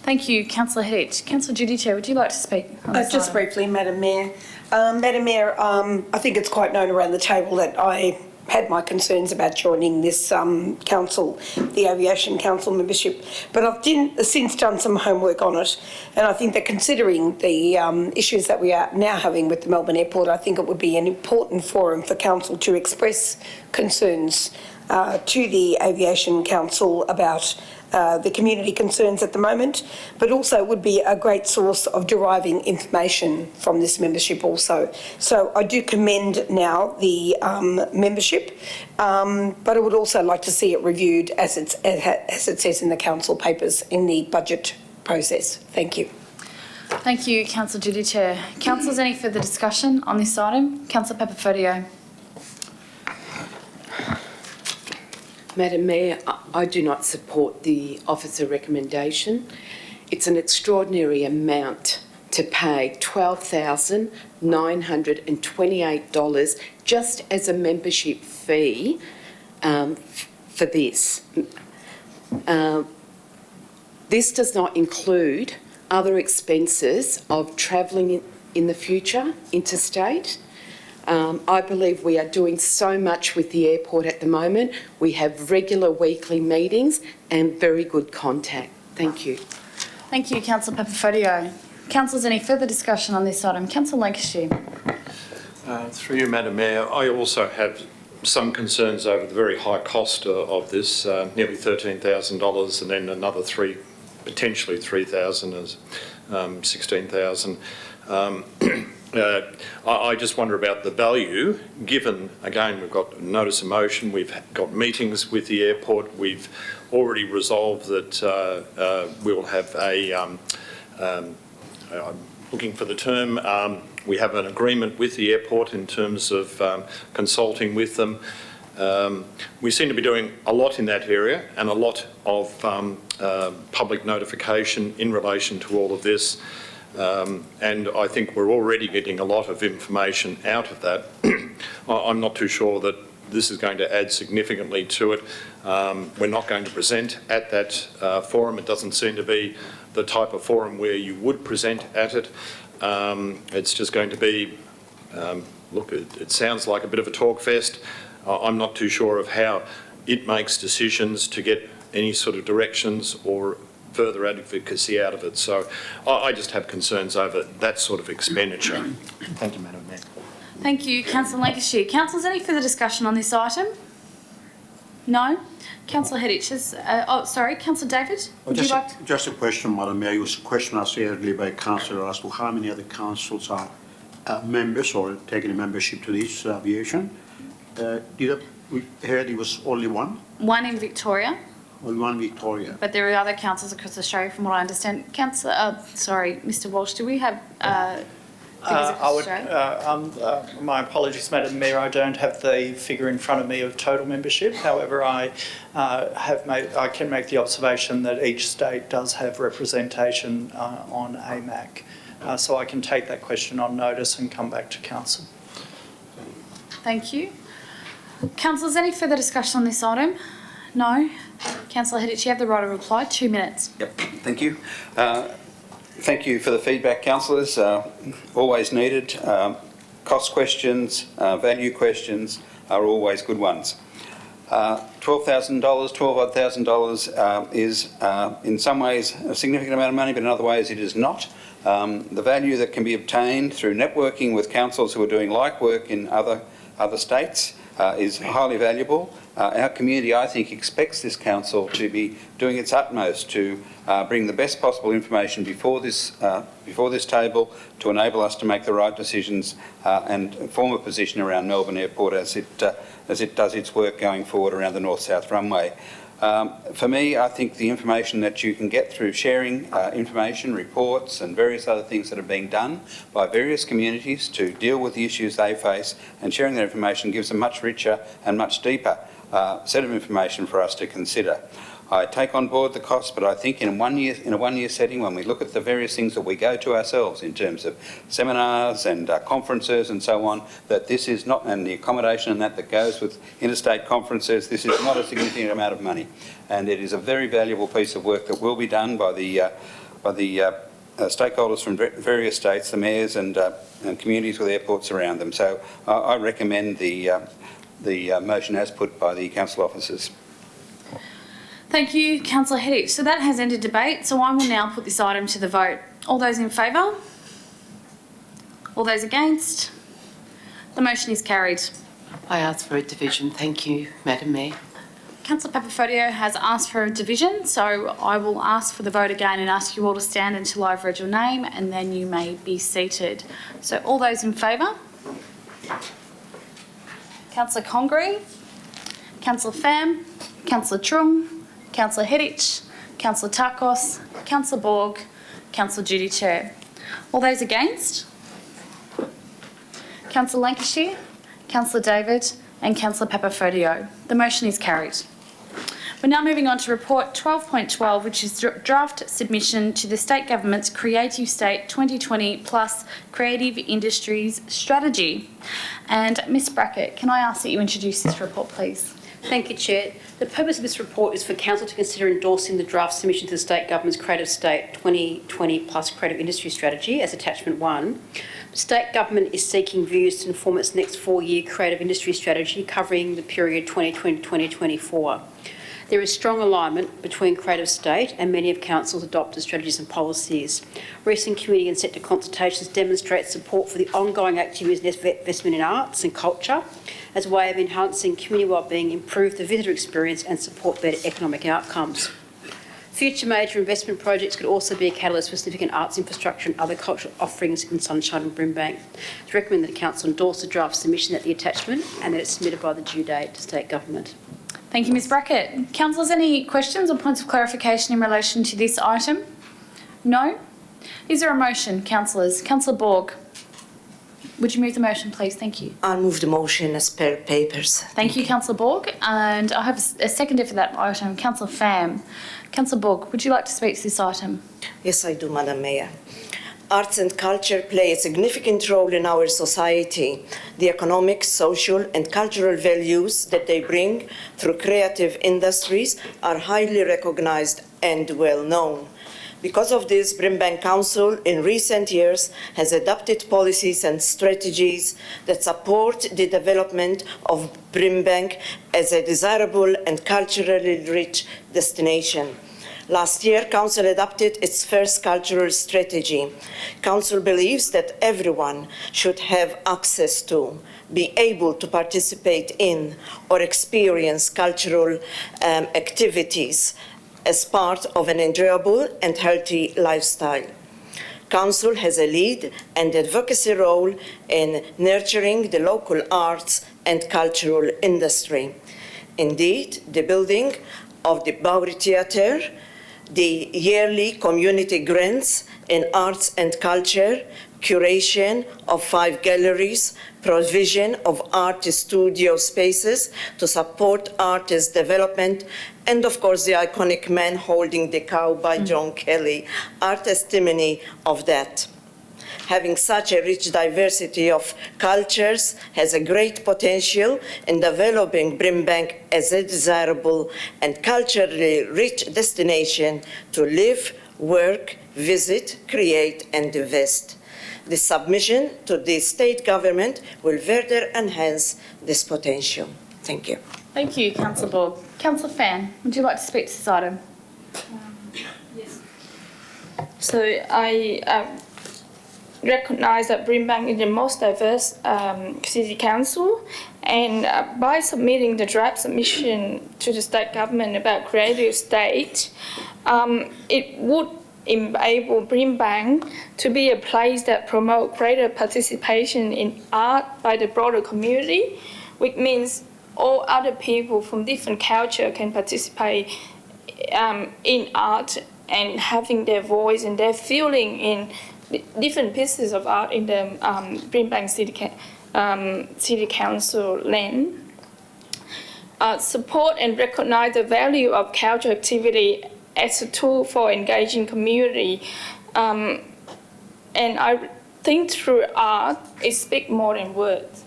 A: Thank you, Councillor Heddich. Councillor Duty Chair, would you like to speak on this
C: Just
A: item?
C: briefly, Madam Mayor. Madam Mayor, I think it's quite known around the table that I had my concerns about joining this council, the Aviation Council membership, but I've since done some homework on it, and I think that considering the issues that we are now having with the Melbourne Airport, I think it would be an important forum for council to express concerns to the Aviation Council about the community concerns at the moment, but also would be a great source of deriving information from this membership also. So I do commend now the membership, but I would also like to see it reviewed as it says in the council papers in the budget process. Thank you.
A: Thank you, Councillor Duty Chair. Councillors, any further discussion on this item? Councillor Papafodio.
B: Madam Mayor, I do not support the officer recommendation. It's an extraordinary amount to pay $12,928 just as a membership fee for this. This does not include other expenses of travelling in the future, interstate. I believe we are doing so much with the airport at the moment. We have regular weekly meetings and very good contact. Thank you.
A: Thank you, Councillor Papafodio. Councillors, any further discussion on this item? Councillor Lancashire.
D: Through you, Madam Mayor, I also have some concerns over the very high cost of this, nearly $13,000 and then another potentially $3,000 as $16,000. I just wonder about the value, given, again, we've got notice of motion, we've got meetings with the airport, we've already resolved that we'll have I'm looking for the term, we have an agreement with the airport in terms of consulting with them. We seem to be doing a lot in that area and a lot of public notification in relation to all of this. And I think we're already getting a lot of information out of that. I'm not too sure that this is going to add significantly to it. We're not going to present at that forum. It doesn't seem to be the type of forum where you would present at it. It's just going to be, look, it sounds like a bit of a talk fest. I'm not too sure of how it makes decisions to get any sort of directions or further advocacy out of it. So I just have concerns over that sort of expenditure. Thank you, Madam Mayor.
A: Thank you, Councillor Lancashire. Councillors, any further discussion on this item? No? Councillor Hedditch has, Councillor David, would you like to?
F: Just a question, Madam Mayor. It was a question asked earlier by Councillor as to how many other councils are members or taking membership to this aviation. We heard it was only one?
A: One in Victoria.
F: Only one Victoria.
A: But there are other councils across Australia, from what I understand. Mr. Walsh, do we have
K: my apologies, Madam Mayor, I don't have the figure in front of me of total membership. However, I can make the observation that each state does have representation on AMAC. So I can take that question on notice and come back to Council.
A: Thank you. Councillors, any further discussion on this item? No? Councillor Hedditch, you have the right of reply. 2 minutes.
M: Yep, thank you. Thank you for the feedback, councillors. Always needed. Cost questions, value questions are always good ones. $12,000 is in some ways a significant amount of money, but in other ways it is not. The value that can be obtained through networking with councils who are doing like work in other states is highly valuable. Our community, I think, expects this council to be doing its utmost to bring the best possible information before this table to enable us to make the right decisions and form a position around Melbourne Airport as it does its work going forward around the North-South Runway. For me, I think the information that you can get through sharing information, reports and various other things that are being done by various communities to deal with the issues they face, and sharing that information gives a much richer and much deeper set of information for us to consider. I take on board the costs, but I think in a one-year setting, when we look at the various things that we go to ourselves in terms of seminars and conferences and so on, that this is not, and the accommodation and that goes with interstate conferences, this is not a significant amount of money. And it is a very valuable piece of work that will be done by the stakeholders from various states, the mayors and communities with airports around them. So I recommend the motion as put by the council officers.
A: Thank you, Councillor Hedditch. So that has ended debate. So I will now put this item to the vote. All those in favour? All those against? The motion is carried.
B: I ask for a division. Thank you, Madam Mayor.
A: Councillor Papafodio has asked for a division, so I will ask for the vote again and ask you all to stand until I've read your name, and then you may be seated. So all those in favour? Councillor Congreve, Councillor Pham, Councillor Trung, Councillor Hedditch, Councillor Takos, Councillor Borg, Councillor Duty Chair. All those against? Councillor Lancashire, Councillor David and Councillor Papafodio. The motion is carried. We're now moving on to report 12.12, which is draft submission to the State Government's Creative State 2020 plus Creative Industries Strategy. And Ms Brackett, can I ask that you introduce this report, please?
H: Thank you, Chair. The purpose of this report is for Council to consider endorsing the draft submission to the State Government's Creative State 2020 plus Creative Industry Strategy as Attachment 1. The State Government is seeking views to inform its next 4-year creative industry strategy covering the period 2020-2024. There is strong alignment between Creative State and many of Council's adopted strategies and policies. Recent community and sector consultations demonstrate support for the ongoing activities and investment in arts and culture as a way of enhancing community wellbeing, improve the visitor experience and support better economic outcomes. Future major investment projects could also be a catalyst for significant arts infrastructure and other cultural offerings in Sunshine and Brimbank. It's recommended that the Council endorse the draft submission at the attachment and that it's submitted by the due date to State Government.
A: Thank you, Ms Brackett. Councillors, any questions or points of clarification in relation to this item? No? Is there a motion, councillors? Councillor Borg, would you move the motion, please? Thank you.
J: I'll move the motion as per papers.
A: Thank you, Councillor Borg. And I have a seconder for that item, Councillor Pham. Councillor Borg, would you like to speak to this item?
J: Yes, I do, Madam Mayor. Arts and culture play a significant role in our society. The economic, social, and cultural values that they bring through creative industries are highly recognized and well known. Because of this, Brimbank Council in recent years has adopted policies and strategies that support the development of Brimbank as a desirable and culturally rich destination. Last year, Council adopted its first cultural strategy. Council believes that everyone should have access to, be able to participate in, or experience cultural activities as part of an enjoyable and healthy lifestyle. Council has a lead and advocacy role in nurturing the local arts and cultural industry. Indeed, the building of the Bowery Theatre, the yearly community grants in arts and culture, curation of 5 galleries, provision of art studio spaces to support artist development, and of course the iconic Man Holding the Cow by John Kelly are testimony of that. Having such a rich diversity of cultures has a great potential in developing Brimbank as a desirable and culturally rich destination to live, work, visit, create, and invest. The submission to the state government will further enhance this potential. Thank you.
A: Thank you, Councillor Borg. Councillor Fan, would you like to speak to this item?
O: Yes. So I recognise that Brimbank is the most diverse city council, and by submitting the draft submission to the state government about creative state, it would enable Brimbank to be a place that promotes greater participation in art by the broader community, which means all other people from different culture can participate in art and having their voice and their feeling in different pieces of art in the Brimbank City Council land. Support and recognise the value of cultural activity as a tool for engaging community. And I think through art, it speaks more than words.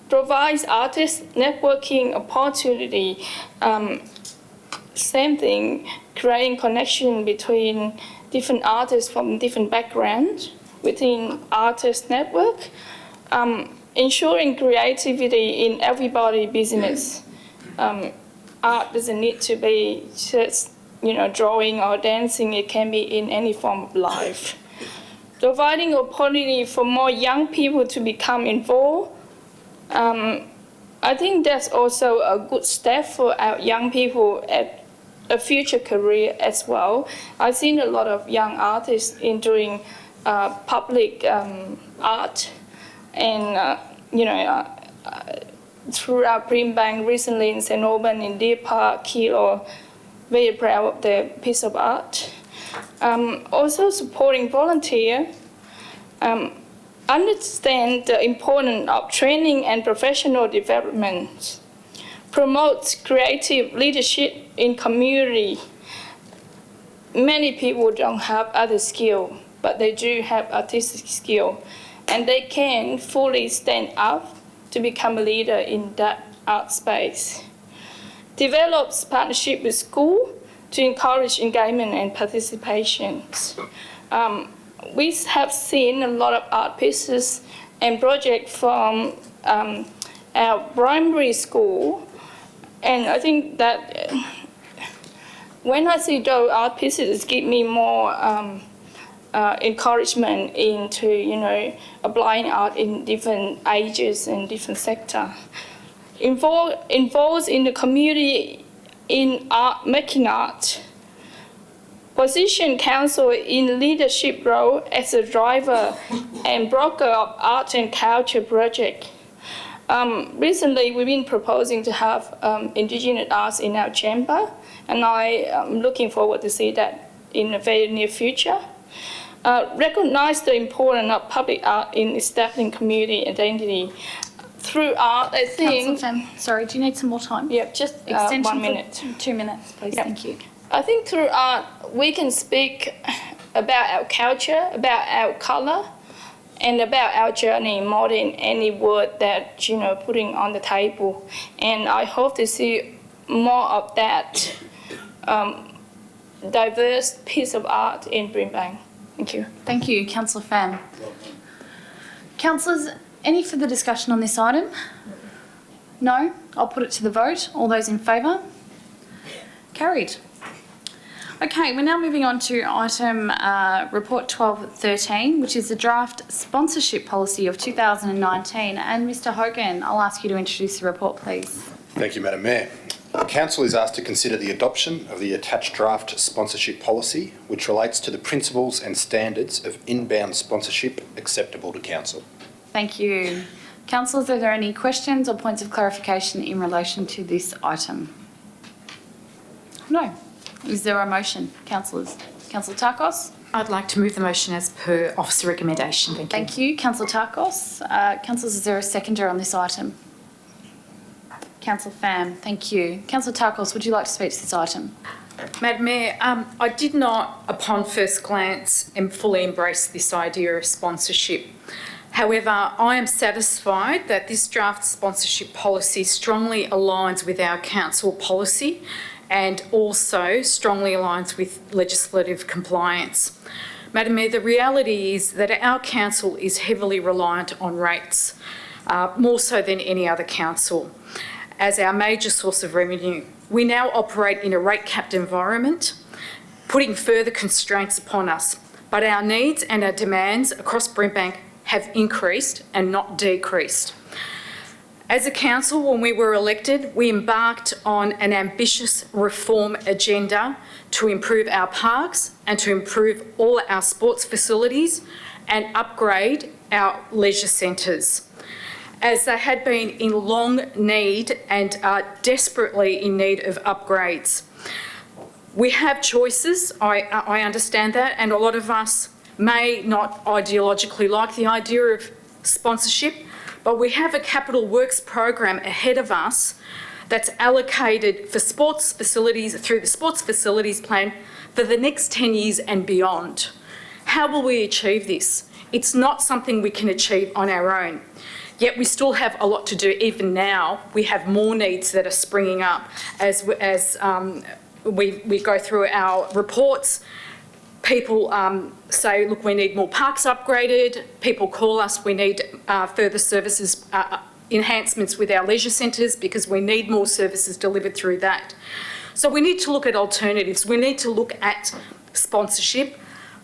O: Provides artists networking opportunity. Same thing, creating connection between different artists from different backgrounds within artist network. Ensuring creativity in everybody's business. Art doesn't need to be just, drawing or dancing. It can be in any form of life. Providing opportunity for more young people to become involved. I think that's also a good step for our young people at a future career as well. I've seen a lot of young artists in doing public art, and throughout Brimbank recently in St. Albans, in Deer Park, Kilo, very proud of the piece of art. Also supporting volunteer. Understand the importance of training and professional development. Promotes creative leadership in community. Many people don't have other skill, but they do have artistic skill, and they can fully stand up to become a leader in that art space. Develops partnership with school to encourage engagement and participation. We have seen a lot of art pieces and projects from our primary school, and I think that when I see those art pieces, it gives me more encouragement into, applying art in different ages and different sectors. Involves in the community in art, making art. Position council in leadership role as a driver and broker of art and culture project. Recently, we've been proposing to have Indigenous arts in our chamber, and I am looking forward to see that in the very near future. Recognise the importance of public art in establishing community identity. Through art, I think...
A: Sorry, do you need some more time?
O: Yeah, just
A: Extension
O: 1 minute.
A: 2 minutes, please.
O: Yep.
A: Thank you.
O: I think through art, we can speak about our culture, about our colour, and about our journey more than any word that, putting on the table. And I hope to see more of that diverse piece of art in Brimbank. Thank you.
A: Thank you, Councillor Pham. Councillors, any further discussion on this item? No? I'll put it to the vote. All those in favour? Carried. Okay, we're now moving on to item report 1213, which is the draft sponsorship policy of 2019. And Mr Hogan, I'll ask you to introduce the report, please.
L: Thank you, Madam Mayor. Council is asked to consider the adoption of the attached draft sponsorship policy, which relates to the principles and standards of inbound sponsorship acceptable to Council.
A: Thank you. Councillors, are there any questions or points of clarification in relation to this item? No. Is there a motion, councillors? Councillor Takos?
R: I'd like to move the motion as per officer recommendation. Thank you.
A: Thank you, Councillor Takos. Councillors, is there a seconder on this item? Councillor Pham, thank you. Councillor Takos, would you like to speak to this item?
I: Madam Mayor, I did not, upon first glance, fully embrace this idea of sponsorship. However, I am satisfied that this draft sponsorship policy strongly aligns with our council policy and also strongly aligns with legislative compliance. Madam Mayor, the reality is that our council is heavily reliant on rates, more so than any other council, as our major source of revenue. We now operate in a rate-capped environment, putting further constraints upon us, but our needs and our demands across Brimbank have increased and not decreased. As a council, when we were elected, we embarked on an ambitious reform agenda to improve our parks and to improve all our sports facilities and upgrade our leisure centres, as they had been in long need and are desperately in need of upgrades. We have choices, I understand that, and a lot of us may not ideologically like the idea of sponsorship, but we have a capital works program ahead of us that's allocated for sports facilities through the sports facilities plan for the next 10 years and beyond. How will we achieve this? It's not something we can achieve on our own. Yet we still have a lot to do. Even now, we have more needs that are springing up as we go through our reports. People say, look, we need more parks upgraded. People call us, we need further services, enhancements with our leisure centres because we need more services delivered through that. So we need to look at alternatives. We need to look at sponsorship,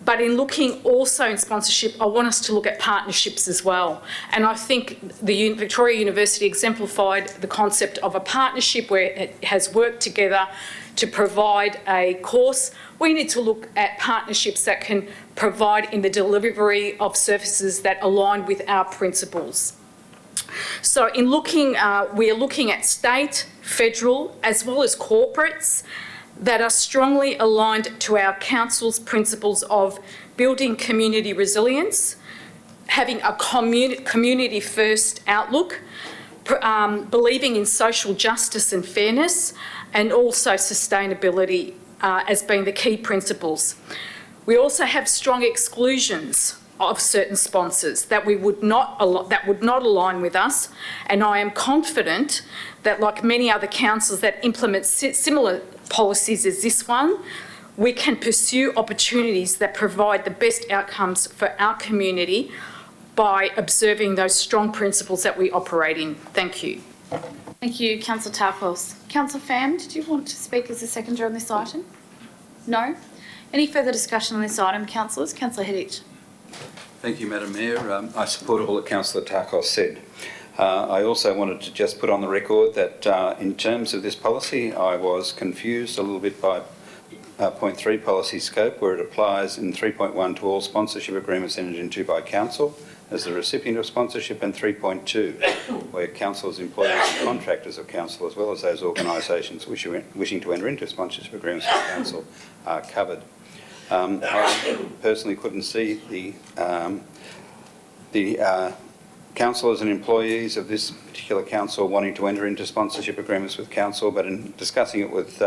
I: but in looking also in sponsorship, I want us to look at partnerships as well. And I think the Victoria University exemplified the concept of a partnership where it has worked together to provide a course. We need to look at partnerships that can provide in the delivery of services that align with our principles. So in looking, we are looking at state, federal, as well as corporates that are strongly aligned to our council's principles of building community resilience, having a community-first outlook, believing in social justice and fairness, and also sustainability as being the key principles. We also have strong exclusions of certain sponsors that would not align with us, and I am confident that, like many other councils that implement similar policies as this one, we can pursue opportunities that provide the best outcomes for our community by observing those strong principles that we operate in. Thank you.
A: Thank you, Councillor Takos. Councillor Pham, did you want to speak as a seconder on this item? No? Any further discussion on this item, councillors? Councillor Hidditch.
M: Thank you, Madam Mayor. I support all that Councillor Takos said. I also wanted to just put on the record that in terms of this policy, I was confused a little bit by point 3 policy scope, where it applies in 3.1 to all sponsorship agreements entered into by council as the recipient of sponsorship, and 3.2 where council's employees and contractors of council, as well as those organisations wishing to enter into sponsorship agreements with council, are covered. I personally couldn't see the councillors and employees of this particular council wanting to enter into sponsorship agreements with council, but in discussing it with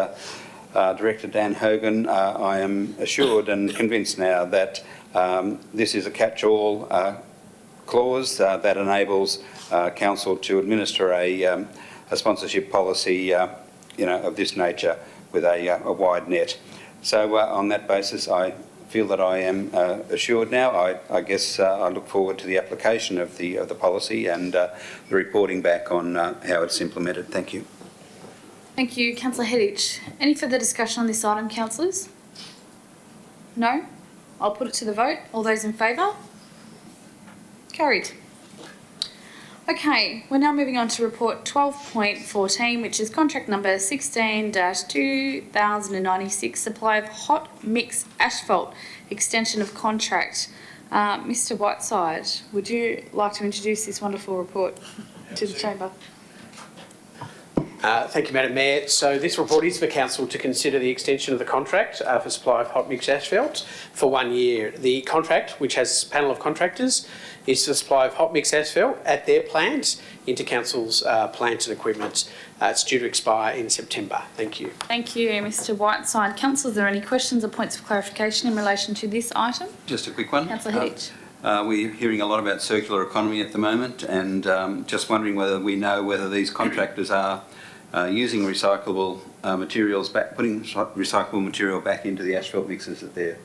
M: Director Dan Hogan, I am assured and convinced now that this is a catch-all clause that enables council to administer a sponsorship policy, of this nature with a wide net. So on that basis, I feel that I am assured now. I guess I look forward to the application of the policy and the reporting back on how it's implemented. Thank you.
A: Thank you, Councillor Hedditch. Any further discussion on this item, councillors? No? I'll put it to the vote. All those in favour? Carried. Okay, we're now moving on to report 12.14, which is contract number 16-2096, supply of hot mix asphalt, extension of contract. Mr. Whiteside, would you like to introduce this wonderful report to the chamber?
Q: Thank you, Madam Mayor. So this report is for Council to consider the extension of the contract for supply of hot mix asphalt for 1 year. The contract, which has a panel of contractors, is for the supply of hot mix asphalt at their plants into Council's plants and equipment. It's due to expire in September. Thank you.
A: Thank you, Mr. Whiteside. Councillors, are there any questions or points of clarification in relation to this item?
M: Just a quick one.
A: Councillor Hedditch.
M: We're hearing a lot about circular economy at the moment, and just wondering whether we know whether these contractors are using recyclable materials putting recyclable material back into the asphalt mixes that they're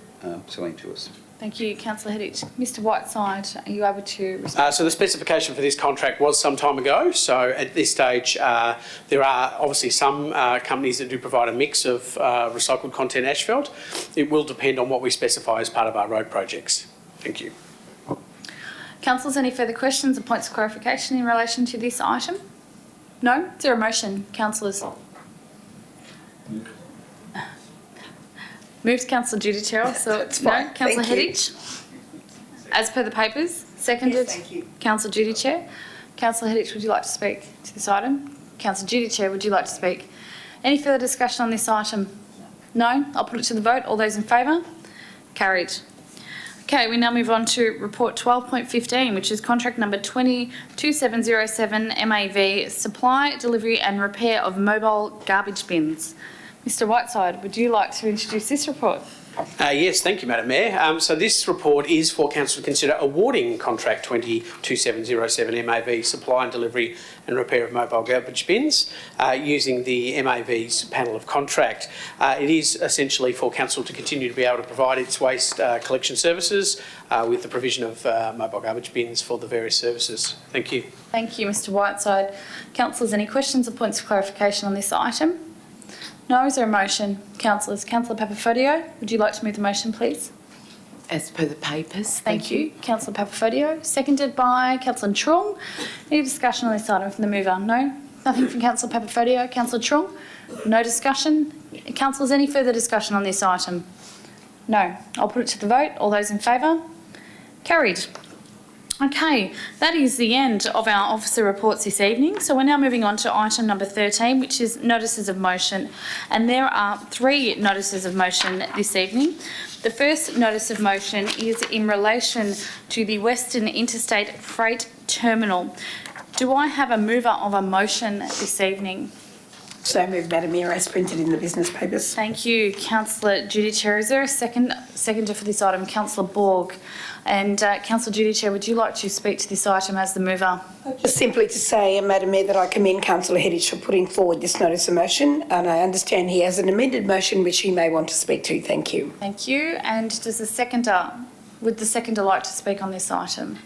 M: selling to us.
A: Thank you, Councillor Hedditch. Mr. Whiteside, are you able to respond?
Q: So the specification for this contract was some time ago. So at this stage, there are obviously some companies that do provide a mix of recycled content asphalt. It will depend on what we specify as part of our road projects. Thank you.
A: Councillors, any further questions or points of clarification in relation to this item? No? Is there a motion, councillors? Moved Councillor Dimitrios, so it's no. Councillor Hedditch, as per the papers. Seconded.
C: Yes, thank you.
A: Councillor Dimitrios. Councillor Hedditch, would you like to speak to this item? Councillor Dimitrios, would you like to speak? Any further discussion on this item? No? I'll put it to the vote. All those in favour? Carried. Okay, we now move on to report 12.15, which is contract number 202707 MAV, supply, delivery and repair of mobile garbage bins. Mr. Whiteside, would you like to introduce this report?
Q: Yes, thank you, Madam Mayor. So this report is for Council to consider awarding contract 202707 MAV, supply and delivery and repair of mobile garbage bins, using the MAV's panel of contract. It is essentially for Council to continue to be able to provide its waste collection services with the provision of mobile garbage bins for the various services. Thank you.
A: Thank you, Mr. Whiteside. Councillors, any questions or points of clarification on this item? No, is there a motion? Councillors, Councillor Papafodio, would you like to move the motion, please?
B: As per the papers.
A: Thank you. Councillor Papafodio, seconded by Councillor Trong. Any discussion on this item from the mover? No? Nothing from Councillor Papafodio. Councillor Trong? No discussion. Councillors, any further discussion on this item? No. I'll put it to the vote. All those in favour? Carried. Okay, that is the end of our officer reports this evening. So we're now moving on to item number 13, which is notices of motion. And there are 3 notices of motion this evening. The first notice of motion is in relation to the Western Interstate Freight Terminal. Do I have a mover of a motion this evening?
C: So moved, Madam Mayor, as printed in the business papers.
A: Thank you, Councillor Dimitrios. Is there a seconder for this item? Councillor Borg. And Councillor Dimitrios, would you like to speak to this item as the mover?
C: Just simply to say, Madam Mayor, that I commend Councillor Hedditch for putting forward this notice of motion, and I understand he has an amended motion which he may want to speak to. Thank you.
A: Thank you. And would the seconder like to speak on this item?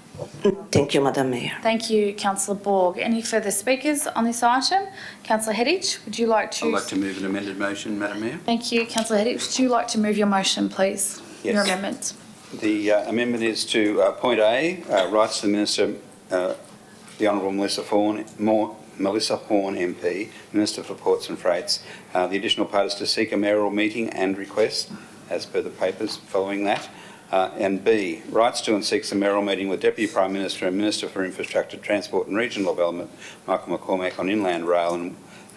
J: Thank you, Madam Mayor.
A: Thank you, Councillor Borg. Any further speakers on this item? Councillor Hedditch, would you like to...
M: I'd like to move an amended motion, Madam Mayor.
A: Thank you, Councillor Hedditch. Would you like to move your motion, please?
M: Yes.
A: Your amendment.
M: The amendment is to point A, writes to the Minister, the Honourable Melissa Horne MP, Minister for Ports and Freights. The additional part is to seek a mayoral meeting and request, as per the papers following that. And B, writes to and seeks a mayoral meeting with Deputy Prime Minister and Minister for Infrastructure, Transport and Regional Development, Michael McCormack, on inland rail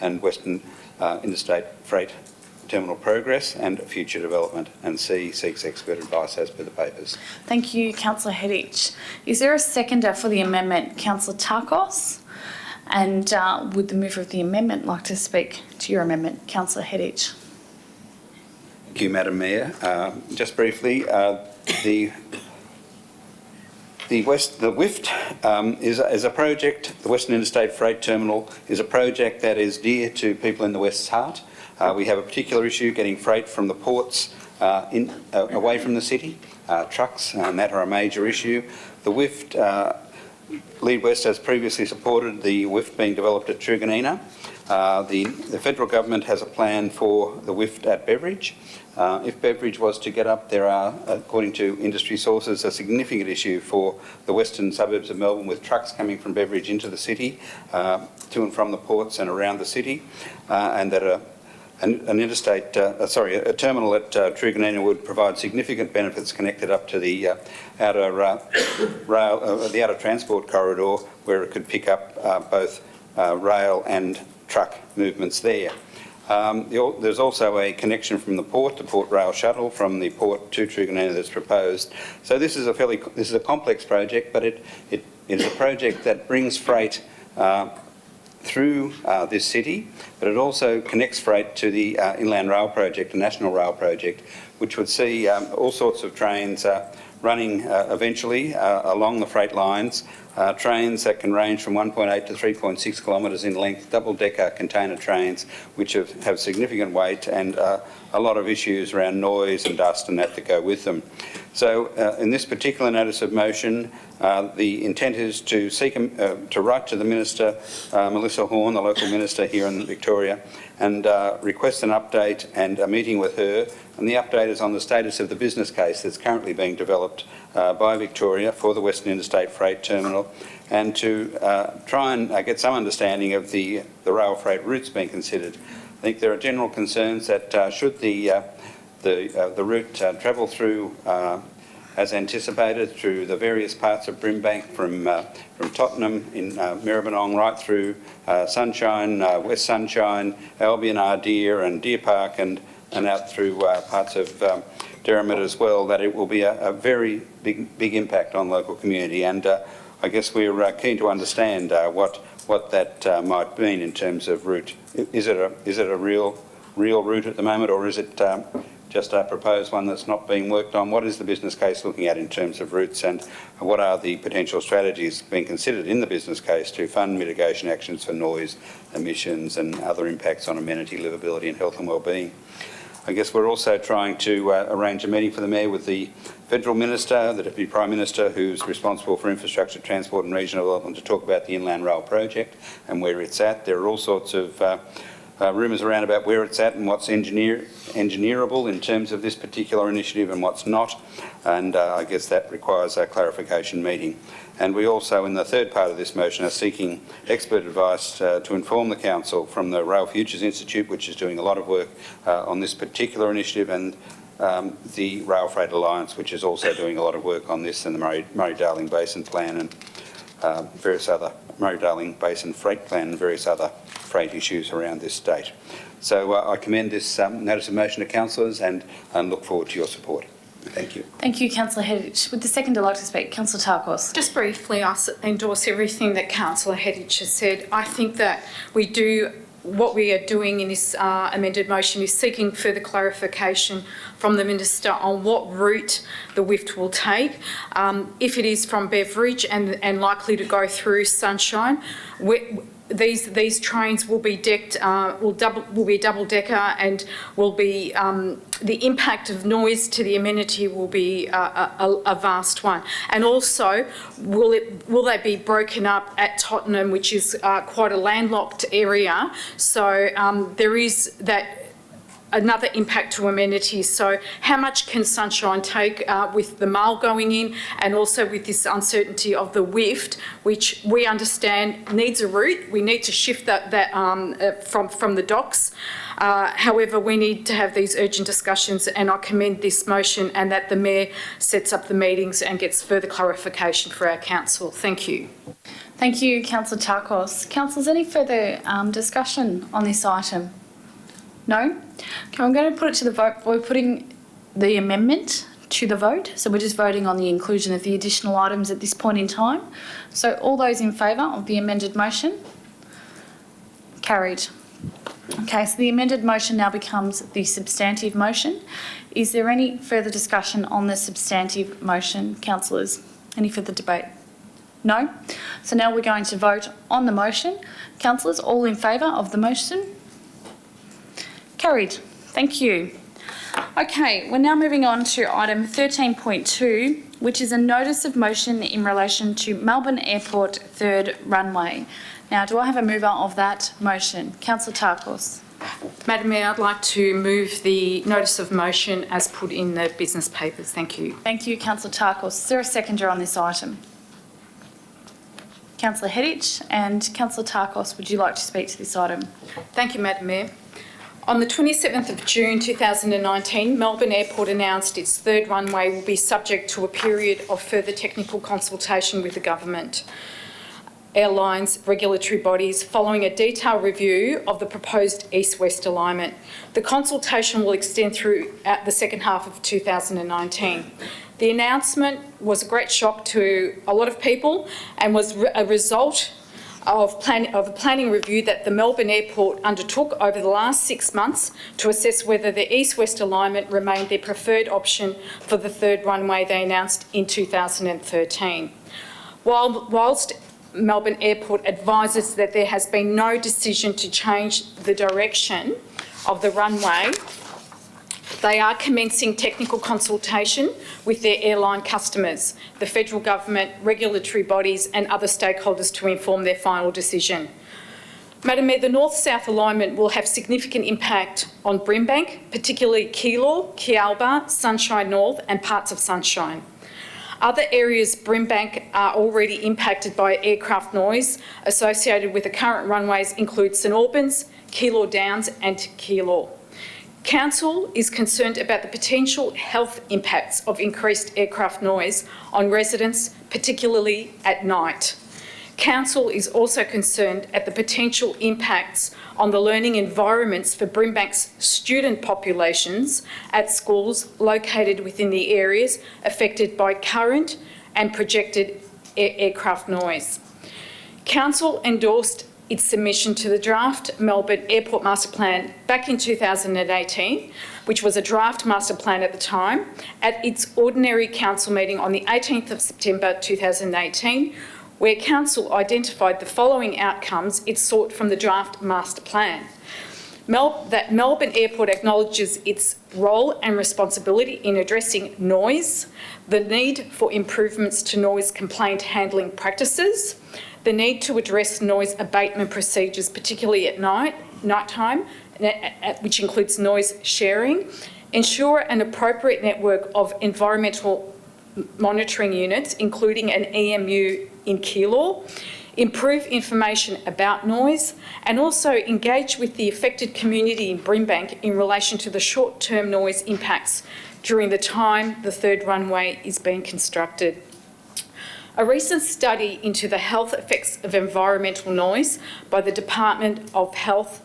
M: and Western Interstate Freight Terminal progress and future development, and C, seeks expert advice as per the papers.
A: Thank you, Councillor Hedditch. Is there a seconder for the amendment? Councillor Tarkos? And would the mover of the amendment like to speak to your amendment? Councillor Hedditch.
M: Thank you, Madam Mayor. Just briefly, the WIFT is a project. The Western Interstate Freight Terminal is a project that is dear to people in the West's heart. We have a particular issue getting freight from the ports away from the city. Trucks, and that are a major issue. The WIFT, Lead West has previously supported the WIFT being developed at Truganina. The federal government has a plan for the WIFT at Beveridge. If Beveridge was to get up, there are, according to industry sources, a significant issue for the western suburbs of Melbourne with trucks coming from Beveridge into the city, to and from the ports and around the city, and that a terminal at Truganina would provide significant benefits connected up to the outer the outer transport corridor, where it could pick up both rail and truck movements there. There's also a connection from the port, the port rail shuttle from the port to Truganina that's proposed. So this is a complex project, but it is a project that brings freight through this city, but it also connects freight to the Inland Rail Project, a national rail project, which would see all sorts of trains running eventually along the freight lines, trains that can range from 1.8 to 3.6 kilometres in length, double-decker container trains, which have significant weight and a lot of issues around noise and dust and that go with them. So in this particular notice of motion, the intent is to seek to write to the Minister, Melissa Horn, the local minister here in Victoria, and request an update and a meeting with her. And the update is on the status of the business case that's currently being developed by Victoria for the Western Interstate Freight Terminal, and to try and get some understanding of the rail freight routes being considered. I think there are general concerns that should the route travel through as anticipated through the various parts of Brimbank, from Tottenham in Maribyrnong right through Sunshine, West Sunshine, Albion, Ardeer and Deer Park, and out through parts of Derrimut as well, that it will be a very big impact on local community. And I guess we're keen to understand what that might mean in terms of route. Is it a real route at the moment, or is it just a proposed one that's not being worked on? What is the business case looking at in terms of routes, and what are the potential strategies being considered in the business case to fund mitigation actions for noise, emissions and other impacts on amenity, livability and health and wellbeing? I guess we're also trying to arrange a meeting for the Mayor with the Federal Minister, the Deputy Prime Minister, who's responsible for infrastructure, transport and regional development, to talk about the Inland Rail project and where it's at. There are all sorts of rumours around about where it's at and what's engineerable in terms of this particular initiative and what's not, and I guess that requires a clarification meeting. And we also, in the third part of this motion, are seeking expert advice to inform the Council from the Rail Futures Institute, which is doing a lot of work on this particular initiative, and the Rail Freight Alliance, which is also doing a lot of work on this, and the Murray-Darling Basin Plan and various other Murray-Darling Basin Freight Plan and various other freight issues around this state. So I commend this notice of motion to councillors and look forward to your support. Thank you.
A: Thank you, Councillor Hettich. Would the seconder like to speak? Councillor Tarkos.
I: Just briefly, I endorse everything that Councillor Hettich has said. I think that what we are doing in this amended motion is seeking further clarification from the Minister on what route the WIFT will take. If it is from Beveridge and likely to go through Sunshine, these trains will be decked, will be double decker, and will be the impact of noise to the amenity will be a vast one. And also, will they be broken up at Tottenham, which is quite a landlocked area? So there is that another impact to amenities. So how much can Sunshine take with the mail going in, and also with this uncertainty of the WIFT, which we understand needs a route. We need to shift that from the docks. However, we need to have these urgent discussions, and I commend this motion and that the Mayor sets up the meetings and gets further clarification for our council. Thank you.
A: Thank you, Councillor Tarkos. Councillors, any further discussion on this item? No? Okay, I'm going to put it to the vote. We're putting the amendment to the vote. So we're just voting on the inclusion of the additional items at this point in time. So all those in favour of the amended motion? Carried. Okay, so the amended motion now becomes the substantive motion. Is there any further discussion on the substantive motion, councillors? Any further debate? No? So now we're going to vote on the motion. Councillors, all in favour of the motion? Carried. Thank you. Okay, we're now moving on to item 13.2, which is a notice of motion in relation to Melbourne Airport third runway. Now, do I have a mover of that motion? Councillor Tarkos.
R: Madam Mayor, I'd like to move the notice of motion as put in the business papers. Thank you.
A: Thank you, Councillor Tarkos. Is there a seconder on this item? Councillor Heddich and Councillor Tarkos, would you like to speak to this item?
I: Thank you, Madam Mayor. On the 27th of June 2019, Melbourne Airport announced its third runway will be subject to a period of further technical consultation with the government, airlines, regulatory bodies, following a detailed review of the proposed east-west alignment. The consultation will extend through at the second half of 2019. The announcement was a great shock to a lot of people and was a result of a planning review that the Melbourne Airport undertook over the last 6 months to assess whether the east-west alignment remained their preferred option for the third runway they announced in 2013. Whilst Melbourne Airport advises that there has been no decision to change the direction of the runway, they are commencing technical consultation with their airline customers, the federal government, regulatory bodies and other stakeholders to inform their final decision. Madam Mayor, the north-south alignment will have significant impact on Brimbank, particularly Keilor, Kealba, Sunshine North and parts of Sunshine. Other areas Brimbank are already impacted by aircraft noise associated with the current runways include St Albans, Keilor Downs and Keilor. Council is concerned about the potential health impacts of increased aircraft noise on residents, particularly at night. Council is also concerned at the potential impacts on the learning environments for Brimbank's student populations at schools located within the areas affected by current and projected aircraft noise. Council endorsed its submission to the draft Melbourne Airport Master Plan back in 2018, which was a draft master plan at the time, at its ordinary council meeting on the 18th of September 2018, where council identified the following outcomes it sought from the draft master plan. That Melbourne Airport acknowledges its role and responsibility in addressing noise, the need for improvements to noise complaint handling practices, the need to address noise abatement procedures, particularly at nighttime, which includes noise sharing, ensure an appropriate network of environmental monitoring units, including an EMU in Keilor, improve information about noise, and also engage with the affected community in Brimbank in relation to the short-term noise impacts during the time the third runway is being constructed. A recent study into the health effects of environmental noise by the Department of Health,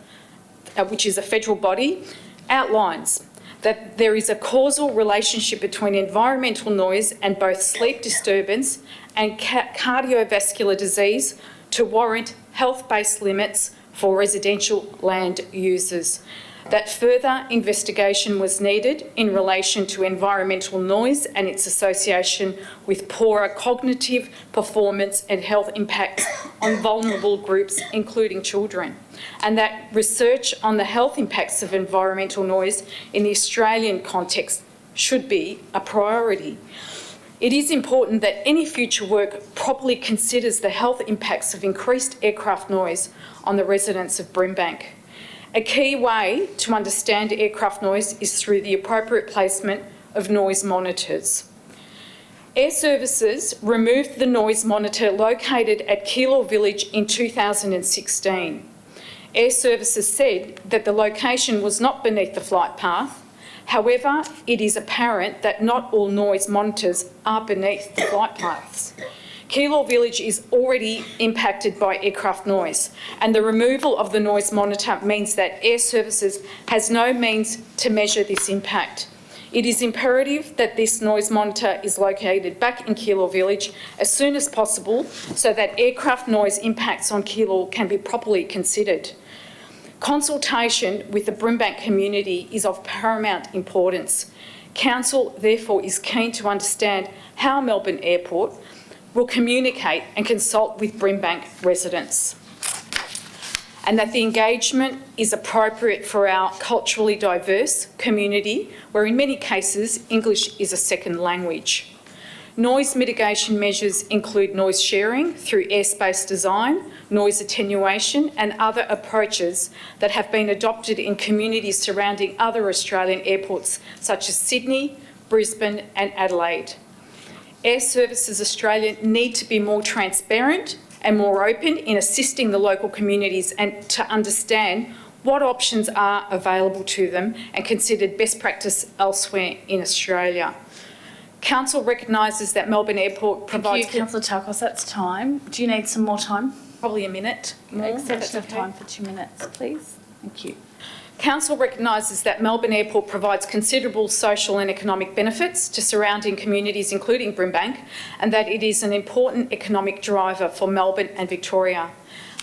I: which is a federal body, outlines that there is a causal relationship between environmental noise and both sleep disturbance and cardiovascular disease to warrant health-based limits for residential land users. That further investigation was needed in relation to environmental noise and its association with poorer cognitive performance and health impacts on vulnerable groups, including children, and that research on the health impacts of environmental noise in the Australian context should be a priority. It is important that any future work properly considers the health impacts of increased aircraft noise on the residents of Brimbank. A key way to understand aircraft noise is through the appropriate placement of noise monitors. Air Services removed the noise monitor located at Keilor Village in 2016. Air Services said that the location was not beneath the flight path. However, it is apparent that not all noise monitors are beneath the flight paths. Keilor Village is already impacted by aircraft noise, and the removal of the noise monitor means that Air Services has no means to measure this impact. It is imperative that this noise monitor is located back in Keilor Village as soon as possible so that aircraft noise impacts on Keilor can be properly considered. Consultation with the Brimbank community is of paramount importance. Council, therefore, is keen to understand how Melbourne Airport will communicate and consult with Brimbank residents, and that the engagement is appropriate for our culturally diverse community, where in many cases English is a second language. Noise mitigation measures include noise sharing through airspace design, noise attenuation and other approaches that have been adopted in communities surrounding other Australian airports such as Sydney, Brisbane and Adelaide. Air Services Australia need to be more transparent and more open in assisting the local communities and to understand what options are available to them and considered best practice elsewhere in Australia. Council recognises that Melbourne Airport provides...
A: Thank you, Councillor Tarkos, that's time. Do you need some more time?
I: Probably a minute more.
A: Except of time for 2 minutes, please. Thank you.
I: Council recognises that Melbourne Airport provides considerable social and economic benefits to surrounding communities, including Brimbank, and that it is an important economic driver for Melbourne and Victoria.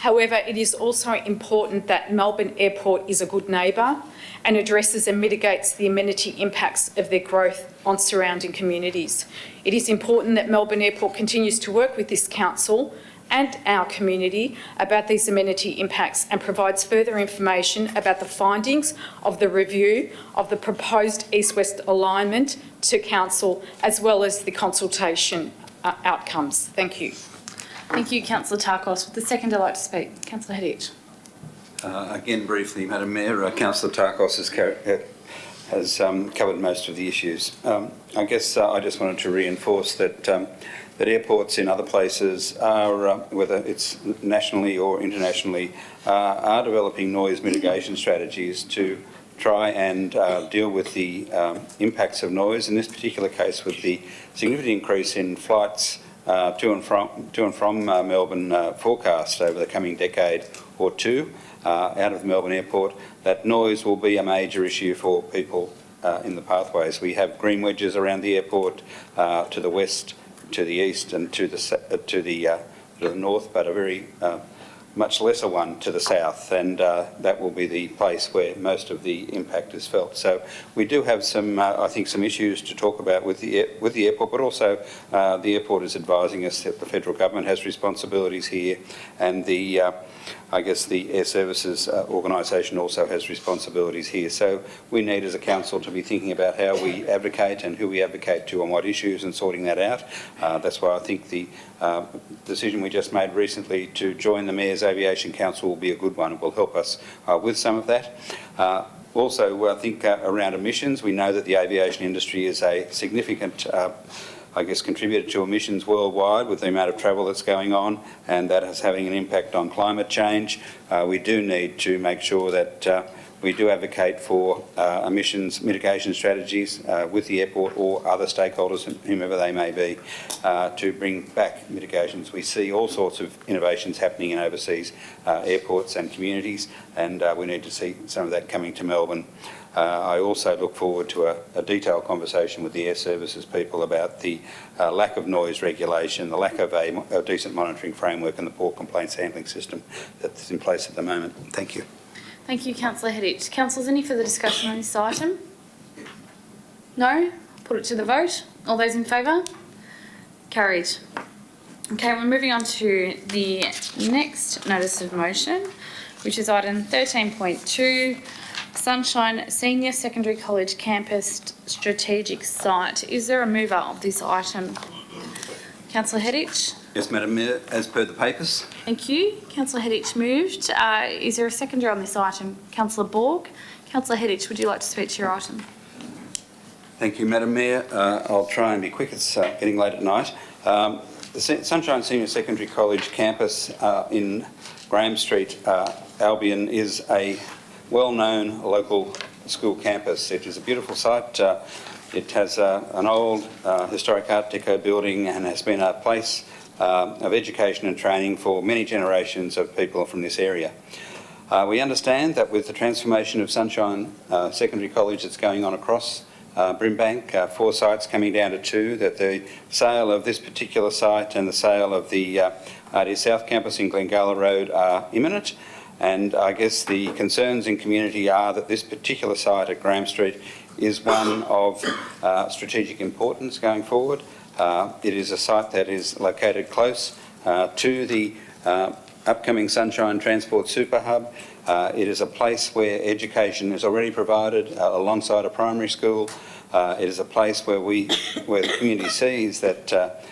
I: However, it is also important that Melbourne Airport is a good neighbour and addresses and mitigates the amenity impacts of their growth on surrounding communities. It is important that Melbourne Airport continues to work with this council and our community about these amenity impacts and provides further information about the findings of the review of the proposed east-west alignment to council, as well as the consultation outcomes. Thank you.
A: Thank you, Councillor Tarkos. Would the second I'd like to speak? Councillor Hedich.
M: Again, briefly, Madam Mayor, Councillor Tarkos has covered most of the issues. I guess I just wanted to reinforce that that airports in other places are, whether it's nationally or internationally, are developing noise mitigation strategies to try and deal with the impacts of noise. In this particular case, with the significant increase in flights to and from Melbourne forecast over the coming decade or two out of Melbourne Airport, that noise will be a major issue for people in the pathways. We have green wedges around the airport to the west, to the east and to the north, but a very much lesser one to the south, and that will be the place where most of the impact is felt. So we do have some, I think, some issues to talk about with the airport, but also the airport is advising us that the federal government has responsibilities here, and the I guess the Air Services organisation also has responsibilities here. So we need as a council to be thinking about how we advocate and who we advocate to on what issues and sorting that out. That's why I think the decision we just made recently to join the Mayor's Aviation Council will be a good one. It will help us with some of that. Also, I think around emissions, we know that the aviation industry is a significant I guess, contributed to emissions worldwide with the amount of travel that's going on, and that is having an impact on climate change. We do need to make sure that we do advocate for emissions mitigation strategies with the airport or other stakeholders, whomever they may be, to bring back mitigations. We see all sorts of innovations happening in overseas airports and communities, and we need to see some of that coming to Melbourne. I also look forward to a detailed conversation with the Air Services people about the lack of noise regulation, the lack of a decent monitoring framework and the poor complaints handling system that's in place at the moment. Thank you.
A: Thank you, Councillor Hedich. Councillors, any further discussion on this item? No? Put it to the vote. All those in favour? Carried. Okay, we're moving on to the next notice of motion, which is item 13.2. Sunshine Senior Secondary College Campus Strategic Site. Is there a mover of this item? Councillor Hedich?
M: Yes, Madam Mayor, as per the papers.
A: Thank you. Councillor Hedich moved. Is there a seconder on this item? Councillor Borg. Councillor Hedich, would you like to speak to your item?
M: Thank you, Madam Mayor. I'll try and be quick. It's getting late at night. The Sunshine Senior Secondary College campus in Graham Street, Albion, is a well-known local school campus. It is a beautiful site. It has an old historic Art Deco building and has been a place of education and training for many generations of people from this area. We understand that with the transformation of Sunshine Secondary College that's going on across Brimbank, 4 sites coming down to 2, that the sale of this particular site and the sale of the RD South Campus in Glengala Road are imminent. And I guess the concerns in community are that this particular site at Graham Street is one of strategic importance going forward. It is a site that is located close to the upcoming Sunshine Transport Super Hub. It is a place where education is already provided alongside a primary school. It is a place where the community sees that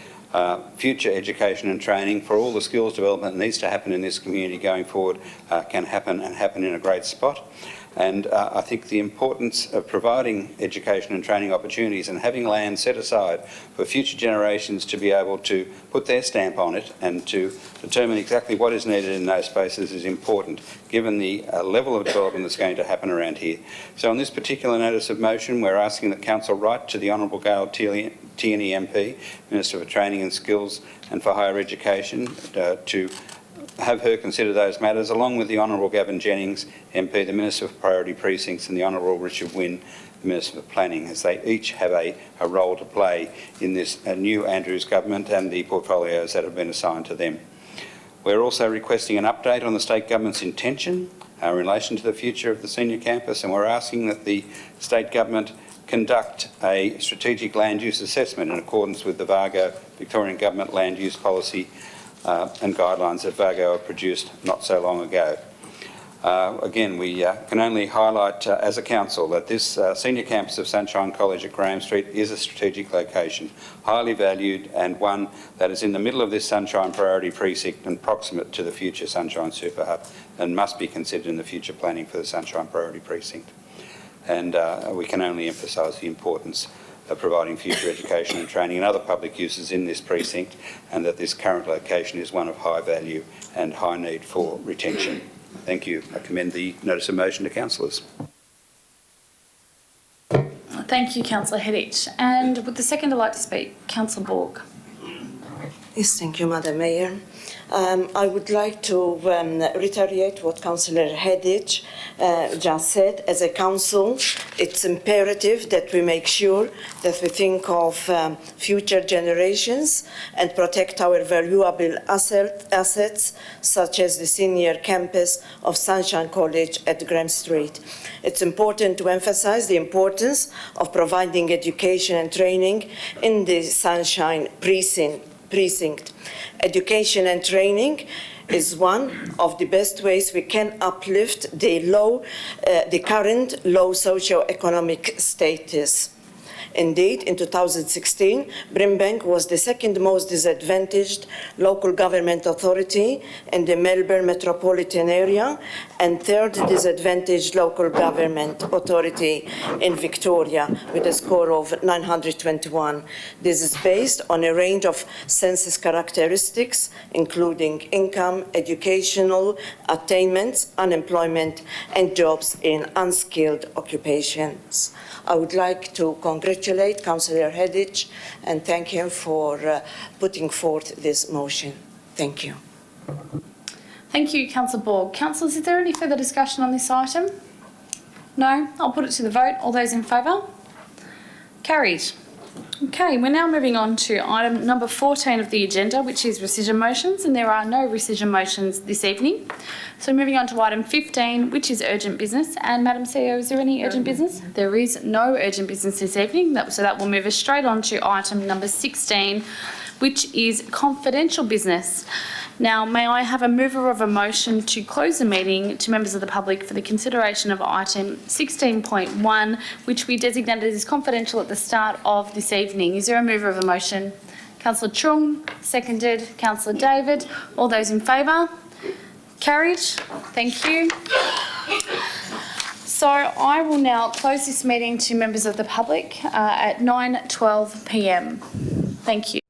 M: future education and training for all the skills development that needs to happen in this community going forward can happen and happen in a great spot. And I think the importance of providing education and training opportunities and having land set aside for future generations to be able to put their stamp on it and to determine exactly what is needed in those spaces is important, given the level of development that's going to happen around here. So on this particular notice of motion, we're asking that Council write to the Honourable Gail Tierney MP, Minister for Training and Skills and for Higher Education, to have her consider those matters, along with the Honourable Gavin Jennings MP, the Minister for Priority Precincts, and the Honourable Richard Wynne, the Minister for Planning, as they each have a role to play in this new Andrews government and the portfolios that have been assigned to them. We're also requesting an update on the State Government's intention in relation to the future of the senior campus, and we're asking that the State Government conduct a strategic land use assessment in accordance with the VAGO, Victorian Government Land Use Policy and guidelines that VAGO produced not so long ago. Again, we can only highlight as a council that this senior campus of Sunshine College at Graham Street is a strategic location, highly valued, and one that is in the middle of this Sunshine Priority Precinct and proximate to the future Sunshine Super Hub, and must be considered in the future planning for the Sunshine Priority Precinct. And we can only emphasise the importance of providing future education and training and other public uses in this precinct, and that this current location is one of high value and high need for retention. Thank you. I commend the notice of motion to councillors.
A: Thank you, Councillor Hedditch. And would the seconder like to speak? Councillor Borg.
J: Yes, thank you, Madam Mayor. I would like to reiterate what Councillor Hedditch just said. As a council, it's imperative that we make sure that we think of future generations and protect our valuable assets, such as the senior campus of Sunshine College at Graham Street. It's important to emphasise the importance of providing education and training in the Sunshine precinct. Education and training is one of the best ways we can uplift the current low socio-economic status. Indeed, in 2016, Brimbank was the second most disadvantaged local government authority in the Melbourne metropolitan area and third disadvantaged local government authority in Victoria with a score of 921. This is based on a range of census characteristics, including income, educational attainments, unemployment, and jobs in unskilled occupations. I would like to congratulate Councillor Hedditch and thank him for putting forth this motion. Thank you.
A: Thank you, Councillor Borg. Councillors, is there any further discussion on this item? No? I'll put it to the vote. All those in favour? Carried. Okay, we're now moving on to item number 14 of the agenda, which is rescission motions, and there are no rescission motions this evening. So moving on to item 15, which is urgent business. And Madam CEO, is there any urgent business? There is no urgent business this evening, so that will move us straight on to item number 16, which is confidential business. Now, may I have a mover of a motion to close the meeting to members of the public for the consideration of item 16.1, which we designated as confidential at the start of this evening. Is there a mover of a motion? Councillor Chung, seconded. Councillor David. All those in favour? Carried. Thank you. So I will now close this meeting to members of the public at 9:12 p.m. Thank you.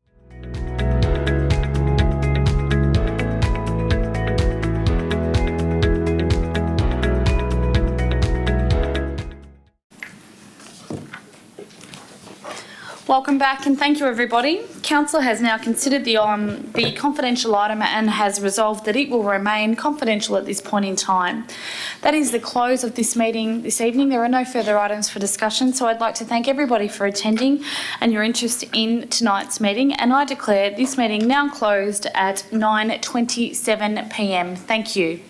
A: Welcome back and thank you everybody. Council has now considered the confidential item and has resolved that it will remain confidential at this point in time. That is the close of this meeting this evening. There are no further items for discussion, so I'd like to thank everybody for attending and your interest in tonight's meeting, and I declare this meeting now closed at 9:27 p.m. Thank you.